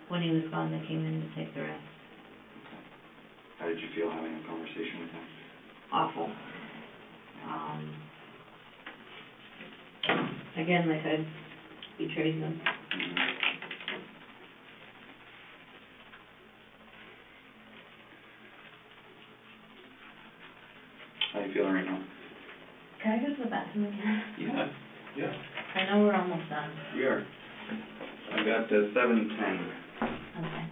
S3: when he was gone, they came in to take the rest.
S1: Okay. How did you feel having a conversation with him?
S3: Awful. Again, like I betrayed them.
S1: Mm-hmm. How are you feeling right now?
S3: Can I go to the bathroom again?
S1: Yeah. Yeah.
S3: I know we're almost done.
S1: We are. I got 7:10.
S3: Okay.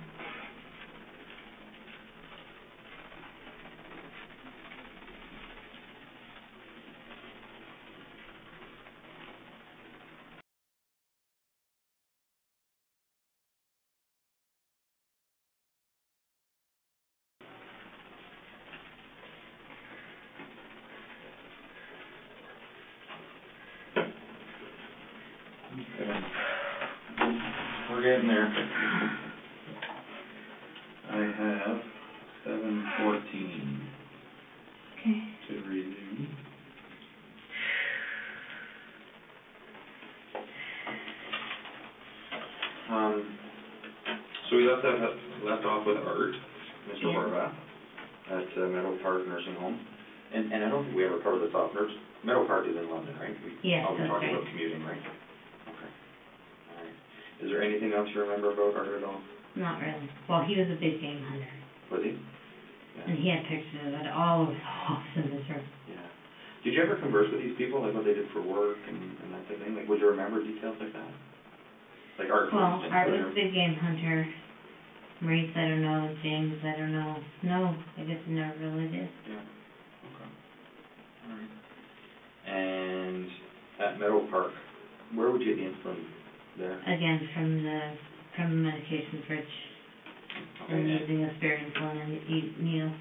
S1: Okay. We're getting there. I have 7:14
S3: Okay.
S1: to resume. So we left off with Art, Mr.
S3: Yeah.
S1: Horvath, at Meadow Park Nursing Home. And I don't think we ever covered this off. Meadow Park is in London, right?
S3: Yes,
S1: I'll be
S3: that's
S1: talking
S3: right.
S1: about commuting, right? Okay. All right. Is there anything else you remember about Art at all?
S3: Not really. Well, he was a big game hunter.
S1: Was he?
S3: And he had pictures of it all over the walls in his room.
S1: Yeah. Did you ever converse with these people, like what they did for work and that type of thing? Like, would you remember details like that? Like Art, for
S3: Well,
S1: instance.
S3: Art was a big game hunter. Maurice, I don't know. James, I don't know. No, I guess I never really did.
S1: Yeah. Okay. All right. And at Meadow Park, where would you get the insulin there?
S3: Again, from the medication fridge.
S1: Okay.
S3: And using a spare insulin and eat meals.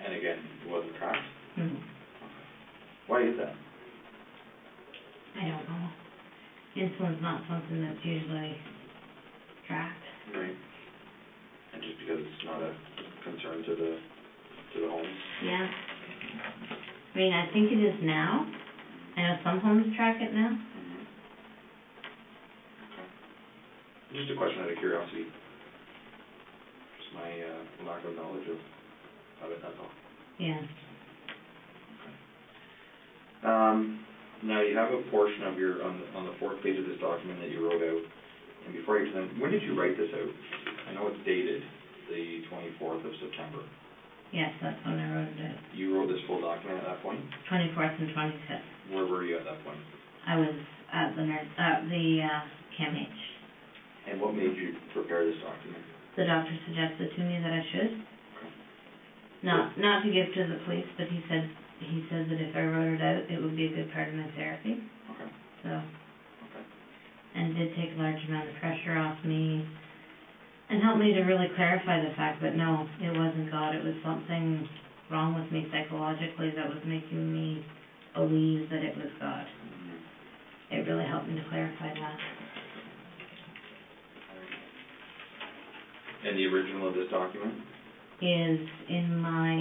S1: And again, it wasn't tracked?
S3: Mm-hmm.
S1: Okay. Why is that?
S3: I don't know. insulin's not something that's usually tracked.
S1: Right. And just because it's not a concern to the home?
S3: Yeah. I mean, I think it is now. I know some homes track it now.
S1: Mm-hmm. Okay. Just a question out of curiosity. Just my lack of knowledge of it, that's all.
S3: Yeah.
S1: Okay. Now you have a portion of your, on the fourth page of this document that you wrote out, and before you present, when did you write this out? I know it's dated the 24th of September.
S3: Yes, that's when I wrote it out.
S1: You wrote this full document at that point?
S3: 24th and 25th.
S1: Where were you at that point?
S3: I was at the CAMH.
S1: And what made you prepare this document?
S3: The doctor suggested to me that I should.
S1: Okay.
S3: Not to give to the police, but he said that if I wrote it out, it would be a good part of my therapy.
S1: Okay.
S3: So.
S1: Okay.
S3: And did take a large amount of pressure off me, and helped me to really clarify the fact that no, it wasn't God, it was something wrong with me psychologically that was making me believe that it was God.
S1: Mm-hmm.
S3: It really helped me to clarify that.
S1: And the original of this document?
S3: Is in my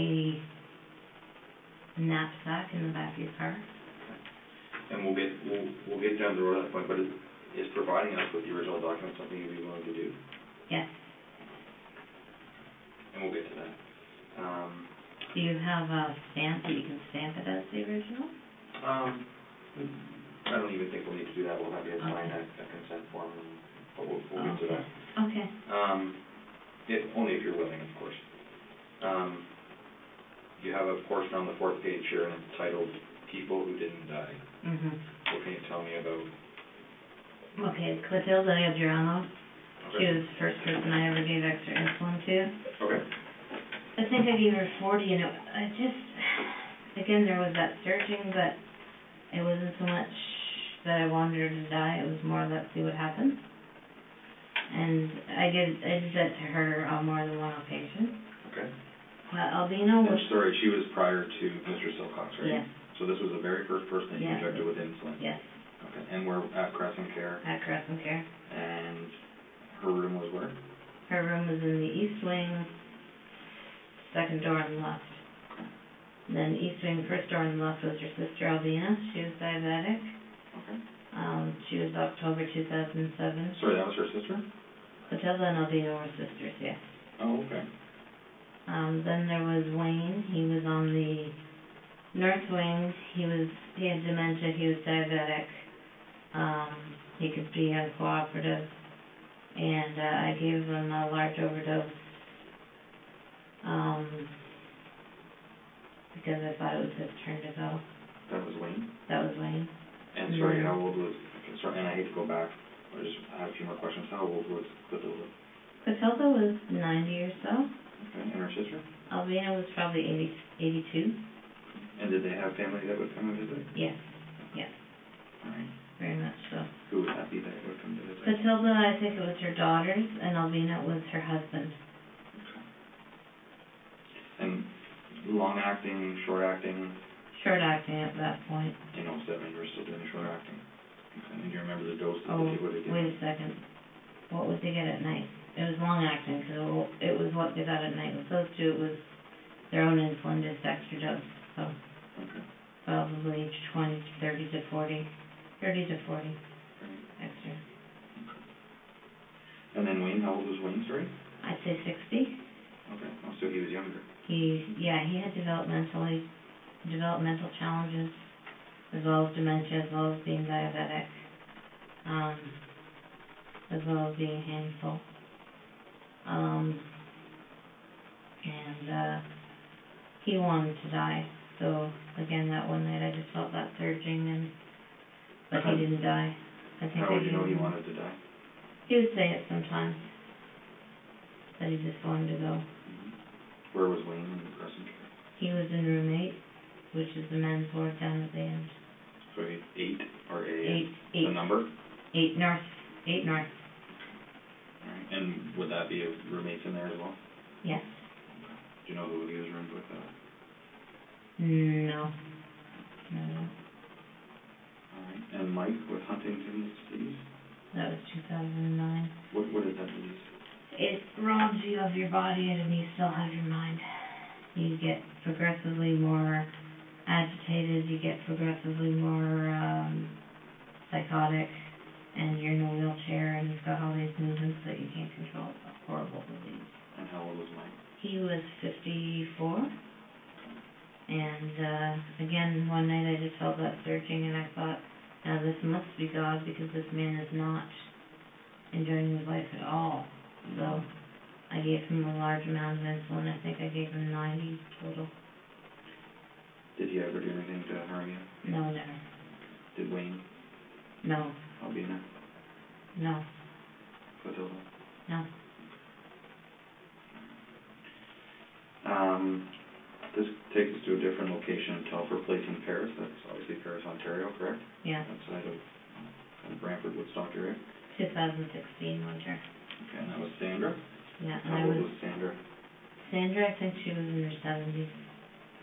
S3: knapsack in the back of your car.
S1: And we'll get down the road at that point, but is providing us with the original document something you'd be willing to do?
S3: Yes.
S1: And we'll get to that.
S3: Do you have a stamp that you can stamp it as the original?
S1: I don't even think we'll need to do that. We'll have you sign a consent form, but we'll get to that.
S3: Okay.
S1: Only if you're willing, of course. You have a portion on the fourth page here, and it's titled "People Who Didn't Die."
S3: Mhm.
S1: What can you tell me about?
S3: Okay, Clotilde Adriano.
S1: Okay.
S3: She was the first person I ever gave extra insulin to.
S1: Okay.
S3: I think I gave her 40, and I just, again, there was that searching, but it wasn't so much that I wanted her to die. It was more, let's see what happens. And I did that to her on more than one occasion.
S1: Okay.
S3: Albino was...
S1: Sorry, she was prior to Mr. Silcox, right?
S3: Yes.
S1: So this was the very first person that you
S3: Yes.
S1: injected with insulin?
S3: Yes.
S1: Okay. And we're at Crescent Care?
S3: At Crescent Care.
S1: And her room was where?
S3: Her room was in the east wing, second door on the left.
S1: Okay.
S3: Then east wing, first door on the left was her sister Albina. She was diabetic.
S1: Okay.
S3: She was October 2007.
S1: Sorry, that was her sister?
S3: Clotilde and Albina were sisters, yes.
S1: Oh, okay.
S3: Then there was Wayne. He was on the north wing. He had dementia. He was diabetic. He could be uncooperative. And I gave him a large overdose because I thought it was his turn to go.
S1: That was Wayne?
S3: That was Wayne.
S1: And sorry, how old was... Sorry, and I hate to go back. I just have a few more questions. How old was Clotilde?
S3: Clotilde was 90 or so.
S1: Okay, and her sister?
S3: Albina was probably 82.
S1: And did they have family that would come and visit?
S3: Yes, yes.
S1: All right.
S3: Very much so.
S1: Who would that be that would come to visit?
S3: Clotilde, I think it was her daughters, and Albina was her husband.
S1: Okay. And long-acting, short-acting?
S3: Short-acting at that point.
S1: In 07, you were still doing short-acting. Okay. And do you remember the doses
S3: Oh,
S1: that they would have given?
S3: wait a second. What would they get at night? It was long-acting, because it was what they got at night. With those two, it was their own insulin, just extra dose. So
S1: Okay.
S3: probably 30 to 40
S1: Right.
S3: extra.
S1: Okay. And then Wayne, how old was Wayne, sorry?
S3: I'd say 60.
S1: Okay. Oh, so he was younger.
S3: He had developmental challenges, as well as dementia, as well as being diabetic, as well as being a handful. And he wanted to die. So again, that one night I just felt that surging, but he didn't die. I think
S1: How would you know he wanted to die?
S3: He would say it sometimes, that he just wanted to go.
S1: Mm-hmm. Where was Wayne in the Crescent Care?
S3: He was in room 8, which is the men's ward down at the end.
S1: So 8 or A?
S3: 8.
S1: The number?
S3: 8 north. 8 north.
S1: All right. And would that be roommates in there as well?
S3: Yes.
S1: Okay. Do you know who he was roomed with?
S3: No.
S1: All right. And Mike with Huntington's disease?
S3: That was 2009.
S1: What is that disease?
S3: It robs you of your body and you still have your mind. You get progressively more agitated, you get progressively more psychotic, and you're in a wheelchair and you've got all these movements that you can't control. It's a horrible disease.
S1: And how old was Mike?
S3: He was 54. And again, one night I just felt that surging and I thought, now this must be God because this man is not enjoying his life at all. So I gave him a large amount of insulin. I think I gave him 90 total.
S1: Did he ever do anything to harm you?
S3: No, never.
S1: Did Wayne?
S3: No.
S1: Albina?
S3: No.
S1: Clotilda?
S3: No.
S1: This takes us to a different location in Telford Place in Paris. That's obviously Paris, Ontario, correct?
S3: Yeah.
S1: Outside of kind of Brantford, Woodstock area?
S3: 2016 winter.
S1: Okay, and that was Sandra?
S3: Yeah.
S1: How old was Sandra?
S3: Sandra, I think she was in her 70s.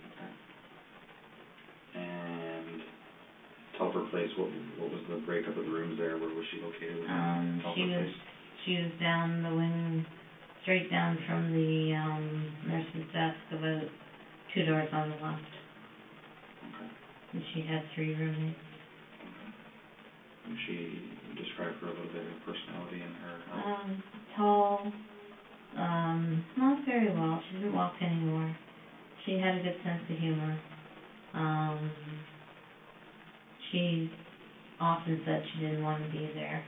S1: Okay. And Telford Place, what was the breakup of the rooms there? Where was she located within Telford Place?
S3: She was down the wing, straight down from the nurse's desk, about 2 doors on the left.
S1: Okay.
S3: And she had 3 roommates.
S1: Okay. And she described her a little bit of personality in her
S3: tall, not very well. She didn't walk anymore. She had a good sense of humor. She often said she didn't want to be there.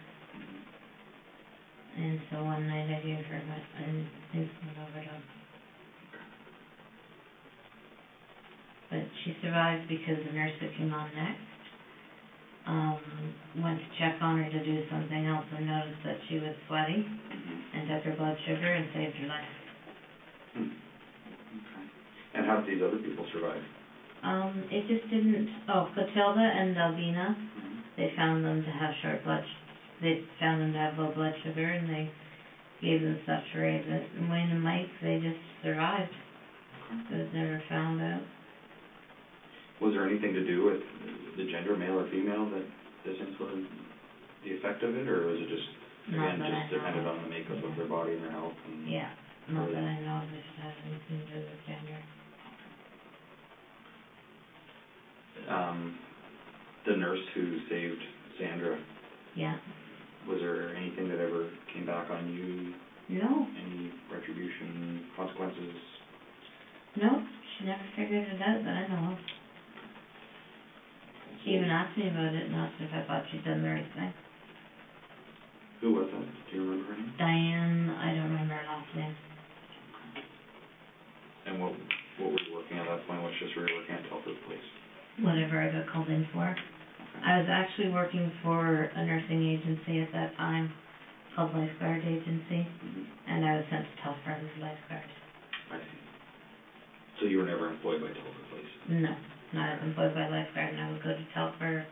S3: And so one night I gave her an insulin overdose. But she survived because the nurse that came on next went to check on her to do something else and noticed that she was sweaty and took her blood sugar and saved her life.
S1: Okay. And how did these other people survive?
S3: It just didn't. Clotilda and Albina, they found them to have they found them to have low blood sugar and they gave them stuff to raise it. And Wayne and Mike, they just survived. It was never found out.
S1: Was there anything to do with the gender, male or female, that this influenced the effect of it, or was it just, again, just depended on the makeup of their body and their health? And
S3: yeah, not that I know of if it has anything to do with gender.
S1: The nurse who saved Sandra.
S3: Yeah.
S1: Was there anything that ever came back on you?
S3: No.
S1: Any retribution, consequences?
S3: No, she never figured it out that I know of. She even asked me about it and asked if I thought she'd done the right thing.
S1: Who was that? Do you remember her name?
S3: Diane, I don't remember her last name.
S1: And what were you working at that point? What shifts were you working at Telford Place?
S3: Whatever I got called in for. I was actually working for a nursing agency at that time called Lifeguard Agency, and I was sent to Telford as a lifeguard.
S1: I see. So you were never employed by Telford Place?
S3: No. I was employed by Lifeguard, and I would go to Telford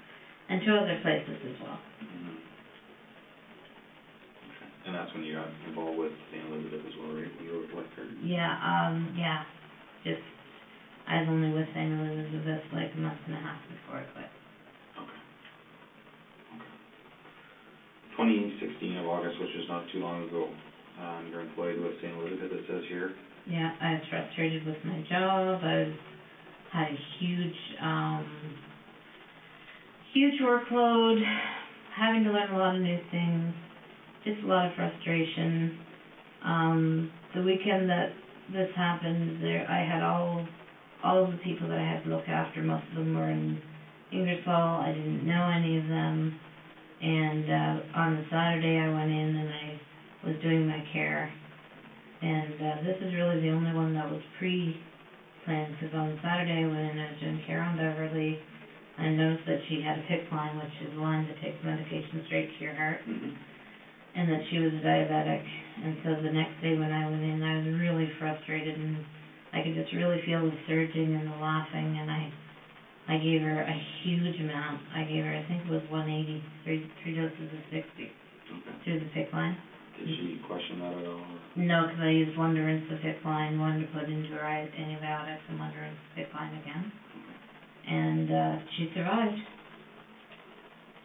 S3: and to other places as well.
S1: Okay. And that's when you got involved with St. Elizabeth as well, right? When you were with Lifeguard?
S3: Yeah. Just, I was only with St. Elizabeth like a month and a half before I quit.
S1: Okay. 2016 of August, which is not too long ago, you're employed with St. Elizabeth, it says here.
S3: Yeah, I was frustrated with my job. I had a huge workload, having to learn a lot of new things, just a lot of frustration. The weekend that this happened, I had all of the people that I had to look after. Most of them were in Ingersoll. I didn't know any of them. And on the Saturday I went in and I was doing my care. And this is really the only one that was pre-planned, because on the Saturday I went in and I was doing care on Beverly. I noticed that she had a PICC line, which is a line that takes medication straight to your heart, and that she was diabetic. And so the next day when I went in, I was really frustrated, and I could just really feel the surging and the laughing, and I gave her a huge amount. I gave her, I think it was 180, three doses of 60 through the PICC line.
S1: Did she question that at all?
S3: No, because I used one to rinse the PICC line, one to put into her antibiotics, and one to rinse the PICC line again. And she survived.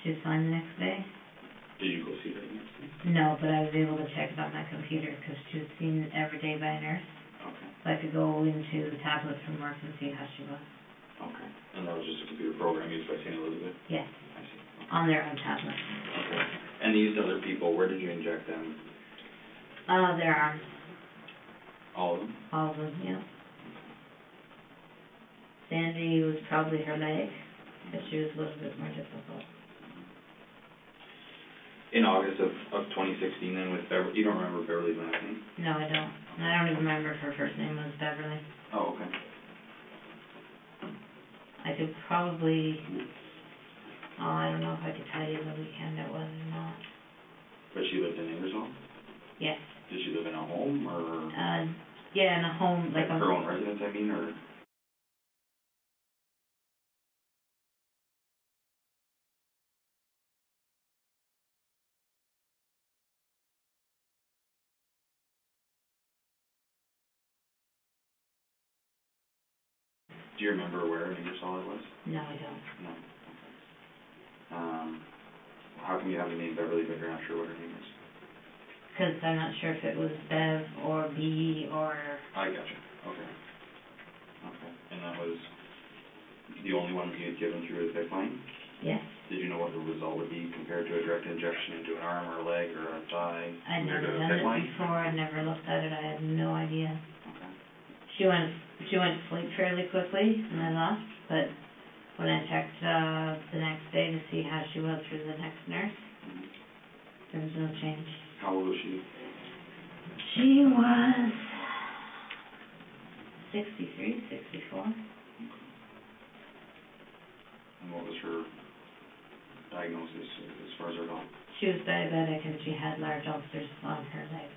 S3: She was fine the next day.
S1: Did you go see her the next day?
S3: No, but I was able to check it on my computer because she was seen every day by a nurse.
S1: Okay.
S3: So I could go into the tablet from work and see how she was.
S1: Okay. And that was just a computer program used by St. Elizabeth?
S3: Yes,
S1: I see. Okay.
S3: on their own tablet.
S1: Okay. And these other people, where did you inject them?
S3: Their arms.
S1: All of them?
S3: All of them, yeah. Sandy was probably her leg, but she was a little bit more difficult.
S1: In August of 2016 then with Beverly, you don't remember Beverly's last name?
S3: No, I don't. And I don't even remember if her first name was Beverly.
S1: Oh, okay.
S3: I could probably, I don't know if I could tell you the weekend it was or not.
S1: But she lived in Ingersoll?
S3: Yes.
S1: Did she live in a home or?
S3: Yeah, in a home, like
S1: her own residence, I mean, or? Do you remember where in Ingersoll it was?
S3: No, I don't.
S1: No. Okay. How come you have the name Beverly, but you're not sure what her name is?
S3: Because I'm not sure if it was Bev or B or...
S1: I gotcha. Okay. Okay. And that was the only one you had given through the PICC line?
S3: Yes.
S1: Did you know what the result would be compared to a direct injection into an arm or a leg or a thigh?
S3: I'd never done it before. I'd never looked at it. I had no idea.
S1: Okay.
S3: She went to sleep fairly quickly and I left, but when I checked the next day to see how she was through the next nurse, there was no change.
S1: How old was she?
S3: She was 63, 64.
S1: And what was her diagnosis as far as her health?
S3: She was diabetic and she had large ulcers on her leg.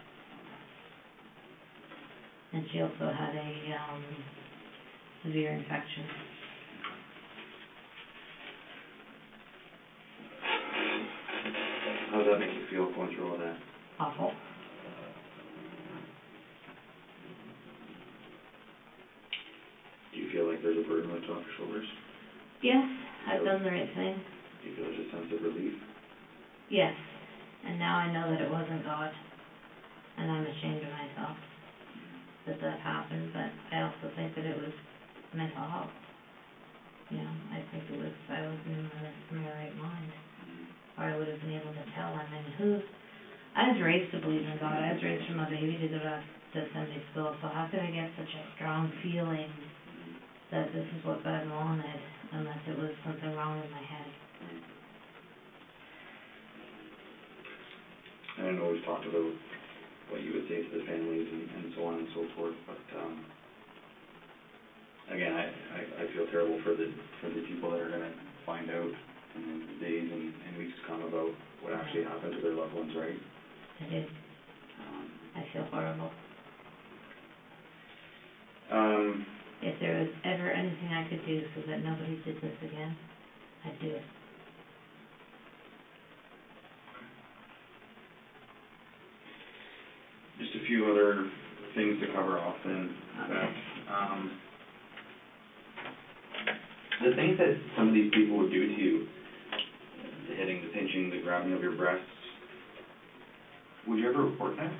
S3: And she also had a severe infection.
S1: How does that make you feel going through all that?
S3: Awful.
S1: Do you feel like there's a burden lifted off your shoulders?
S3: Yes, I've done the right thing.
S1: Do you feel there's a sense of relief?
S3: Yes. And now I know that it wasn't God. And I'm ashamed of myself that happened, but I also think that it was mental health. You know, I think it was, I wasn't in my right mind. Or I would have been able to tell. I mean, I was raised to believe in God. I was raised from a baby to go to Sunday school, so how could I get such a strong feeling that this is what God wanted, unless it was something wrong in my head?
S1: And I know we've talked about what you would say to the families and so on and so forth, but again, I feel terrible for the people that are going to find out in the days and weeks to come about what actually happened to their loved ones, right?
S3: I do. I feel horrible. If there was ever anything I could do so that nobody did this again, I'd do it.
S1: Just a few other things to cover off then. The things that some of these people would do to you, the hitting, the pinching, the grabbing of your breasts, would you ever report that?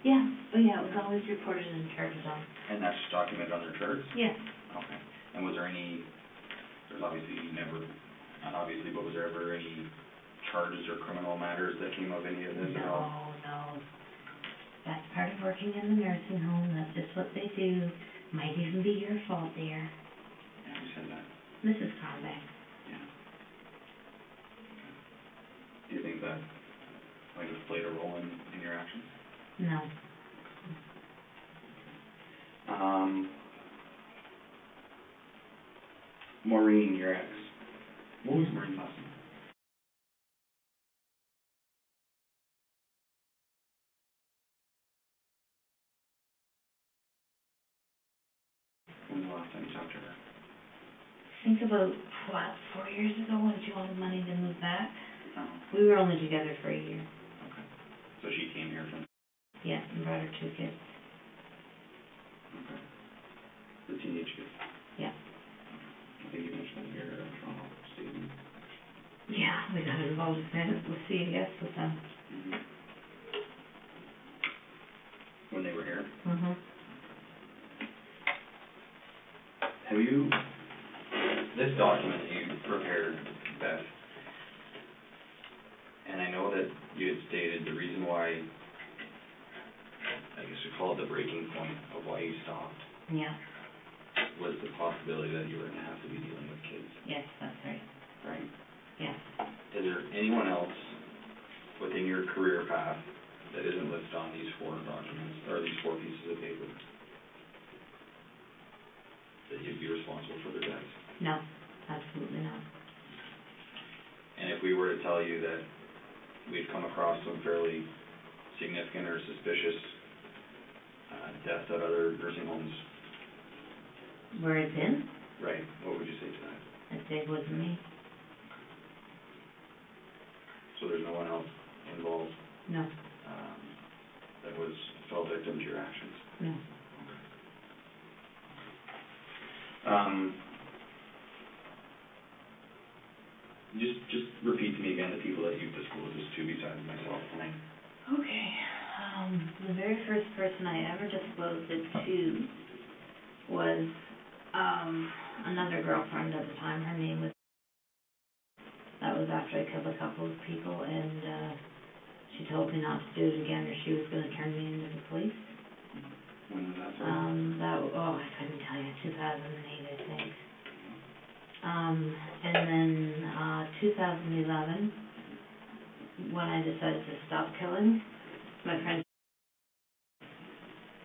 S3: Yeah, but yeah, it was always reported and charged on.
S1: And that's documented on their charts?
S3: Yes.
S1: Okay. And was there any, there's obviously never, not obviously, but was there ever any charges or criminal matters that came of any of this at all?
S3: No. That's part of working in the nursing home. That's just what they do. Might even be your fault, dear.
S1: Yeah, you said that.
S3: Mrs. Conbeck.
S1: Yeah. Do you think that might have played a role in your actions?
S3: No.
S1: Maureen, your ex. What was Maureen's last name? When was the last time you talked to her?
S3: I think about, 4 years ago when she wanted money to move back.
S1: Oh.
S3: We were only together for a year.
S1: Okay. So she came here from...
S3: Yeah, and brought her 2 kids.
S1: Okay. The teenage kids?
S3: Yeah.
S1: I think you mentioned in your Toronto statement.
S3: Yeah, we got involved with CES with them.
S1: Mhm. When they were here?
S3: Mm-hmm.
S1: Have you, this document that you prepared, Beth, and I know that you had stated the reason why, I guess we call it the breaking point of why you stopped,
S3: Yeah.
S1: was the possibility that you were gonna have to be dealing with kids,
S3: Yes, that's right.
S1: right?
S3: Yeah.
S1: Is there anyone else within your career path that isn't listed on these 4 documents, or these 4 pieces of paper, that you'd be responsible for their deaths?
S3: No, absolutely not.
S1: And if we were to tell you that we've come across some fairly significant or suspicious deaths at other nursing homes,
S3: Where it's in,
S1: right, what would you say to that?
S3: I'd say it wasn't me.
S1: So there's no one else involved
S3: No,
S1: that fell victim to your actions?
S3: no.
S1: Just repeat to me again the people that you've disclosed this to besides myself tonight.
S3: Okay, the very first person I ever disclosed it to was, another girlfriend at the time. Her name was, that was after I killed a couple of people, and, she told me not to do it again or she was gonna turn me into the police.
S1: When was that?
S3: I couldn't tell you, 2008, I think. And then, 2011, when I decided to stop killing, my friend,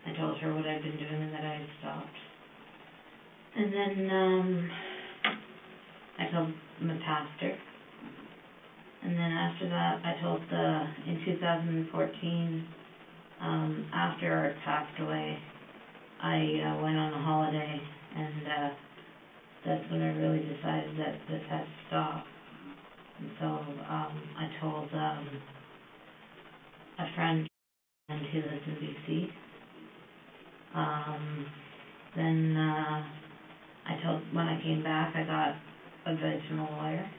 S3: I told her what I'd been doing and that I had stopped. And then, I told my pastor. And then after that, I told in 2014, after Art passed away, I went on a holiday, and that's when I really decided that this had to stop. And so I told a friend who lives in BC. Then I told, when I came back, I got advice from a lawyer.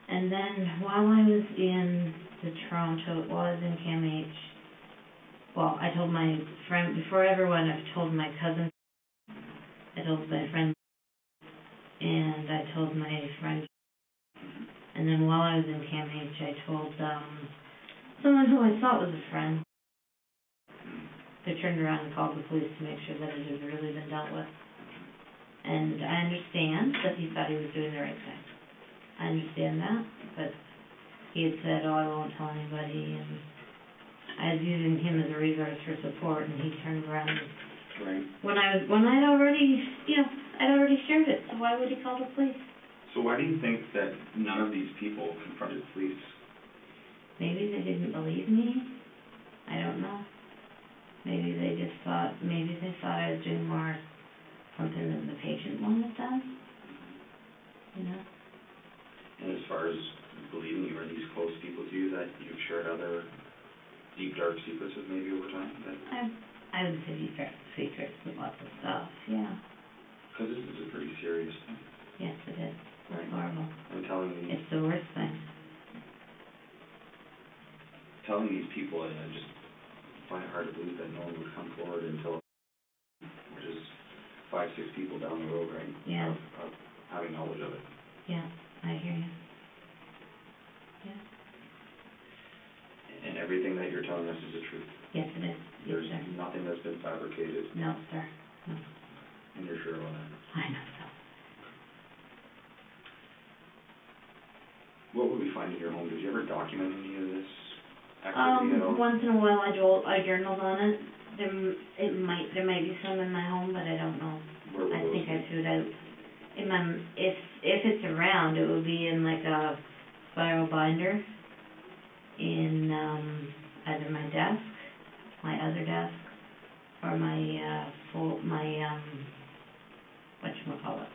S3: And then while I was in Toronto, while I was in CAMH, well, I told my friend, before I ever went, I told my cousin, I told my friend, and I told my friend, and then while I was in CAMH, I told someone who I thought was a friend, who turned around and called the police to make sure that it had really been dealt with. And I understand that he thought he was doing the right thing. I understand that, but he had said, oh, I won't tell anybody, and I was using him as a resource for support, and he turned around and,
S1: Right.
S3: when I'd already, I'd already shared it, so why would he call the police?
S1: So why do you think that none of these people confronted police?
S3: Maybe they didn't believe me, I don't know. Maybe they thought I was doing more something than the patient wanted done,
S1: And as far as believing you, are these close people to you that you've shared other deep, dark secrets with maybe over time?
S3: I would say deep dark secrets with lots of stuff, yeah.
S1: Because this is a pretty serious thing.
S3: Yes, it is.
S1: Right.
S3: It's horrible.
S1: And telling
S3: It's the worst thing.
S1: these people, I just find it hard to believe that no one would come forward until, which is 5-6 people down the road, right?
S3: Yeah.
S1: Of having knowledge of it.
S3: Yeah, I hear you. Yeah.
S1: And everything that you're telling us is the truth.
S3: Yes, it is.
S1: There's
S3: Yes, sir.
S1: nothing that's been fabricated.
S3: No, sir. No.
S1: And you're sure about that?
S3: I know so.
S1: What would we find in your home? Did you ever document any of this activity at all?
S3: Once in a while I journaled on it. There might be some in my home, but I don't know.
S1: Where would
S3: I
S1: those
S3: think
S1: be?
S3: I threw it out. If it's around, it would be in like a spiral binder in either my desk, my other desk, or my whatchamacallit.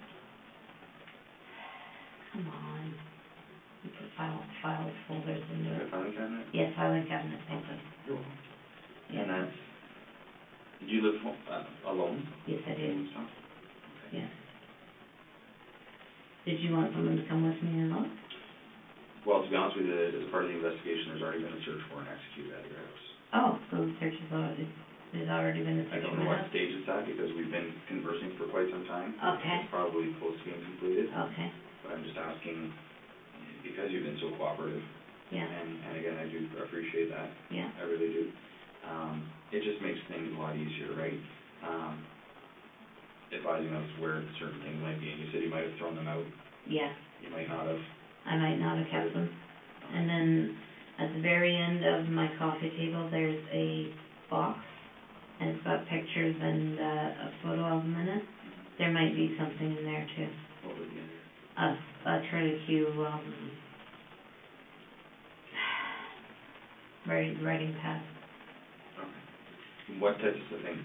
S3: Come on. You put files, folders into
S1: The
S3: it.
S1: filing cabinet?
S3: Yes, filing cabinet, thank you.
S1: You're welcome.
S3: Yeah.
S1: And that's, did you live alone?
S3: Yes, I do.
S1: And stuff?
S3: Yes. Did you want someone to come with me and look?
S1: Well, to be honest with you, as a part of the investigation, there's already been a search warrant executed at your house.
S3: Oh, so the search is already, there's already been a
S1: I
S3: search
S1: don't
S3: of
S1: know
S3: my
S1: what
S3: house?
S1: stage it's at, because we've been conversing for quite some time.
S3: Okay.
S1: It's probably close to being completed,
S3: Okay,
S1: but I'm just asking, because you've been so cooperative,
S3: yeah,
S1: and again, I do appreciate that.
S3: yeah.
S1: I really do. It just makes things a lot easier, right? Advising us where certain things might be, and you said you might have thrown them out,
S3: Yeah,
S1: you might not have.
S3: I might not have kept them. And then at the very end of my coffee table, there's a box, and it's got pictures and a photo album in it. There might be something in there too.
S1: What would be in there?
S3: A curlicue, writing pad.
S1: Okay. What types of things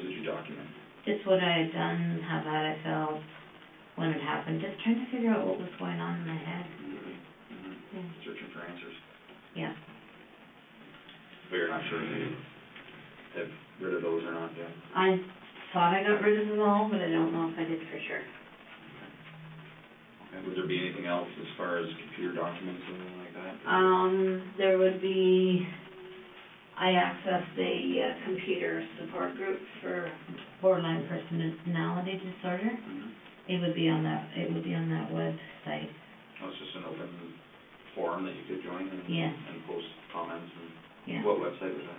S1: would you document?
S3: Just what I had done, how bad I felt, when it happened, just trying to figure out what was going on in my head. Yeah.
S1: Searching for answers.
S3: Yeah.
S1: But you're not sure if you have rid of those or not yet?
S3: I thought I got rid of them all, but I don't know if I did for sure.
S1: Okay. Would there be anything else as far as computer documents or anything like that?
S3: There would be, I accessed a computer support group for borderline personality disorder. It would be on that website.
S1: Oh, it's just an open forum that you could join and,
S3: Yes.
S1: and post comments and.
S3: Yeah.
S1: What website was that?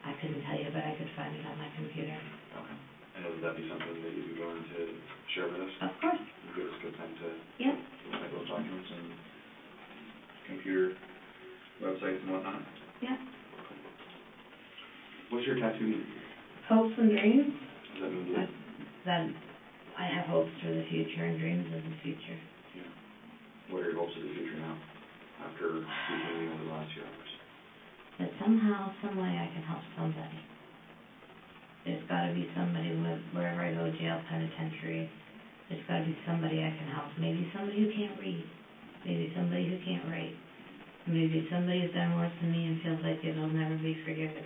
S3: I couldn't tell you, but I could find it on my computer.
S1: Okay. And would that be something that you'd be willing to share with us?
S3: Of course.
S1: Give us good time to
S3: Yeah.
S1: look at those documents and computer websites and whatnot?
S3: Yeah.
S1: What's your tattoo mean?
S3: Hopes and dreams.
S1: What does that mean to you?
S3: That I have hopes for the future and dreams of the future.
S1: Yeah. What are your hopes of the future now, after speaking to me over the last few hours?
S3: That somehow, some way I can help somebody. There's got to be somebody wherever I go, jail, penitentiary, there's got to be somebody I can help. Maybe somebody who can't read. Maybe somebody who can't write. Maybe somebody who's done worse than me and feels like it'll never be forgiven.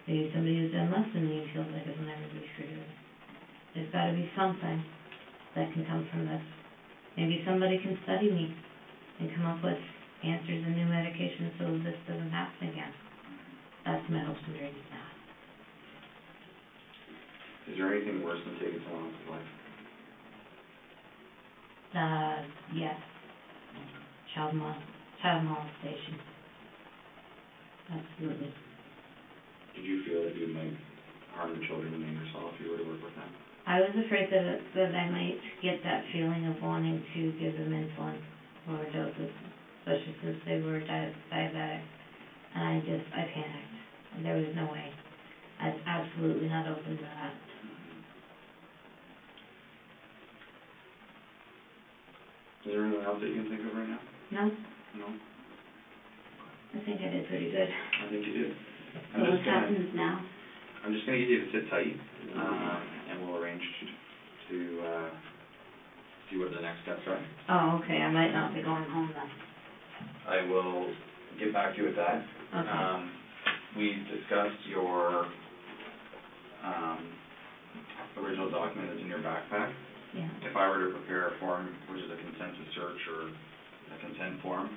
S3: Maybe somebody who's done less than me and feels like it'll never be forgiven. There's got to be something that can come from this. Maybe somebody can study me and come up with answers and new medications so this doesn't happen again. That's my hopes and dreams now.
S1: Is there anything worse than taking someone else's life?
S3: Yes. Child molestation. Absolutely.
S1: Did you feel that you might harm the children and yourself if you were to work with them?
S3: I was afraid that I might get that feeling of wanting to give them insulin overdoses, especially since they were diabetic. And I panicked. And there was no way. I was absolutely not open to that.
S1: Is there anything else that you can think of right now?
S3: No?
S1: No?
S3: I think I did pretty good.
S1: I think you did.
S3: So what happens now?
S1: I'm just going to get you to sit tight, and we'll arrange to see what the next steps are.
S3: Oh, okay. I might not be going home then.
S1: I will get back to you with that.
S3: Okay.
S1: We discussed your original document that's in your backpack.
S3: Yeah.
S1: If I were to prepare a form, which is a consent to search or a consent form,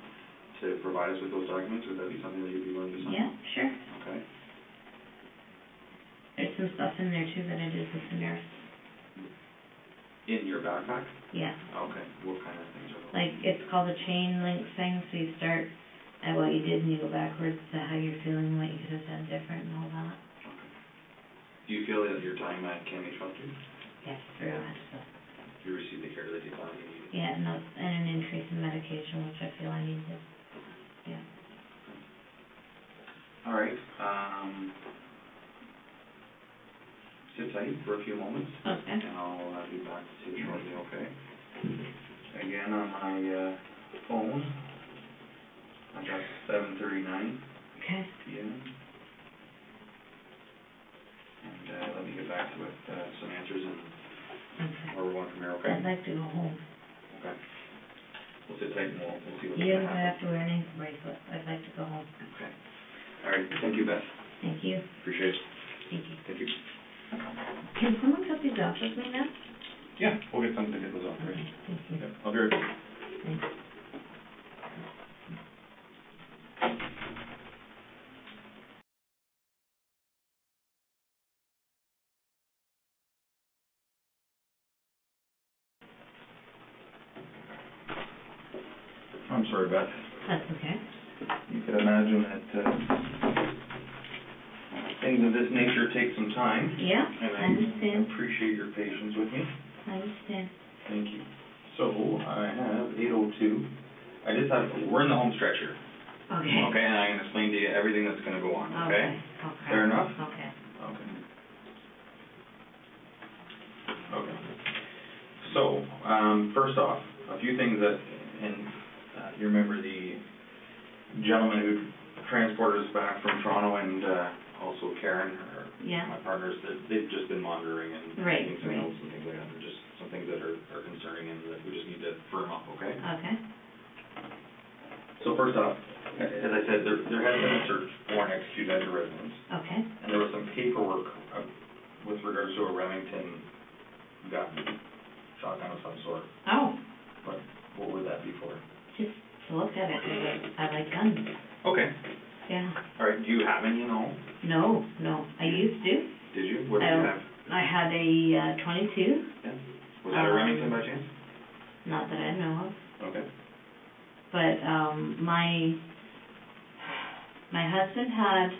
S1: to provide us with those documents, would that be something that you'd be willing to sign?
S3: Yeah, sure.
S1: Okay.
S3: There's some stuff in there too that I did with the nurse.
S1: In your backpack?
S3: Yeah.
S1: Okay. What kind of things are those?
S3: Like, it's called a chain link thing, so you start at what you did and you go backwards to how you're feeling, what you could have done different and all that.
S1: Okay. Do you feel that your time at KMH helped you?
S3: Yes, very much so.
S1: You received the care that you thought you needed?
S3: Yeah, and an increase in medication, which I feel I needed. Yeah.
S1: All right. Sit tight for a few moments.
S3: Okay.
S1: And I'll be back to you shortly, okay? Again, on my phone, I got 7:39
S3: Okay.
S1: p.m. And let me get back to you with some answers and
S3: Okay.
S1: where we're going from here, okay?
S3: I'd like to go home.
S1: Okay. We'll sit tight and we'll see what's
S3: Even
S1: going to
S3: if I
S1: happen.
S3: have to wear an ankle bracelet, I'd like to go home.
S1: Okay. All right. Thank you, Beth.
S3: Thank you.
S1: Appreciate it.
S3: Thank you.
S1: Thank you.
S3: Can someone cut these off with me now?
S1: Yeah, we'll get something to get those off, right?
S3: Thank you.
S1: Yep, I'll be right back.
S3: Thanks.
S1: I'm sorry, Beth.
S3: That's okay.
S1: You can imagine that things of this nature take some time.
S3: Yeah,
S1: And
S3: I understand.
S1: appreciate your patience with me.
S3: I understand.
S1: Thank you. So, I have 8:02. We're in the home stretch here.
S3: Okay.
S1: Okay, and I can explain to you everything that's gonna go on, okay?
S3: Okay.
S1: Fair enough?
S3: Okay.
S1: Okay. Okay. So, first off, a few things that, you remember the gentleman who transported us back from Toronto and, also Karen,
S3: Yeah.
S1: my partners, they've just been monitoring and
S3: Right,
S1: taking some
S3: right.
S1: notes and things like that. They're just some things that are concerning and that we just need to firm up, okay?
S3: Okay.
S1: So first off, as I said, there has been a search warrant executed at your residence,
S3: Okay.
S1: and there was some paperwork with regards to a Remington gun, shotgun of some sort.
S3: Oh,
S1: What would that be for?
S3: just to look at it, 'cause I like guns.
S1: Okay.
S3: Yeah.
S1: All right, do you have any in the home?
S3: No. I used to.
S1: Did you? What did you have?
S3: I had a 22.
S1: Yeah. Was that a Remington by chance?
S3: Not that I know of.
S1: Okay.
S3: But my husband had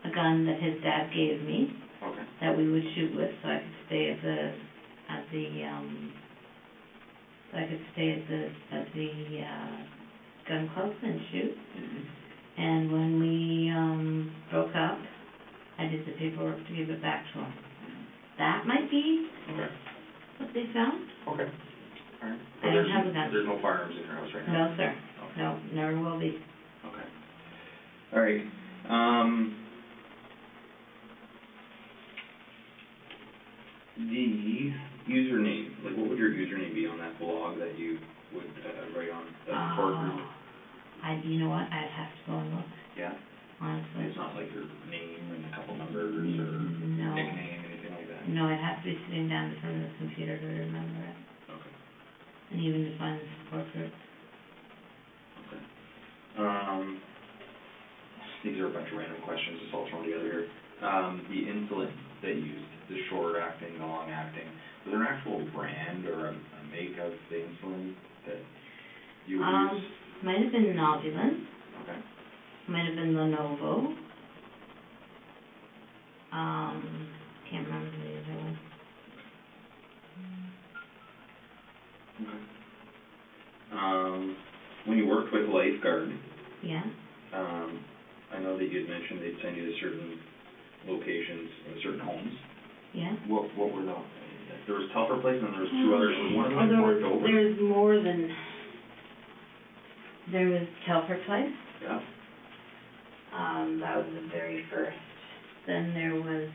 S3: a gun that his dad gave me
S1: Okay.
S3: that we would shoot with, so I could stay at the gun club and shoot.
S1: Mm-hmm.
S3: And when we broke up, I did the paperwork to give it back to him. That might be
S1: Okay.
S3: what they found.
S1: Okay. All right.
S3: I don't have a gun.
S1: There's no firearms in your house right now?
S3: No, sir.
S1: Okay.
S3: No, never will be.
S1: Okay. All right. The username, like what would your username be on that blog that you would write on, that core group?
S3: You know what, I'd have to go and look,
S1: Yeah?
S3: honestly.
S1: It's not like your name and a couple numbers or
S3: No.
S1: nickname, anything like that?
S3: No, I'd have to be sitting down in front of the computer to remember it,
S1: Okay.
S3: and even to find the support group.
S1: Okay. These are a bunch of random questions, just all thrown together here. The insulin that you used, the short acting, the long acting, was there an actual brand or a make of the insulin that you would use?
S3: Might have been Novulin,
S1: Okay.
S3: might have been Lenovo. Can't remember the other one.
S1: Okay. When you worked with Lifeguard,
S3: Yeah.
S1: I know that you had mentioned they'd send you to certain locations, certain homes.
S3: Yeah.
S1: What were the, there was Telfer Place and there was two others, was one of them in Fort Dover?
S3: There's more than, there was Telfer Place.
S1: Yeah.
S3: That was the very first. Then there was,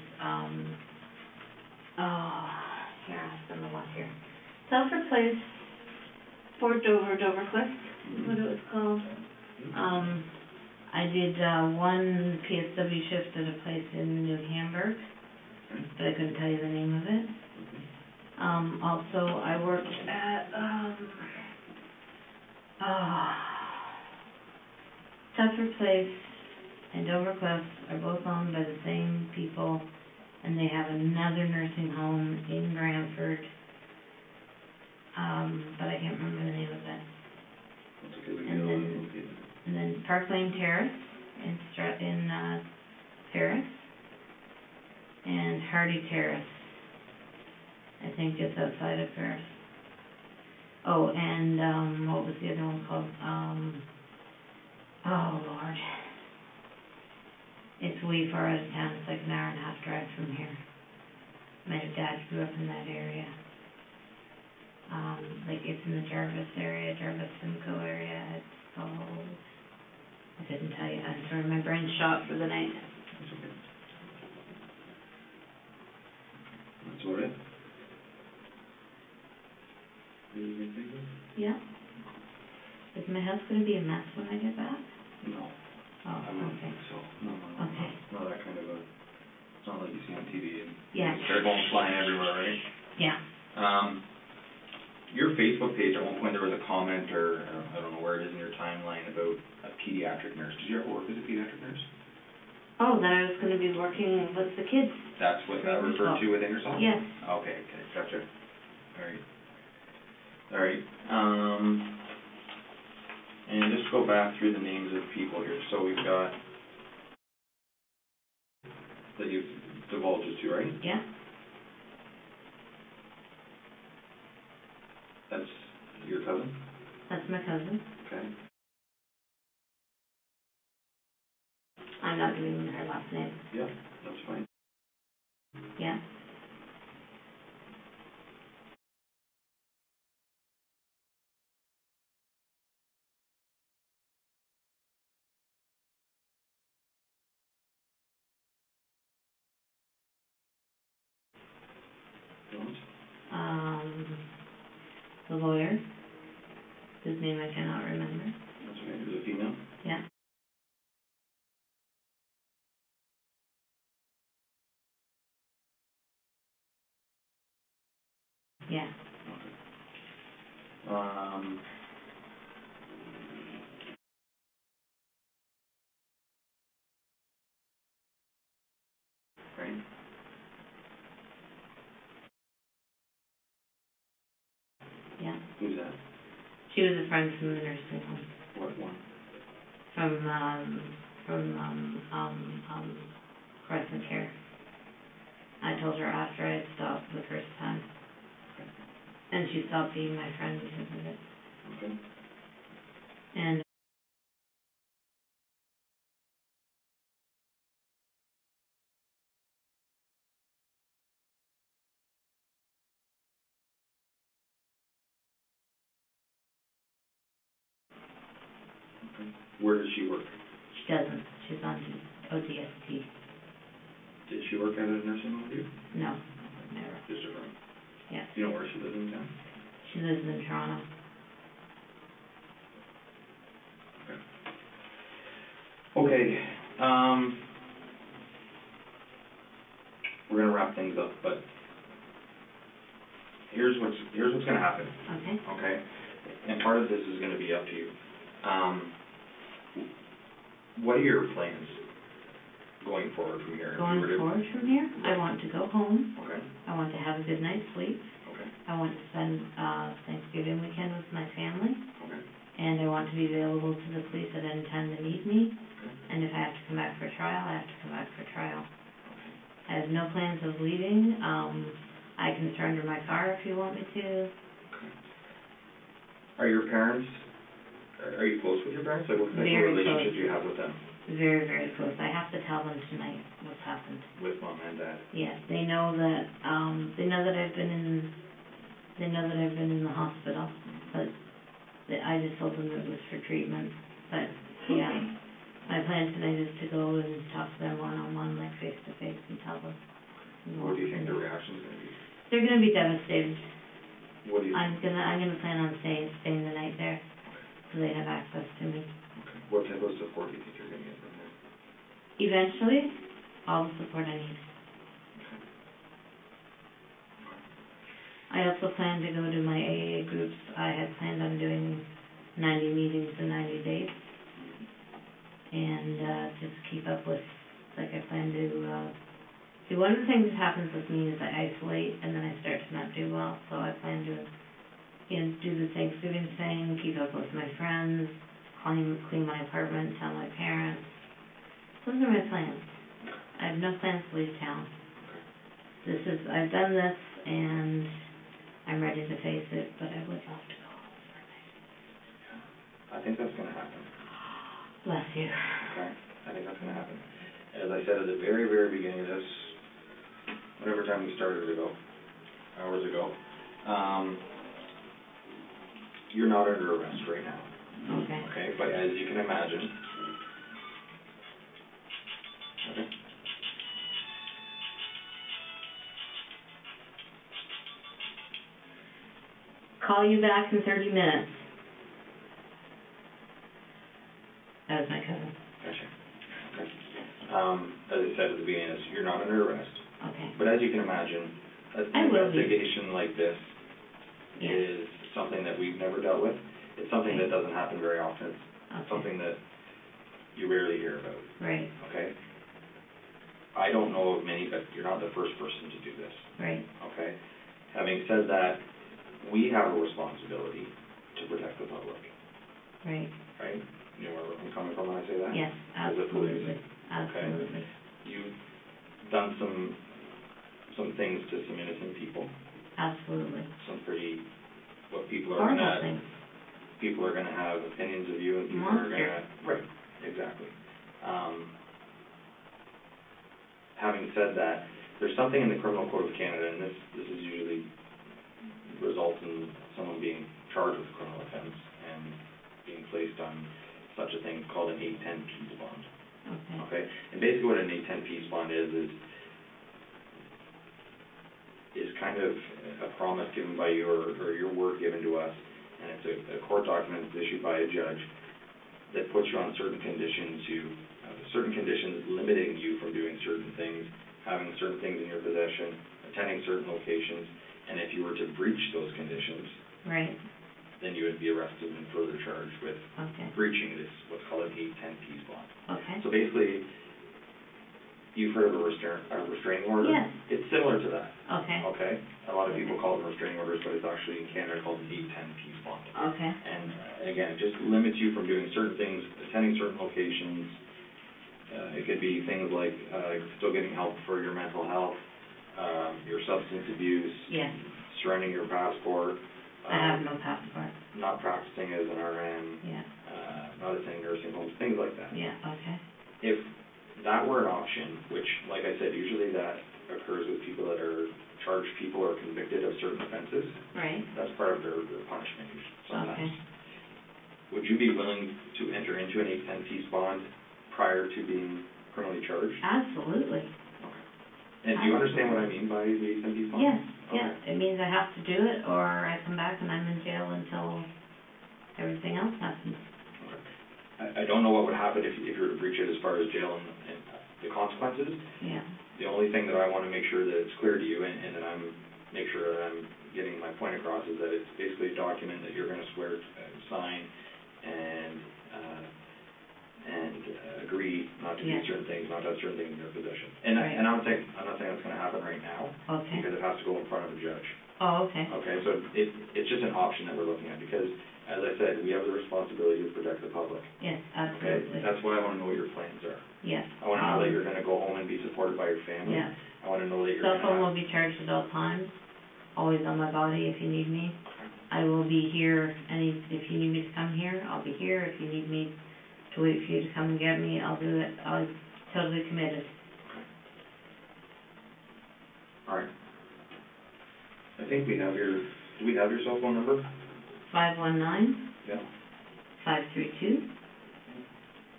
S3: here, I have some up here. Telfer Place, Fort Dover, Dover Cliff, is what it was called. I did, one PSW shift at a place in New Hamburg, but I couldn't tell you the name of it. Also, I worked at, Telfer Place and Dover Cliff are both owned by the same people, and they have another nursing home in Brantford, but I can't remember the name of it.
S1: That's okay, we can get all that located.
S3: And then Park Lane Terrace in Paris, and Hardy Terrace, I think just outside of Paris. Oh, and what was the other one called? Oh Lord, it's way far out of town. It's like an hour and a half drive from here. My dad grew up in that area. Like it's in the Jarvis area, Simcoe area. It's called, I couldn't tell you. I'm sorry, my brain's shot for the night.
S1: That's okay. That's all right. Anything think of?
S3: Yeah. Is my house going to be a mess when I get back?
S1: No.
S3: Oh,
S1: I wouldn't
S3: okay.
S1: think so. No.
S3: Okay.
S1: Not that kind of a, it's not like you see on TV and
S3: Yeah.
S1: they're going flying everywhere, right?
S3: Yeah.
S1: your Facebook page, at one point there was a comment, or I don't know where it is in your timeline, about a pediatric nurse. Did you ever work as a pediatric nurse?
S2: Oh, that I was gonna be working with the kids.
S1: That's what that referred to within yourself?
S2: Yes.
S1: Okay, gotcha. All right. And just go back through the names of people here. So we've got, that you've divulged us to, right?
S2: Yeah.
S1: That's your cousin?
S2: That's my cousin.
S1: Okay.
S2: I'm not giving her last name.
S1: Yeah, that's fine.
S2: Yeah.
S1: Don't?
S2: The lawyer, whose name I cannot remember.
S1: That's okay. Is it a female?
S2: Yeah. Yeah.
S1: Right.
S2: Yeah.
S1: Who's that?
S2: She was a friend from the nursing home.
S1: What one?
S2: From Crescent Care. I told her after I had stopped the first time.
S1: Okay.
S2: And she stopped being my friend because of it.
S1: Okay.
S2: And
S1: Where does she work?
S2: she doesn't. She's on ODST.
S1: Did she work at a nursing home with you?
S2: No, never.
S1: Just a friend?
S2: Yeah.
S1: Do you know where she lives in town?
S2: She lives in Toronto.
S1: Okay. We're gonna wrap things up, but here's what's gonna happen.
S2: Okay.
S1: Okay? And part of this is gonna be up to you. What are your plans going forward from here?
S2: Going forward from here, I want to go home.
S1: Okay.
S2: I want to have a good night's sleep.
S1: Okay.
S2: I want to spend Thanksgiving weekend with my family.
S1: Okay.
S2: And I want to be available to the police at any time they need me.
S1: Okay.
S2: And if I have to come back for trial, I have to come back for trial.
S1: Okay.
S2: I have no plans of leaving. I can surrender my car if you want me to.
S1: Okay. Are your parents, are you close with your parents? Like, what type of
S2: Very
S1: relationship
S2: close.
S1: do you have with them?
S2: Very, very close. I have to tell them tonight what's happened.
S1: With mom and dad?
S2: Yes, they know that I've been in the hospital, but I just told them it was for treatment. But yeah, my plan tonight is to go and talk to them one-on-one, like face-to-face, and tell them.
S1: What do you think their reaction's gonna be?
S2: They're gonna be devastated.
S1: What do you
S2: I'm gonna plan on staying the night there, so they have access to me.
S1: Okay. What type of support do you think you're gonna get from them?
S2: Eventually, all the support I need. I also plan to go to my AA groups. I had planned on doing 90 meetings in 90 days. And just keep up with, like I plan to, see, one of the things that happens with me is I isolate and then I start to not do well. So I plan to, do the Thanksgiving thing, keep up with my friends, clean my apartment, tell my parents. Those are my plans. I have no plans to leave town. I've done this and I'm ready to face it, but I would love to go home for a night.
S1: I think that's gonna happen.
S2: Bless you.
S1: Okay, I think that's gonna happen. As I said at the very, very beginning of this, whatever time we started hours ago, you're not under arrest right now.
S2: Okay.
S1: Okay, but as you can imagine, okay.
S2: Call you back in 30 minutes. That was my cousin.
S1: Gotcha. Okay. As I said at the beginning, you're not under arrest.
S2: Okay.
S1: But as you can imagine, an investigation like this is something that we've never dealt with. It's something that doesn't happen very often. It's
S3: Okay.
S1: something that you rarely hear about.
S3: Right,
S1: Okay? I don't know of many, but you're not the first person to do this.
S3: right,
S1: Okay? Having said that, we have a responsibility to protect the public,
S3: right.
S1: right? You know where I'm coming from when I say that?
S3: Yes,
S1: As a police.
S3: absolutely, absolutely.
S1: You've done some things to some innocent people,
S3: Absolutely.
S1: some pretty, what people are
S3: Horrible
S1: gonna,
S3: things.
S1: people are gonna have opinions of you, and people are
S3: Monster.
S1: gonna, right, exactly. Having said that, there's something in the Criminal Code of Canada, and this is usually results in someone being charged with a criminal offense and being placed on such a thing called an 810 peace bond.
S3: Okay.
S1: Okay? And basically what an 810 peace bond is kind of a promise given by you or your word given to us, and it's a court document that's issued by a judge that puts you on certain conditions, certain conditions limiting you from doing certain things, having certain things in your possession, attending certain locations, and if you were to breach those conditions,
S3: right,
S1: then you would be arrested and further charged with breaching this, what's called an 810 peace bond.
S2: Okay.
S1: So basically, you've heard of a restraining order?
S2: Yes.
S1: It's similar to that.
S2: Okay.
S1: Okay? A lot of people call them restraining orders, but it's actually in Canada called an 810 peace bond.
S2: Okay.
S1: And again, it just limits you from doing certain things, attending certain locations. It could be things like still getting help for your mental health, your substance abuse,
S2: Yes.
S1: surrendering your passport.
S2: I have no passport.
S1: Not practicing as an RN.
S2: Yeah.
S1: Not attending nursing homes, things like that.
S2: Yeah, okay.
S1: If that were an option, which, like I said, usually that occurs with people that are charged people or convicted of certain offenses.
S2: Right.
S1: That's part of their punishment sometimes.
S2: Okay.
S1: Would you be willing to enter into an 810 peace bond prior to being criminally charged?
S2: Absolutely.
S1: Okay. And do you understand what I mean by the 810 peace bond?
S2: Yes,
S1: Okay.
S2: yes. It means I have to do it, or I come back and I'm in jail until everything else happens.
S1: I don't know what would happen if you were to breach it as far as jail and the consequences.
S2: Yeah.
S1: The only thing that I want to make sure that it's clear to you and that make sure that I'm getting my point across is that it's basically a document that you're going to swear, sign, and agree not to do certain things, not to have certain things in your possession. And I'm not saying that's going to happen right now.
S2: Okay.
S1: Because it has to go in front of a judge.
S2: Oh, okay.
S1: Okay, so it's just an option that we're looking at because, as I said, we have the responsibility to protect the public.
S2: Yes,
S1: Okay,
S2: absolutely.
S1: that's why I want to know what your plans are.
S2: Yes.
S1: I want to know that you're going to go home and be supported by your family.
S2: Yeah.
S1: I want to know that you're
S2: Cell
S1: going to
S2: phone will be charged at all times, always on my body if you need me. I will be here, and if you need me to come here, I'll be here. If you need me to wait for you to come and get me, I'll do it. I'm totally committed.
S1: All right. I think do we have your cell phone number?
S2: 519
S1: Yeah.
S2: 532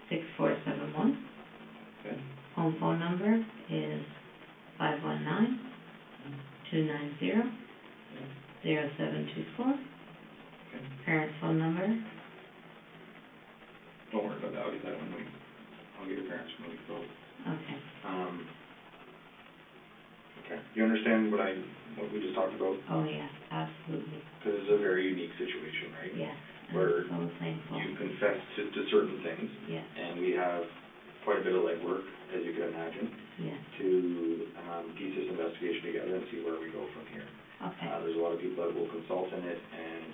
S2: 6471.
S1: Okay.
S2: Home phone number is 519 290 0724.
S1: Okay.
S2: Parents' phone number.
S1: Don't worry about that. I'll get that when I'll get your parents when we go.
S2: Okay.
S1: Okay. Do you understand what we just talked about?
S2: Oh, yes, absolutely.
S1: Because it's a very unique situation, right?
S2: Yes.
S1: Where
S2: I'm so thankful.
S1: you confess to certain things.
S2: Yes.
S1: And we have quite a bit of legwork, as you can imagine,
S2: Yes.
S1: to piece this investigation together and see where we go from here.
S2: Okay.
S1: There's a lot of people that will consult in it and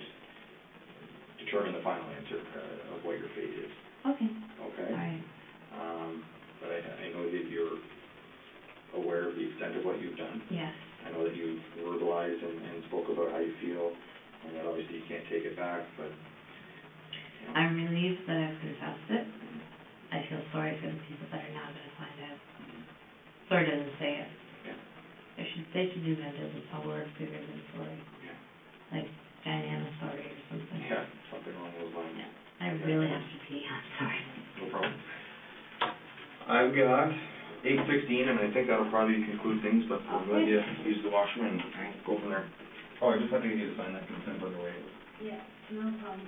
S1: determine the final answer of what your fate is.
S2: Okay.
S1: Okay?
S2: All right.
S1: But I know that you're aware of the extent of what you've done.
S2: Yes.
S1: I know that you've verbalized and spoke about how you feel, and that obviously you can't take it back, but... You know.
S2: I'm relieved that I've confessed it. I feel sorry for the people that are now going to find out. Sorry doesn't say it.
S1: Yeah.
S2: They should invent a word bigger than sorry.
S1: Yeah.
S2: Like dynamo-sorry or something.
S1: Yeah, something along those lines.
S2: Yeah. I really have to pee. I'm sorry.
S1: No problem. I've got 8:16, and I think that'll probably conclude things, but I'm going to use the washroom and go from there. Oh, I just have to get you to sign that consent by the way.
S2: Yeah, no problem.